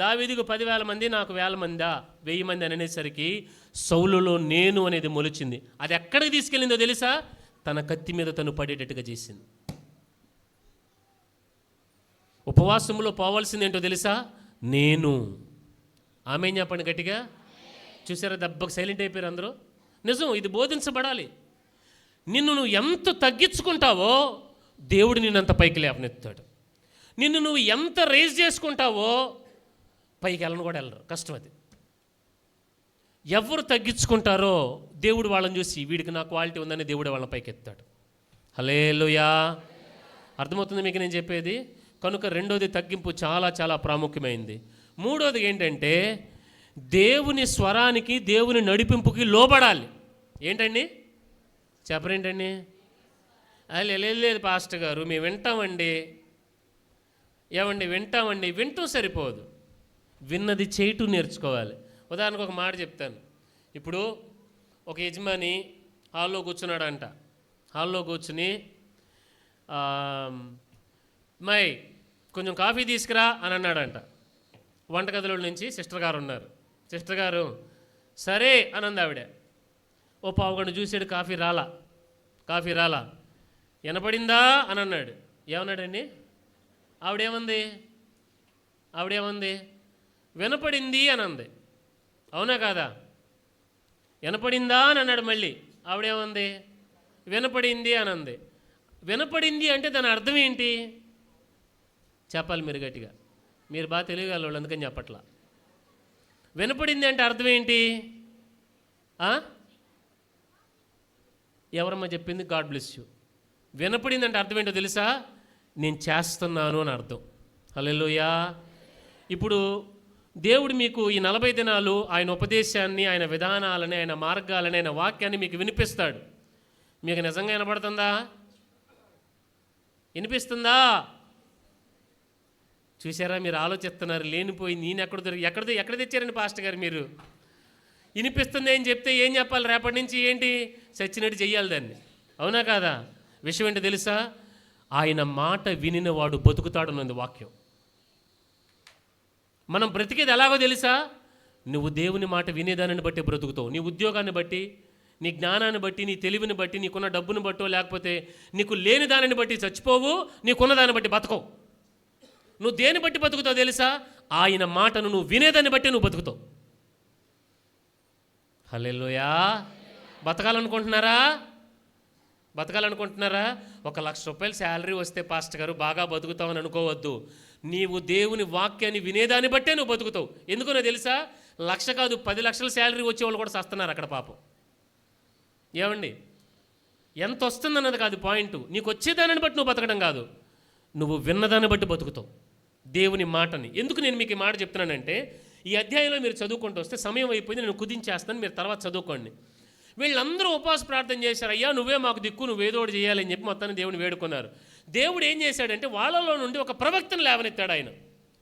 దావీదుకు 10,000 మంది, నాకు 1,000 మందా, 1000 మంది అని అనేసరికి సౌలులో నేను అనేది మొలిచింది. అది ఎక్కడికి తీసుకెళ్ళిందో తెలుసా? తన కత్తి మీద తను పడేటట్టుగా చేసింది. ఉపవాసంలో పోవాల్సింది ఏంటో తెలుసా? నేను. ఆమె చెప్పండి గట్టిగా. చూసారా, దెబ్బకు సైలెంట్ అయిపోయారు అందరూ. నిజం, ఇది బోధించబడాలి. నిన్ను నువ్వు ఎంత తగ్గించుకుంటావో దేవుడు నిన్నంత పైకి లేపనెత్తాడు. నిన్ను నువ్వు ఎంత రేజ్ చేసుకుంటావో పైకి వెళ్ళను కూడా వెళ్ళరు. కష్టం అది. ఎవరు తగ్గించుకుంటారో దేవుడు వాళ్ళని చూసి వీడికి నా క్వాలిటీ ఉందని దేవుడు వాళ్ళ పైకి ఎత్తాడు. హల్లెలూయా. అర్థమవుతుంది మీకు నేను చెప్పేది? కనుక రెండోది తగ్గింపు చాలా చాలా ప్రాముఖ్యమైంది. మూడోది ఏంటంటే దేవుని స్వరానికి, దేవుని నడిపింపుకి లోబడాలి. ఏంటండి? చెప్పరేంటండి? లేదు పాస్టర్ గారు మేము వింటామండి. ఏమండి వింటామండి? వింటూ సరిపోదు, విన్నది చేయటం నేర్చుకోవాలి. ఉదాహరణకు ఒక మాట చెప్తాను. ఇప్పుడు ఒక యజమాని హాల్లో కూర్చున్నాడంట. హాల్లో కూర్చుని మై కొంచెం కాఫీ తీసుకురా అని అన్నాడంట. వంటగదిలో నుంచి సిస్టర్ గారు ఉన్నారు. సిస్టర్ గారు సరే అని అంది ఆవిడ. ఓ పావుగంట చూసాడు, కాఫీ రాలా. వినపడిందా అని అన్నాడు. ఏమన్నాడండి? ఆవిడేమంది? వినపడింది అని అంది. అవునా కాదా? వినపడిందా అని అన్నాడు. మళ్ళీ ఆవిడేమంది? వినపడింది అని అంది. వినపడింది అంటే దాని అర్థం ఏంటి చెప్పాలి మీరు గట్టిగా. మీరు బాగా తెలియగలవాళ్ళు అందుకని చెప్పట్లా. వినపడింది అంటే అర్థం ఏంటి? ఎవరమ్మా చెప్పింది? God bless you. వినపడింది అంటే అర్థం ఏంటో తెలుసా? నేను చేస్తున్నాను అని అర్థం. హల్లెలూయా. ఇప్పుడు దేవుడు మీకు ఈ 40 దినాలు ఆయన ఉపదేశాన్ని, ఆయన విధానాలని, ఆయన మార్గాలని, ఆయన వాక్యాన్ని మీకు వినిపిస్తాడు. మీకు నిజంగా వినిపిస్తుందా? చూసారా? మీరు ఆలోచిస్తున్నారు లేనిపోయి. నేను ఎక్కడ తెచ్చారండి పాస్టర్ గారు మీరు? వినిపిస్తుంది అని చెప్తే ఏం చెప్పాలి? రేపటి నుంచి ఏంటి? చచ్చినట్టు చెయ్యాలి దాన్ని. అవునా కాదా? విషయం ఏంటి తెలుసా? ఆయన మాట వినినవాడు బతుకుతాడన్నది వాక్యం. మనం బ్రతికేది ఎలాగో తెలుసా? నువ్వు దేవుని మాట వినేదానిని బట్టి బ్రతుకుతావు. నీ ఉద్యోగాన్ని బట్టి, నీ జ్ఞానాన్ని బట్టి, నీ తెలివిని బట్టి, నీకున్న డబ్బుని బట్టో, లేకపోతే నీకు లేని దానిని బట్టి చచ్చిపోవు, నీకున్న దాన్ని బట్టి బతకవు. నువ్వు దేని బట్టి బతుకుతావు తెలుసా? ఆయన మాటను నువ్వు వినేదాన్ని బట్టి నువ్వు బతుకుతావు. హల్లెలూయా. బతకాలనుకుంటున్నారా? 1,00,000 రూపాయలు శాలరీ వస్తే పాస్టర్ గారు బాగా బతుకుతావని అనుకోవద్దు. నీవు దేవుని వాక్యాన్ని వినేదాన్ని బట్టే నువ్వు బతుకుతావు. ఎందుకనో తెలుసా? 1,00,000 కాదు 10 లక్షల శాలరీ వచ్చేవాళ్ళు కూడా చేస్తున్నారు అక్కడ పాపం. ఏమండి? ఎంత వస్తుందన్నది కాదు పాయింట్. నీకు వచ్చేదానిని బట్టి నువ్వు బతకడం కాదు, నువ్వు విన్నదాన్ని బట్టి బతుకుతావు దేవుని మాటని. ఎందుకు నేను మీకు ఈ మాట చెప్తున్నానంటే, ఈ అధ్యాయంలో మీరు చదువుకుంటూ వస్తే సమయం అయిపోయింది, నేను కుదించేస్తాను, మీరు తర్వాత చదువుకోండి. వీళ్ళందరూ ఉపవాస ప్రార్థన చేశారు. అయ్యా నువ్వే మాకు దిక్కు, నువ్వేదోడు చేయాలని చెప్పి మొత్తాన్ని దేవుని వేడుకున్నారు. దేవుడు ఏం చేశాడంటే వాళ్ళలో నుండి ఒక ప్రవక్తను లేవనెత్తాడు. ఆయన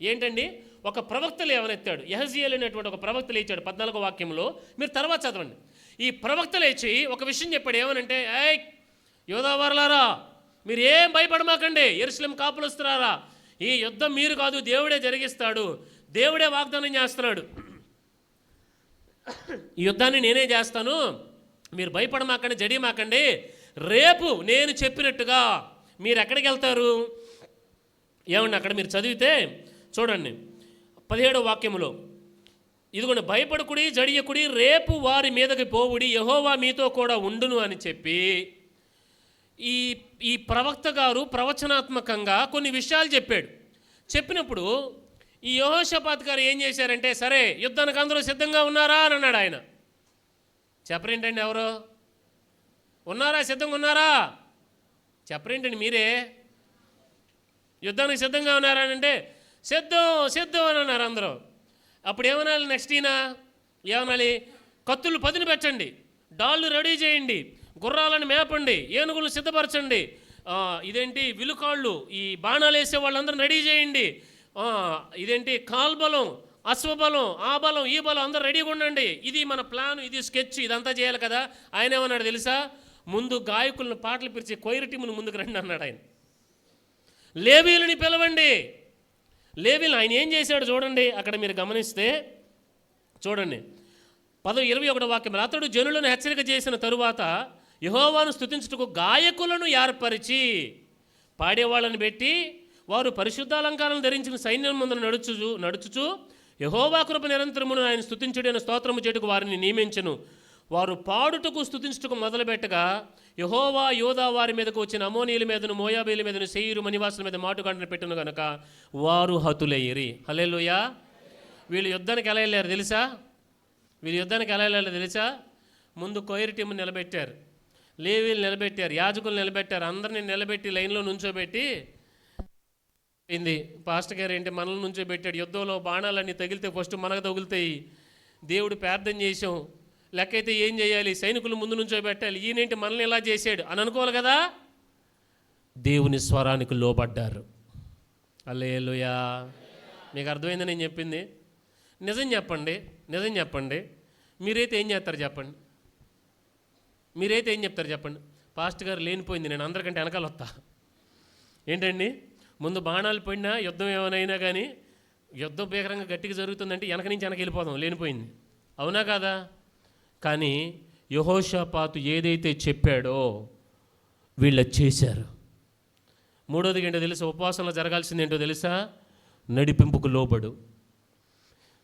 ఏంటండి? ఒక ప్రవక్త లేవనెత్తాడు. యెహజీయేలు అనేటువంటి ఒక ప్రవక్త లేచాడు 14వ వాక్యంలో. మీరు తర్వాత చదవండి. ఈ ప్రవక్త లేచి ఒక విషయం చెప్పాడు. ఏమనంటే, ఏయ్ యోధావారులారా, మీరు ఏం భయపడమాకండి, యెరూషలేము కాపులస్తులారా, ఈ యుద్ధం మీరు కాదు, దేవుడే జరిగిస్తాడు, దేవుడే వాగ్దానం చేస్తున్నాడు, ఈ యుద్ధాన్ని నేనే చేస్తాను, మీరు భయపడమాకండి, జడియమాకండి. రేపు నేను చెప్పినట్టుగా మీరు ఎక్కడికి వెళ్తారు? ఏమండి అక్కడ మీరు చదివితే చూడండి 17వ వాక్యములో, ఇదిగోండి, భయపడకుడి, జడియకుడి, రేపు వారి మీదకి పోవుడి, యెహోవా మీతో కూడా ఉండును అని చెప్పి ఈ ప్రవక్త గారు ప్రవచనాత్మకంగా కొన్ని విషయాలు చెప్పాడు. చెప్పినప్పుడు ఈ యెహోషాపాతు గారు ఏం చేశారంటే, సరే యుద్ధానికి అందరూ సిద్ధంగా ఉన్నారా అని అన్నాడు. ఆయన చెప్పరేంటండి? ఎవరు ఉన్నారా? సిద్ధంగా ఉన్నారా? చెప్పరేంటండి మీరే? యుద్ధానికి సిద్ధంగా ఉన్నారా అని అంటే సిద్ధం అని అన్నారు అందరూ. అప్పుడు ఏమనాలి? నెక్స్ట్ ఈయన ఏమనాలి? కత్తులు పదును పెట్టండి, డాళ్ళు రెడీ చేయండి, గుర్రాలను మేపండి, ఏనుగులను సిద్ధపరచండి, ఇదేంటి విలుకాళ్ళు, ఈ బాణాలు వేసే వాళ్ళందరూ రెడీ చేయండి, ఇదేంటి కాల్బలం, అశ్వబలం, ఆ బలం, ఈ బలం, అందరూ రెడీగా ఉండండి, ఇది మన ప్లాన్, ఇది స్కెచ్, ఇదంతా చేయాలి కదా. ఆయన ఏమన్నాడు తెలుసా? ముందు గాయకులను పాటలు పిలిచి కొయిర్ టీమును ముందుకు రండి అన్నాడు. ఆయన లేవీయులని పిలవండి. లేవీలు ఆయన ఏం చేశాడు చూడండి, అక్కడ మీరు గమనిస్తే చూడండి 21వ వాక్యం. అతడు జనులను హెచ్చరిక చేసిన తరువాత యెహోవాను స్తుతించుటకు గాయకులను ఏర్పరిచి పాడేవాళ్ళని పెట్టి, వారు పరిశుద్ధాలంకారాలను ధరించిన సైన్యం ముందు నడుచుచు యెహోవా కృప నిరంతరమును ఆయన స్తుతించుడైన స్తోత్రము చేటుకు వారిని నియమించెను. వారు పాడుటకు స్తుతించుటకు మొదలుపెట్టగా యెహోవా యోధా వారి మీదకు వచ్చిన అమోనీయుల మీదను, మోయాబీల మీదను, శేయీరు మనివాసుల మీద మాటుగాంటను పెట్టును గనక వారు హతులయ్యిరి. హల్లెలూయా. వీళ్ళు యుద్ధానికి ఎలా వెళ్ళారు తెలుసా? వీరు యుద్ధానికి ఎలా వెళ్ళాలి తెలుసా? ముందు కోయిర్ టీం నిలబెట్టారు, లేవీలు నిలబెట్టారు, యాజకులు నిలబెట్టారు, అందరినీ నిలబెట్టి లైన్లో నుంచోబెట్టి అయింది. పాస్టర్ గారు ఏంటి మనల్ని నుంచోబెట్టాడు, యుద్ధంలో బాణాలన్నీ తగిలితే ఫస్ట్ మనకు తగులుతాయి, దేవుడు ప్రార్థన చేసాం, లెక్క అయితే ఏం చేయాలి, సైనికులు ముందు నుంచోబెట్టాలి, ఈయనేంటి మనల్ని ఇలా చేశాడు అని అనుకోవాలి కదా. దేవుని స్వరానికి లోబడ్డారు. హల్లెలూయా. మీకు అర్థమైంది నేను చెప్పింది? నిజం చెప్పండి, నిజం చెప్పండి. మీరైతే ఏం చేస్తారు చెప్పండి? మీరైతే ఏం చెప్తారు చెప్పండి? పాస్టర్ గారు లేనిపోయింది, నేను అందరికంటే వెనకాల వస్తా. ఏంటండి, ముందు బాణాలు పడినా యుద్ధం ఏమైనా కానీ యుద్ధం భీకరంగా గట్టిగా జరుగుతుందంటే వెనక నుంచి వెనక వెళ్ళిపోదాం, లేనిపోయింది. అవునా కాదా? కానీ యెహోషాపాతు ఏదైతే చెప్పాడో వీళ్ళు చేశారు. మూడోది ఏంటో తెలుసా? ఉపవాసంలో జరగాల్సింది ఏంటో తెలుసా? నడిపింపుకు లోబడు,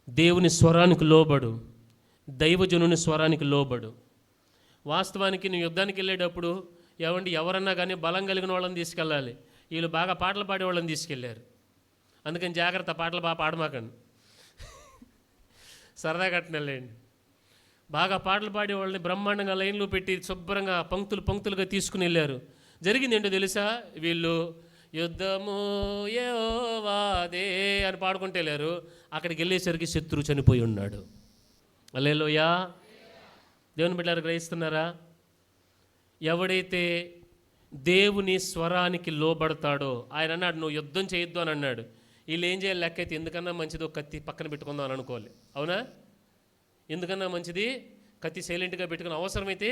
దేవుని స్వరానికి లోబడు, దైవజనుని స్వరానికి లోబడు. వాస్తవానికి నువ్వు యుద్ధానికి వెళ్ళేటప్పుడు ఎవరన్నా కానీ బలం కలిగిన వాళ్ళని తీసుకెళ్ళాలి. వీళ్ళు బాగా పాటలు పాడే వాళ్ళని తీసుకెళ్ళారు. అందుకని జాగ్రత్త, పాటలు బాగా పాడమాకండి, సరదా కట్టినలేండి. బాగా పాటలు పాడే వాళ్ళని బ్రహ్మాండంగా లైన్లో పెట్టి శుభ్రంగా పంక్తులుగా తీసుకుని వెళ్ళారు. జరిగింది ఏంటో తెలుసా? వీళ్ళు యుద్ధము యెహోవాదే అని పాడుకుంటూ వెళ్ళారు. అక్కడికి వెళ్ళేసరికి శత్రువు చనిపోయి ఉన్నాడు. హల్లెలూయా. దేవుని బిడ్డలారా, గ్రహిస్తున్నారా? ఎవడైతే దేవుని స్వరానికి లోబడతాడో, ఆయన అన్నాడు నువ్వు యుద్ధం చేయొద్దు అని అన్నాడు. వీళ్ళు ఏం చేయాలి? లెక్క అయితే ఎందుకన్నా మంచిదో కత్తి పక్కన పెట్టుకుందాం అని అనుకోవాలి. అవునా? ఎందుకన్నా మంచిది కత్తి సైలెంట్గా పెట్టుకుని అవసరమైతే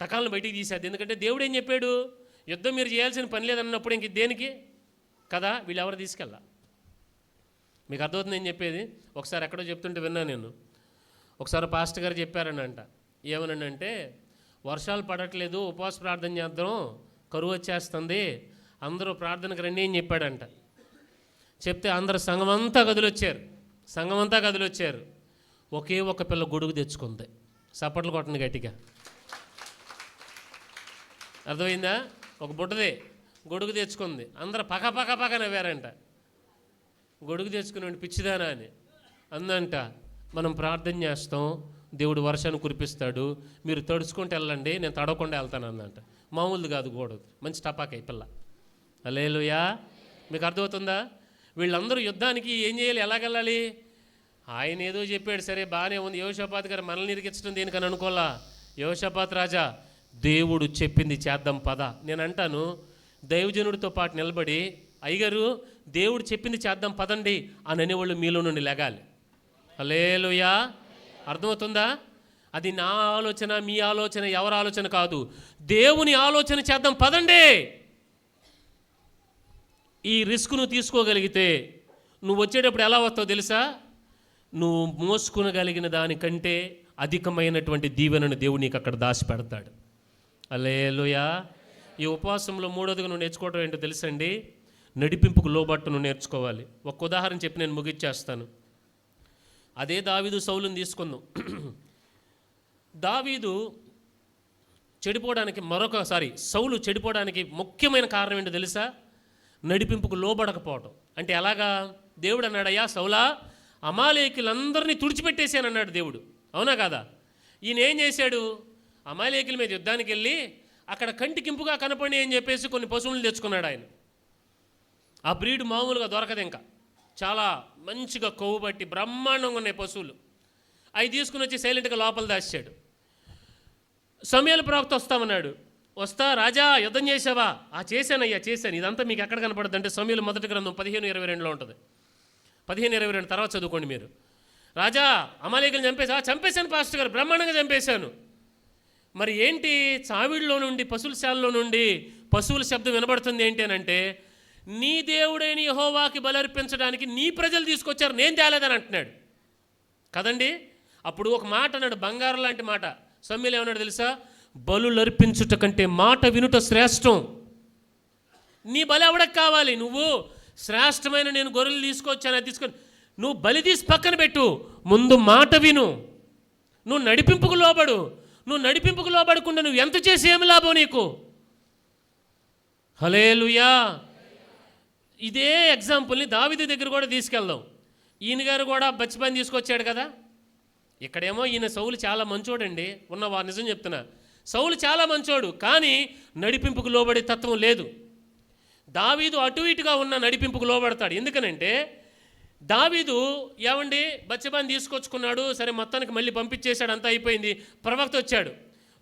టకాలను బయటికి తీసేది. ఎందుకంటే దేవుడు ఏం చెప్పాడు? యుద్ధం మీరు చేయాల్సిన పని లేదన్నప్పుడు ఇంక దేనికి కదా వీళ్ళు ఎవరు తీసుకెళ్ళా. మీకు అర్థమవుతుంది నేను చెప్పేది? ఒకసారి ఎక్కడో చెప్తుంటే విన్నా నేను. ఒకసారి పాస్టర్ గారు చెప్పారనంట, ఏమనంటే వర్షాలు పడట్లేదు, ఉపవాస ప్రార్థన చేద్దాం, కరువు వచ్చేస్తుంది, అందరూ ప్రార్థనకు రండి అని చెప్పాడంట. చెప్తే అందరూ సంఘమంతా కదిలొచ్చారు. ఒకే ఒక పిల్ల గొడుగు తెచ్చుకుంది. సపట్లు కొట్టండి గట్టిగా. అర్థమైందా? ఒక బుట్టదే గొడుగు తెచ్చుకుంది. అందరూ పక్క నవ్వారంట. గొడుగు తెచ్చుకుని పిచ్చిదానా అని అందంట. మనం ప్రార్థన చేస్తాం, దేవుడు వర్షాన్ని కురిపిస్తాడు, మీరు తడుచుకుంటూ వెళ్ళండి, నేను తడవకుండా వెళ్తాను అందంట. మామూలుది కాదు గొడుగు, మంచి టపాకాయ పిల్ల. హల్లెలూయా. మీకు అర్థమవుతుందా? వీళ్ళందరూ యుద్ధానికి ఏం చేయాలి, ఎలాగెళ్ళాలి? ఆయన ఏదో చెప్పాడు, సరే బాగానే ఉంది. యెహోషాపాతు గారు మనల్ని ఇరికించడం దేనికని అనుకోలా. యెహోషాపాతు రాజా, దేవుడు చెప్పింది చేద్దాం పద. నేను అంటాను, దైవజనుడితో పాటు నిలబడి అయ్యగారు దేవుడు చెప్పింది చేద్దాం పదండి అని అనేవాళ్ళు మీలో నుండి లెగాలి. హల్లెలూయా. అర్థమవుతుందా? అది నా ఆలోచన, మీ ఆలోచన, ఎవరి ఆలోచన కాదు, దేవుని ఆలోచన చేద్దాం పదండి. ఈ రిస్క్ నువ్వు తీసుకోగలిగితే నువ్వు వచ్చేటప్పుడు ఎలా వస్తావు తెలుసా? నువ్వు మోసుకునగలిగిన దానికంటే అధికమైనటువంటి దీవెనను దేవుడు నీకు అక్కడ దాచి పెడతాడు. హల్లెలూయా. ఈ ఉపవాసంలో మూడోదిగా నువ్వు నేర్చుకోవడం ఏంటో తెలుసండి? నడిపింపుకు లోబట్టు నువ్వు నేర్చుకోవాలి. ఒక ఉదాహరణ చెప్పి నేను ముగిచ్చేస్తాను. అదే దావీదు సౌలుని తీసుకుందాం. దావీదు చెడిపోవడానికి సౌలు చెడిపోవడానికి ముఖ్యమైన కారణం ఏంటో తెలుసా? నడిపింపుకు లోబడకపోవటం. అంటే ఎలాగా? దేవుడు అన్నాడు, అయ్యా సౌలా, అమాలేకులందరినీ తుడిచిపెట్టేసాను అన్నాడు దేవుడు. అవునా కాదా? ఈయన ఏం చేశాడు? అమాలేకుల మీద యుద్ధానికి వెళ్ళి అక్కడ కంటికింపుగా కనపడి అని చెప్పేసి కొన్ని పశువులను తెచ్చుకున్నాడు ఆయన. ఆ బ్రీడ్ మామూలుగా దొరకదు, ఇంకా చాలా మంచిగా కొవ్వు బట్టి బ్రహ్మాండంగా ఉన్నాయి పశువులు. అవి తీసుకుని వచ్చి సైలెంట్గా లోపల దాచాడు. సమూయేలు ప్రవక్త వస్తామన్నాడు. వస్తా రాజా యుద్ధం చేసావా? చేశానయ్యా చేశాను. ఇదంతా మీకు ఎక్కడ కనపడుతుంది అంటే సమూయేలు మొదటి గ్రంథం 15:22 ఉంటుంది. 15:22 తర్వాత చదువుకోండి మీరు. రాజా అమాలేకులను చంపేశాను పాస్టర్ గారు, బ్రహ్మాండంగా చంపేశాను. మరి ఏంటి? చావిడిలో నుండి పశువుల నుండి పశువుల శబ్దం వినబడుతుంది. ఏంటి అని అంటే, నీ దేవుడైన యెహోవాకి బలర్పించడానికి నీ ప్రజలు తీసుకొచ్చారు, నేను తేలేదని అంటున్నాడు కదండి. అప్పుడు ఒక మాట అన్నాడు, బంగారం లాంటి మాట. సమూయేలు ఏమన్నాడు తెలుసా? బలులర్పించుట కంటే మాట వినుట శ్రేష్టం. నీ బలి ఎవడకు కావాలి? నువ్వు శ్రేష్టమైన నేను గొర్రెలు తీసుకొచ్చాను, అది తీసుకొని నువ్వు బలి తీసి పక్కన పెట్టు, ముందు మాట విను. నువ్వు నడిపింపుకు లోబడు. నువ్వు నడిపింపుకు లోబడకుండా నువ్వు ఎంత చేసి ఏమి లాభం నీకు? హల్లెలూయా. ఇదే ఎగ్జాంపుల్ని దావీదు దగ్గర కూడా తీసుకెళ్దాం. ఈయన గారు కూడా బచ్చిపని తీసుకొచ్చాడు కదా. ఇక్కడేమో ఈయన సౌలు చాలా మంచోడండి, నిజం చెప్తున్నా, సౌలు చాలా మంచోడు, కానీ నడిపింపుకు లోబడే తత్వం లేదు. దావీదు అటు ఇటుగా ఉన్న నడిపింపుకు లోబడతాడు. ఎందుకనంటే దావీదు ఏమండి బత్షెబాని తీసుకొచ్చుకున్నాడు, సరే మొత్తానికి మళ్ళీ పంపించేశాడు, అంతా అయిపోయింది. ప్రవక్త వచ్చాడు,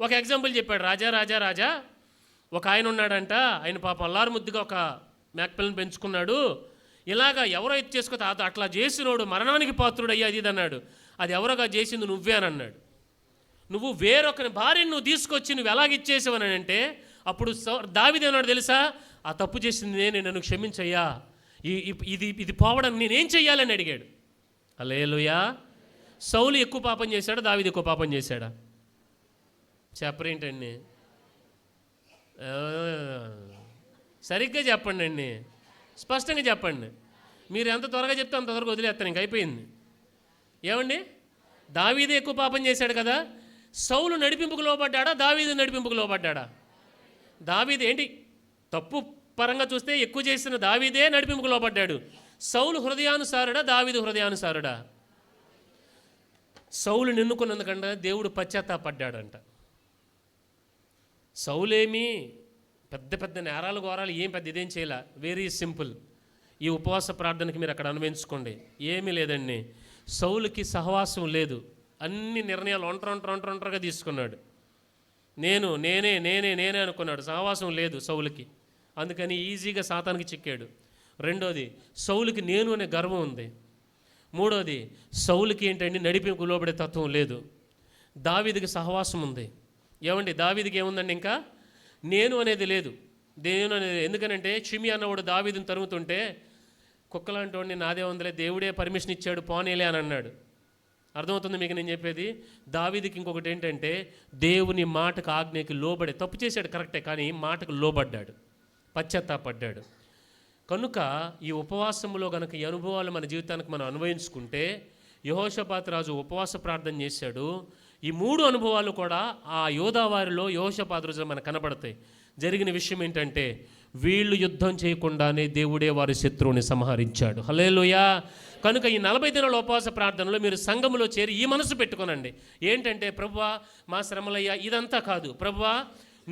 ఒక ఎగ్జాంపుల్ చెప్పాడు. రాజా ఒక ఆయన ఉన్నాడంట, ఆయన పాపం అల్లారు ముద్దుగా ఒక మేకపిల్లని పెంచుకున్నాడు, ఇలాగా ఎవరో ఇది చేసుకో అట్లా చేసినోడు మరణానికి పాత్రుడు అయ్యా అది అన్నాడు. అది ఎవరోగా చేసింది నువ్వే అని అన్నాడు. నువ్వు వేరొకరి భార్యను నువ్వు తీసుకొచ్చి నువ్వు ఎలాగిచ్చేసావని అంటే అప్పుడు దావీదు అన్నాడు తెలుసా, ఆ తప్పు చేసింది నేను, నన్ను క్షమించయ్యా, ఇది పోవడం నేనేం చెయ్యాలని అడిగాడు. హల్లెలూయా. సౌలు ఎక్కువ పాపం చేశాడా, దావీదు ఎక్కువ పాపం చేశాడా? చెప్పరేంటండి, సరిగ్గా చెప్పండి అండి, స్పష్టంగా చెప్పండి. మీరు ఎంత త్వరగా చెప్తే అంత త్వరగా వదిలేస్తాను, ఇంక అయిపోయింది. ఏమండి, దావీదే ఎక్కువ పాపం చేశాడు కదా. సౌలు నడిపింపుకు లోబడ్డాడా, దావీదు నడిపింపుకు లోబడ్డాడా? దావీదు ఏంటి తప్పు పరంగా చూస్తే ఎక్కువ చేసిన దావీదే నడిపింపుకు లోబడ్డాడు. సౌలు హృదయానుసారుడా, దావీదు హృదయానుసారుడా? సౌలు నిన్నుకున్నందుకంటే దేవుడు పశ్చాత్తాపడ్డాడంట. సౌలేమి పెద్ద పెద్ద నేరాలు ఘోరాలు ఏం పెద్ద ఇదేం చేయాల, వెరీ సింపుల్. ఈ ఉపవాస ప్రార్థనకి మీరు అక్కడ అనుభవించుకోండి. ఏమీ లేదండి, సౌలుకి సహవాసం లేదు, అన్ని నిర్ణయాలు ఒంటరిగా తీసుకున్నాడు. నేనే అనుకున్నాడు, సహవాసం లేదు సౌలుకి, అందుకని ఈజీగా సాతానికి చిక్కాడు. రెండోది, సౌలుకి నేను అనే గర్వం ఉంది. మూడోది, సౌలుకి ఏంటండి నడిపింపుకు లోబడే తత్వం లేదు. దావీదుకి సహవాసం ఉంది. ఏమండి, దావీదుకి ఏముందండి, ఇంకా నేను అనేది లేదు. నేను అనేది ఎందుకనంటే షిమి అన్నవాడు దావీదుని తరుగుతుంటే కుక్కలాంటి వాడిని నాదే ఉందిలే, దేవుడే పర్మిషన్ ఇచ్చాడు పోనీలే అని అన్నాడు. అర్థమవుతుంది మీకు నేను చెప్పేది? దావీదుకి ఇంకొకటి ఏంటంటే దేవుని మాటకు ఆజ్ఞకి లోబడే, తప్పు చేశాడు కరెక్టే, కానీ మాటకు లోబడ్డాడు, పశ్చాత్తాపడ్డాడు. కనుక ఈ ఉపవాసంలో కనుక ఈ అనుభవాలు మన జీవితానికి మనం అనుభవించుకుంటే, యెహోషాపాతు రాజు ఉపవాస ప్రార్థన చేశాడు. ఈ 3 అనుభవాలు కూడా ఆ యోధావారిలో యెహోషాపాతు రాజులో మనకు కనబడతాయి. జరిగిన విషయం ఏంటంటే వీళ్ళు యుద్ధం చేయకుండానే దేవుడే వారి శత్రువుని సంహరించాడు. హల్లెలూయా. కనుక ఈ 40 దినాల ఉపవాస ప్రార్థనలో మీరు సంఘములో చేరి ఈ మనసు పెట్టుకోనండి. ఏంటంటే ప్రభువా మా శ్రమలయ్యా ఇదంతా కాదు, ప్రభువా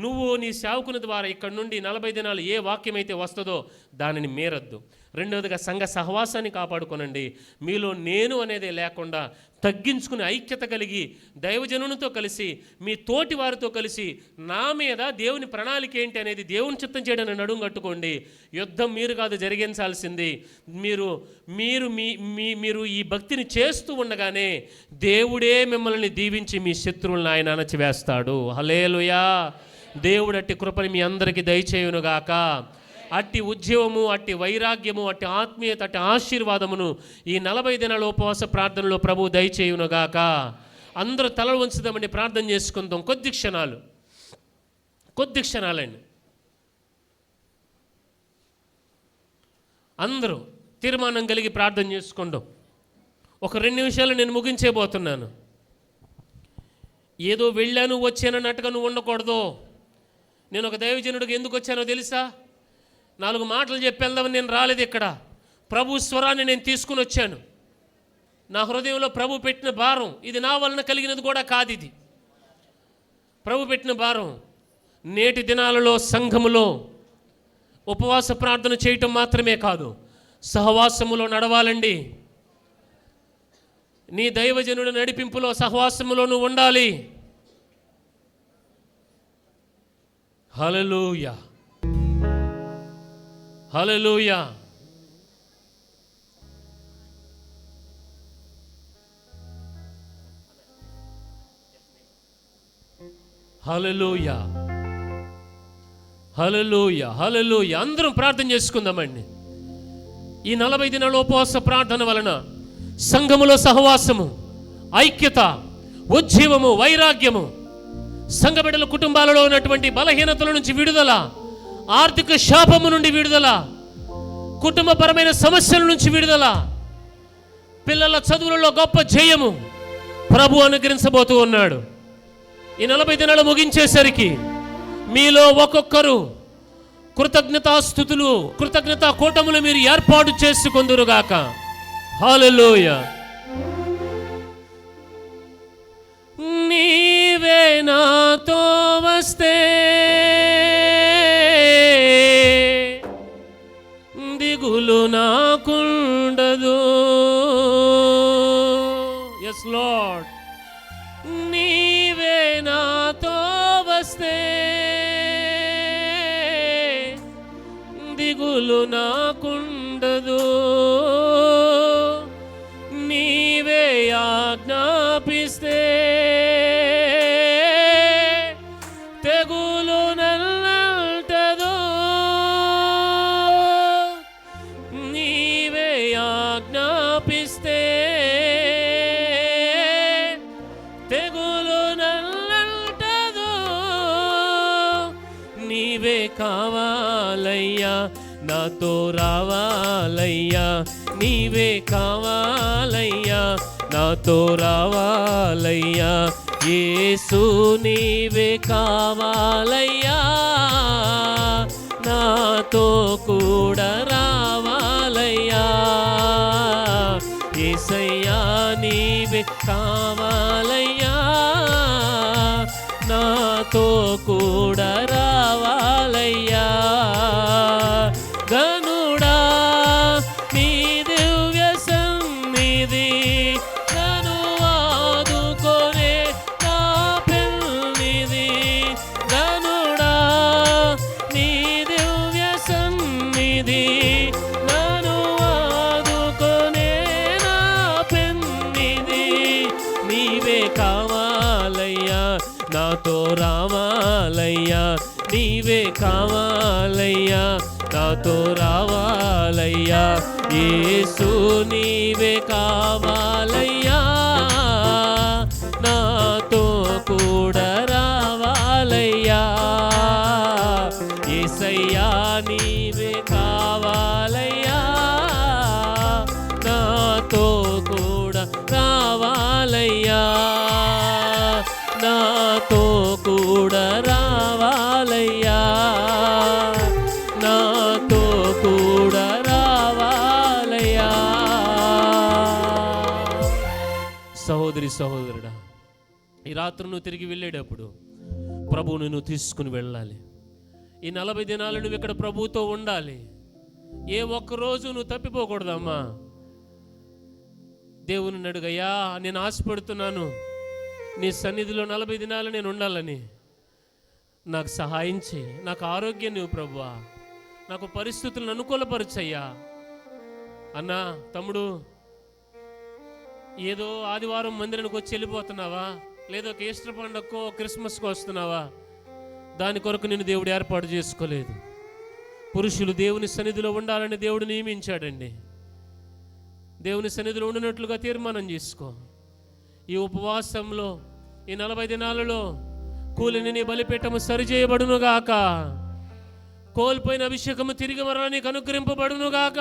నువ్వు నీ సేవకుని ద్వారా ఇక్కడ నుండి 40 దినాలు ఏ వాక్యమైతే వస్తుందో దానిని మీరద్దు. రెండవదిగా సంఘ సహవాసాన్ని కాపాడుకోనండి. మీలో నేను అనేది లేకుండా తగ్గించుకుని ఐక్యత కలిగి దైవజనునితో కలిసి మీ తోటి వారితో కలిసి నా మీద దేవుని ప్రణాళిక ఏంటి అనేది దేవుని చిత్తం చేయడానికి నడుము కట్టుకోండి. యుద్ధం మీరు కాదు జరిగించాల్సింది. మీరు ఈ భక్తిని చేస్తూ ఉండగానే దేవుడే మిమ్మల్ని దీవించి మీ శత్రువులను ఆయన అణచివేస్తాడు. హల్లెలూయా. దేవుడు అట్టి కృపని మీ అందరికీ దయచేయునుగాక. అట్టి ఉద్యమము, అట్టి వైరాగ్యము, అట్టి ఆత్మీయత, అట్టి ఆశీర్వాదమును ఈ 40 దినాల ఉపవాస ప్రార్థనలో ప్రభు దయచేయునుగాక. అందరూ తలలు వంచుదామని ప్రార్థన చేసుకుందాం. కొద్ది క్షణాలండి. అందరూ తీర్మానం కలిగి ప్రార్థన చేసుకుందాం. ఒక 2 నిమిషాలు నేను ముగించేపోతున్నాను. ఏదో వెళ్ళాను వచ్చానన్నట్టుగా నువ్వు ఉండకూడదు. నేను ఒక దైవజనుడికి ఎందుకు వచ్చానో తెలుసా? 4 మాటలు చెప్పి వెళ్దామని నేను రాలేదు. ఇక్కడ ప్రభు స్వరాన్ని నేను తీసుకుని వచ్చాను. నా హృదయంలో ప్రభు పెట్టిన భారం, ఇది నా వలన కలిగినది కూడా కాదు, ఇది ప్రభు పెట్టిన భారం. నేటి దినాలలో సంఘములో ఉపవాస ప్రార్థన చేయటం మాత్రమే కాదు, సహవాసములో నడవాలండి. నీ దైవజనుడి నడిపింపులో సహవాసములో నువ్వు ఉండాలి. హల్లెలూయా, హల్లెలూయా. హల్లెలూయా, హల్లెలూయా, హల్లెలూయా. అందరం ప్రార్థన చేసుకుందామండి. ఈ 40 దినాల ఉపవాస ప్రార్థన వలన సంఘములో సహవాసము, ఐక్యత, ఉజ్జీవము, వైరాగ్యము, సంఘ బిడ్డల కుటుంబాలలో ఉన్నటువంటి బలహీనతల నుంచి విడుదల, ఆర్థిక శాపము నుండి విడుదల, కుటుంబపరమైన సమస్యల నుంచి విడుదల, పిల్లల చదువులలో గొప్ప జయము ప్రభు అనుగ్రహించబోతూ ఉన్నాడు. ఈ 40 దినాలు ముగించేసరికి మీలో ఒక్కొక్కరు కృతజ్ఞతాస్తుతులు, కృతజ్ఞతా కూటములు మీరు ఏర్పాటు చేసుకొందురుగాక. హల్లెలూయా. నాతో వస్తే దిగులు నాకుండదు. ఎస్ లార్డ్, నీవే నాతో వస్తే దిగులు నాకుండదు. నీవే ఆజ్ఞాపిస్తే తెగులు నల్లంటదు. నీవే ఆజ్ఞాపిస్తే తెగులు నల్లంటదు. నీవే కావాలయ్యా, నాతో రావాలయ్యా. నీవే కావాలయ్యా, నాతో రావాలయ్యా. యేసు నీవే కావాలయ్యా, నాతో కూడా రావాలయ్యా. యేసయ్యా నీవే కావాలయ్యా, నాతో కూడా రావాలయ్యా. గనుడా నీ దివ్య సన్నిధి నన్ను ఆదుకొనే నా పెన్నిధి. గనుడా నీ దివ్య సన్నిధి నన్ను ఆదుకొనే నా పెన్నిధి. నీవే కావాలయ్యా, నాతో రావాలయ్యా. నీవే కావాలయ్యా, నాతో రావాలయ్యా. యేసు నీవే కావాలయ్యా, నాతో కూడా రావాలయ్యా. యేసయ్యా నీవే కావాలయ్యా, నాతో కూడా రావాలయ్యా. నాతో కూడా రావాలయ్యా, నాతో కూడా రావాలయ్యా. సహోదరి సహోదరుడా, ఈ రాత్రి నువ్వు తిరిగి వెళ్ళేటప్పుడు ప్రభువుని నువ్వు తీసుకుని వెళ్ళాలి. ఈ 40 దినాలు నువ్వు ఇక్కడ ప్రభువుతో ఉండాలి. ఏ ఒక్కరోజు నువ్వు తప్పిపోకూడదమ్మా. దేవుని అడుగయ్యా, నేను ఆశపడుతున్నాను నీ సన్నిధిలో 40 దినాలు నేను ఉండాలని. నాకు సహాయం చేయి, నాకు ఆరోగ్యం నువ్వు ప్రభువా, నాకు పరిస్థితులను అనుకూలపరచయ్యా. అన్నా, తమ్ముడు, ఏదో ఆదివారం మందిరానికి వచ్చి వెళ్ళిపోతున్నావా, లేదో ఒక ఈస్టర్ పండుగకో క్రిస్మస్కో వస్తున్నావా? దాని కొరకు నేను దేవుడు ఏర్పాటు చేసుకోలేదు. పురుషులు దేవుని సన్నిధిలో ఉండాలని దేవుడు నియమించాడండి. దేవుని సన్నిధిలో ఉండినట్లుగా తీర్మానం చేసుకో. ఈ ఉపవాసంలో ఈ 40 దినాలలో కూలిని నీ బలిపీఠము సరిచేయబడునుగాక. కోల్పోయిన అభిషేకము తిరిగి మరల నీకు అనుగ్రహింపబడునుగాక.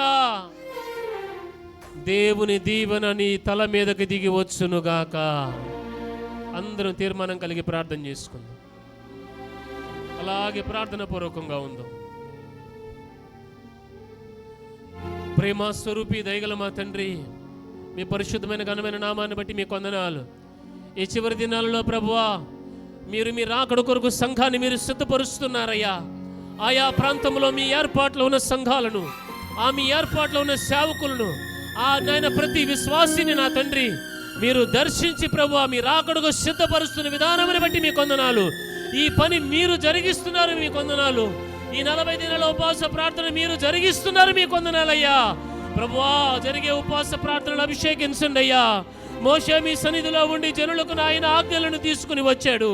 దేవుని దీవెన నీ తల మీదకి దిగి వచ్చునుగాక. అందరం తీర్మానం కలిగి ప్రార్థన చేసుకుందాం. అలాగే ప్రార్థన పూర్వకంగా ఉందాం. ప్రేమ స్వరూపి దయగల మా తండ్రి, మీ పరిశుద్ధమైన ఘనమైన నామాన్ని బట్టి మీ వందనాలు. ఈ చివరి దినాలలో ప్రభువా, మీరు మీ రాకడ కొరకు సంఘాన్ని మీరు సిద్ధపరుస్తున్నారయ్యా. ఆయా ప్రాంతంలో మీ ఏర్పాట్లో ఉన్న సంఘాలను, మీ ఏర్పాట్లో ఉన్న సేవకులను, నాయన ప్రతి విశ్వాసిని నా తండ్రి మీరు దర్శించి ప్రభువా మీ రాకడకు సిద్ధపరుస్తున్న విధానాన్ని బట్టి మీ వందనాలు. ఈ పని మీరు జరిగిస్తున్నారు, మీ వందనాలు. ఈ 40 దినాల ఉపవాస ప్రార్థన మీరు జరిగిస్తున్నారు, మీ వందనాలయ్యా. ప్రభువా, జరిగే ఉపవాస ప్రార్థనలు అభిషేకించండి అయ్యా. మోషే మీ సన్నిధిలో ఉండి జనులకు నాయన ఆజ్ఞలను తీసుకుని వచ్చాడు.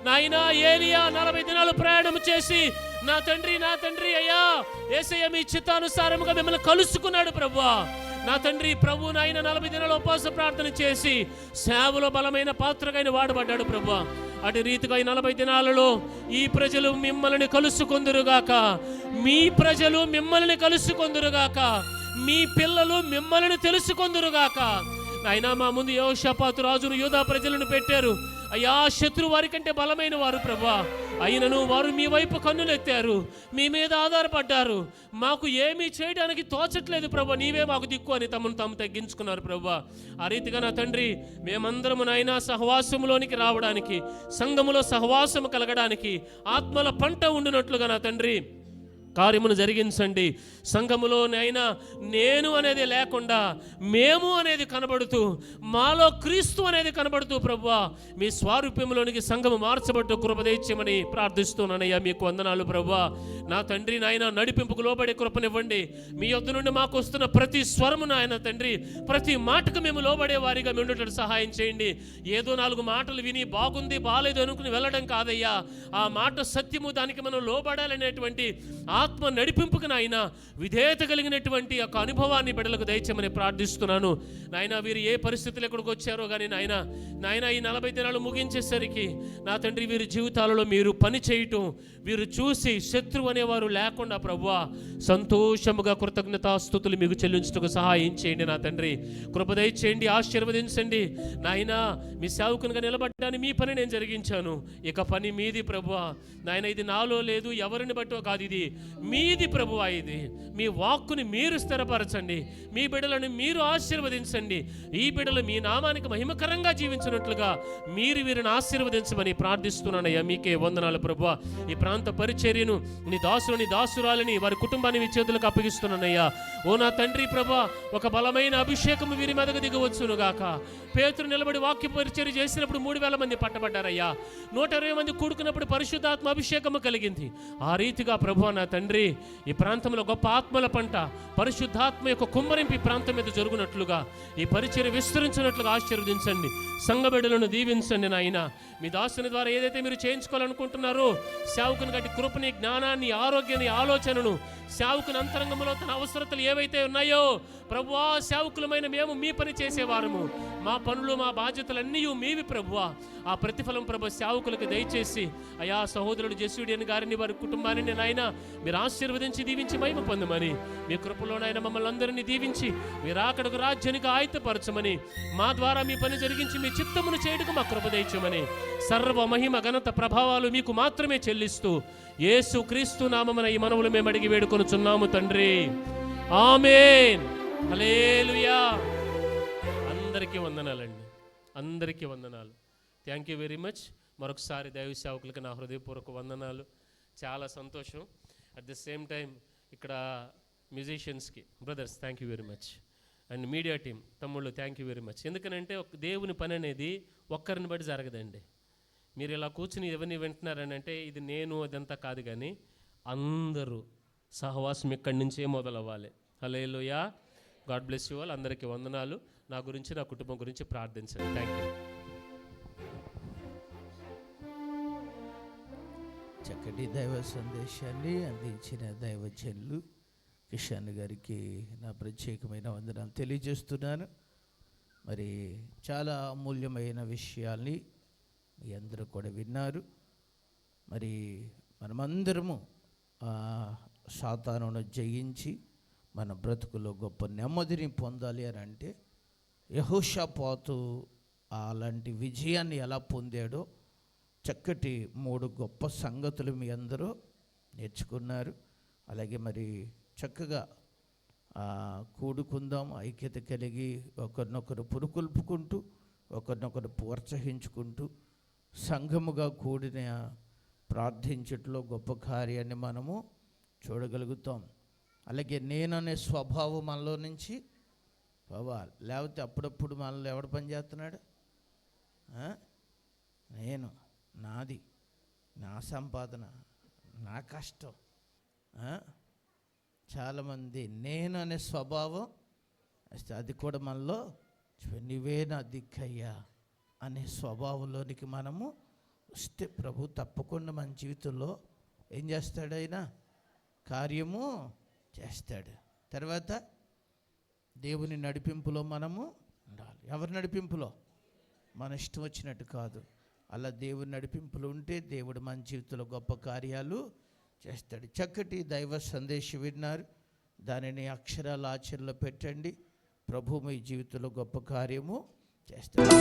నాయన ఏలియా 40 దినాలు ప్రయాణం చేసి నా తండ్రి అయ్యా యేసయ్య మీ చిత్తానుసారముగా మిమ్మల్ని కలుసుకున్నాడు ప్రభువా. నా తండ్రి ప్రభు నాయన 40 దినాల ఉపవాస ప్రార్థన చేసి సేవలో బలమైన పాత్రగా వాడబడ్డాడు ప్రభువా. అటు రీతిగా ఈ 40 దినాలలో ఈ ప్రజలు మిమ్మల్ని కలుసుకొందురుగాక. మీ ప్రజలు మిమ్మల్ని కలుసుకొందురుగాక. మీ పిల్లలు మిమ్మల్ని తెలుసుకొందురుగాక. అయినా మా ముందు యెహోషాపాతు రాజును యూదా ప్రజలను పెట్టారు అయ్యా. శత్రు వారి కంటే బలమైన వారు ప్రభువా. అయినను వారు మీ వైపు కన్నులెత్తారు, మీ మీద ఆధారపడ్డారు. మాకు ఏమీ చేయడానికి తోచట్లేదు ప్రభు, నీవే మాకు దిక్కు అని తమను తాము తగ్గించుకున్నారు ప్రభు. ఆ రీతిగా నా తండ్రి మేమందరము నాయన సహవాసములోనికి రావడానికి, సంఘములో సహవాసము కలగడానికి, ఆత్మల పంట ఉండినట్లుగా నా తండ్రి కార్యమును జరిగించండి. సంఘములోనైనా నేను అనేది లేకుండా మేము అనేది కనబడుతూ, మాలో క్రీస్తు అనేది కనబడుతూ ప్రభువా మీ స్వారూప్యంలోనికి సంఘము మార్చబట్టు కృప దయచేయమని ప్రార్థిస్తున్నానయ్యా. మీకు వందనాలు ప్రభువా. నా తండ్రి నాయన నడిపింపుకు లోబడే కృపనివ్వండి. మీ యొద్ద నుండి మాకు వస్తున్న ప్రతి స్వరము నాయన తండ్రి, ప్రతి మాటకు మేము లోబడే వారిగా ఉండేటట్టు సహాయం చేయండి. ఏదో 4 మాటలు విని బాగుంది బాలేదు అనుకుని వెళ్ళడం కాదయ్యా. ఆ మాట సత్యము, దానికి మనం లోబడాలనేటువంటి ఆత్మ నడిపింపుకు నాయన విధేయత కలిగినటువంటి ఒక అనుభవాన్ని బిడ్డలకు దయచేయమని ప్రార్థిస్తున్నాను నాయన. వీరు ఏ పరిస్థితులు ఎక్కడికి వచ్చారో కానీ నాయన ఈ 40 దినాలు ముగించేసరికి నా తండ్రి వీరి జీవితాలలో మీరు పని చేయటం, వీరు చూసి శత్రువు అనేవారు లేకుండా ప్రభువా సంతోషముగా కృతజ్ఞతాస్తుతులు మీకు చెల్లించుటకు సహాయం చేయండి నా తండ్రి. కృప దయచేయండి, ఆశీర్వదించండి నాయన. మీ సేవకునిగా నిలబడ్డాన్ని మీ పని నేను జరిగించాను, ఇక పని మీది ప్రభువా నాయన. ఇది నాలో లేదు, ఎవరిని బట్టో కాదు, ఇది మీది ప్రభువా. ఇది మీ వాక్కుని మీరు స్థిరపరచండి, మీ బిడ్డలను మీరు ఆశీర్వదించండి. ఈ బిడ్డలు మీ నామానికి మహిమకరంగా జీవించినట్లుగా మీరు వీరిని ఆశీర్వదించమని ప్రార్థిస్తున్నానయ్యా. మీకే వందనాలు ప్రభువా. ఈ ప్రాంత పరిచర్యను నీ దాసులని దాసురాలని వారి కుటుంబాన్ని మీ చేతులకు అప్పగిస్తున్నానయ్యా. ఓ నా తండ్రి ప్రభువా, ఒక బలమైన అభిషేకం వీరి మీదకు దిగవచ్చును గాక. పేతురు నిలబడి వాక్య పరిచర్య చేసినప్పుడు 3000 మంది పట్టబడ్డారయ్యా. 120 మంది కూడుకున్నప్పుడు పరిశుద్ధాత్మ అభిషేకము కలిగింది. ఆ రీతిగా ప్రభువా నా తండ్రి ఈ ప్రాంతంలో గొప్ప ఆత్మల పంట, పరిశుద్ధాత్మ యొక్క కుమ్మరింపు ఈ ప్రాంతం మీద జరుగునట్లుగా, ఈ పరిచర్య విస్తరించినట్లుగా ఆశీర్వదించండి. సంఘ బిడ్డలను దీవించండి నాయన. మీ దాసుని ద్వారా ఏదైతే మీరు చేయించుకోవాలనుకుంటున్నారో సేవకుని గట్టి కృపని, జ్ఞానాన్ని, ఆరోగ్యాన్ని, ఆలోచనను, సేవకుని అంతరంగంలో తన అవసరతలు ఏవైతే ఉన్నాయో ప్రభువా సేవకులమైన మేము మీ పని చేసేవారము. మా పనులు, మా బాధ్యతలన్నీ మీవి ప్రభువా. ఆ ప్రతిఫలం ప్రభు సేవకులకు దయచేసి అయా సహోదరుడు జెస్యూడియన్ గారిని, వారి కుటుంబాన్ని నాయన మీరు ఆశీర్వదించి దీవించి మహిమ పొందమని, మీ కృపలోనైనా మమ్మల్ని అందరినీ దీవించి మీరు అక్కడికి రాజ్యానికి ఆయుధపరచమని, మా ద్వారా మీ పని జరిగించి మీ చిత్తమును చేయడానికి మా కృప దయచేయమని, సర్వ మహిమ ఘనత ప్రభావాలు మీకు మాత్రమే చెల్లిస్తూ యేసు క్రీస్తు నామమున ఈ మనవులు మేము అడిగి వేడుకొనుచున్నాము తండ్రి. ఆమేన్. హల్లెలూయా. అందరికీ వందనాలండి, అందరికీ వందనాలు. Thank you very much. మరొకసారి దైవ సేవకులకి నా హృదయపూర్వక వందనాలు. చాలా సంతోషం. అట్ ద సేమ్ టైం ఇక్కడ మ్యూజిషియన్స్కి brothers thank you very much, and media team తమ్ముళ్ళు థ్యాంక్ యూ వెరీ మచ్. ఎందుకనంటే దేవుని పని అనేది ఒక్కరిని బట్టి జరగదండి. మీరు ఇలా కూర్చుని ఎవరిని వింటున్నారని అంటే ఇది నేను అదంతా కాదు, కానీ అందరూ సహవాసం ఇక్కడి నుంచే మొదలవ్వాలి. Hallelujah. God bless you all. అందరికీ వందనాలు. నా గురించి, నా కుటుంబం గురించి ప్రార్థించండి. Thank you. చక్కటి దైవ సందేశాన్ని అందించిన దైవజనులు కిషన్ గారికి నా ప్రత్యేకమైన వందనాలు తెలియజేస్తున్నాను. మరి చాలా అమూల్యమైన విషయాల్ని మీ అందరూ కూడా విన్నారు. మరి మనమందరము సాతానును జయించి మన బ్రతుకులో గొప్ప నెమ్మదిని పొందాలి అని అంటే యెహోషాపాతు అలాంటి విజయాన్ని ఎలా పొందాడో చక్కటి 3 గొప్ప సంగతులు మీ అందరూ నేర్చుకున్నారు. అలాగే మరి చక్కగా కూడుకుందాం, ఐక్యత కలిగి ఒకరినొకరు పురుకొల్పుకుంటూ ఒకరినొకరు ప్రోత్సహించుకుంటూ సంఘముగా కూడిన ప్రార్థించట్లో గొప్ప కార్యాన్ని మనము చూడగలుగుతాం. అలాగే నేననే స్వభావం మనలో నుంచి పోవాలి. లేకపోతే అప్పుడప్పుడు మనలో ఎవడు పని చేస్తున్నాడు? నేను, నాది, నా సంపాదన, నా కష్టం. చాలామంది నేను అనే స్వభావం అది కూడా మనలో నువ్వే నా దిక్కయ్యా అనే స్వభావంలోనికి మనము వస్తే ప్రభు తప్పకుండా మన జీవితంలో ఏం చేస్తాడు? ఆయన కార్యము చేస్తాడు. తర్వాత దేవుని నడిపింపులో మనము ఉండాలి. ఎవరి నడిపింపులో? మన ఇష్టం వచ్చినట్టు కాదు. అలా దేవుని నడిపింపులు ఉంటే దేవుడు మన జీవితంలో గొప్ప కార్యాలు చేస్తాడు. చక్కటి దైవ సందేశం విన్నారు, దానిని అక్షరాల ఆచరణలో పెట్టండి. ప్రభు మీ జీవితంలో గొప్ప కార్యము చేస్తాడు.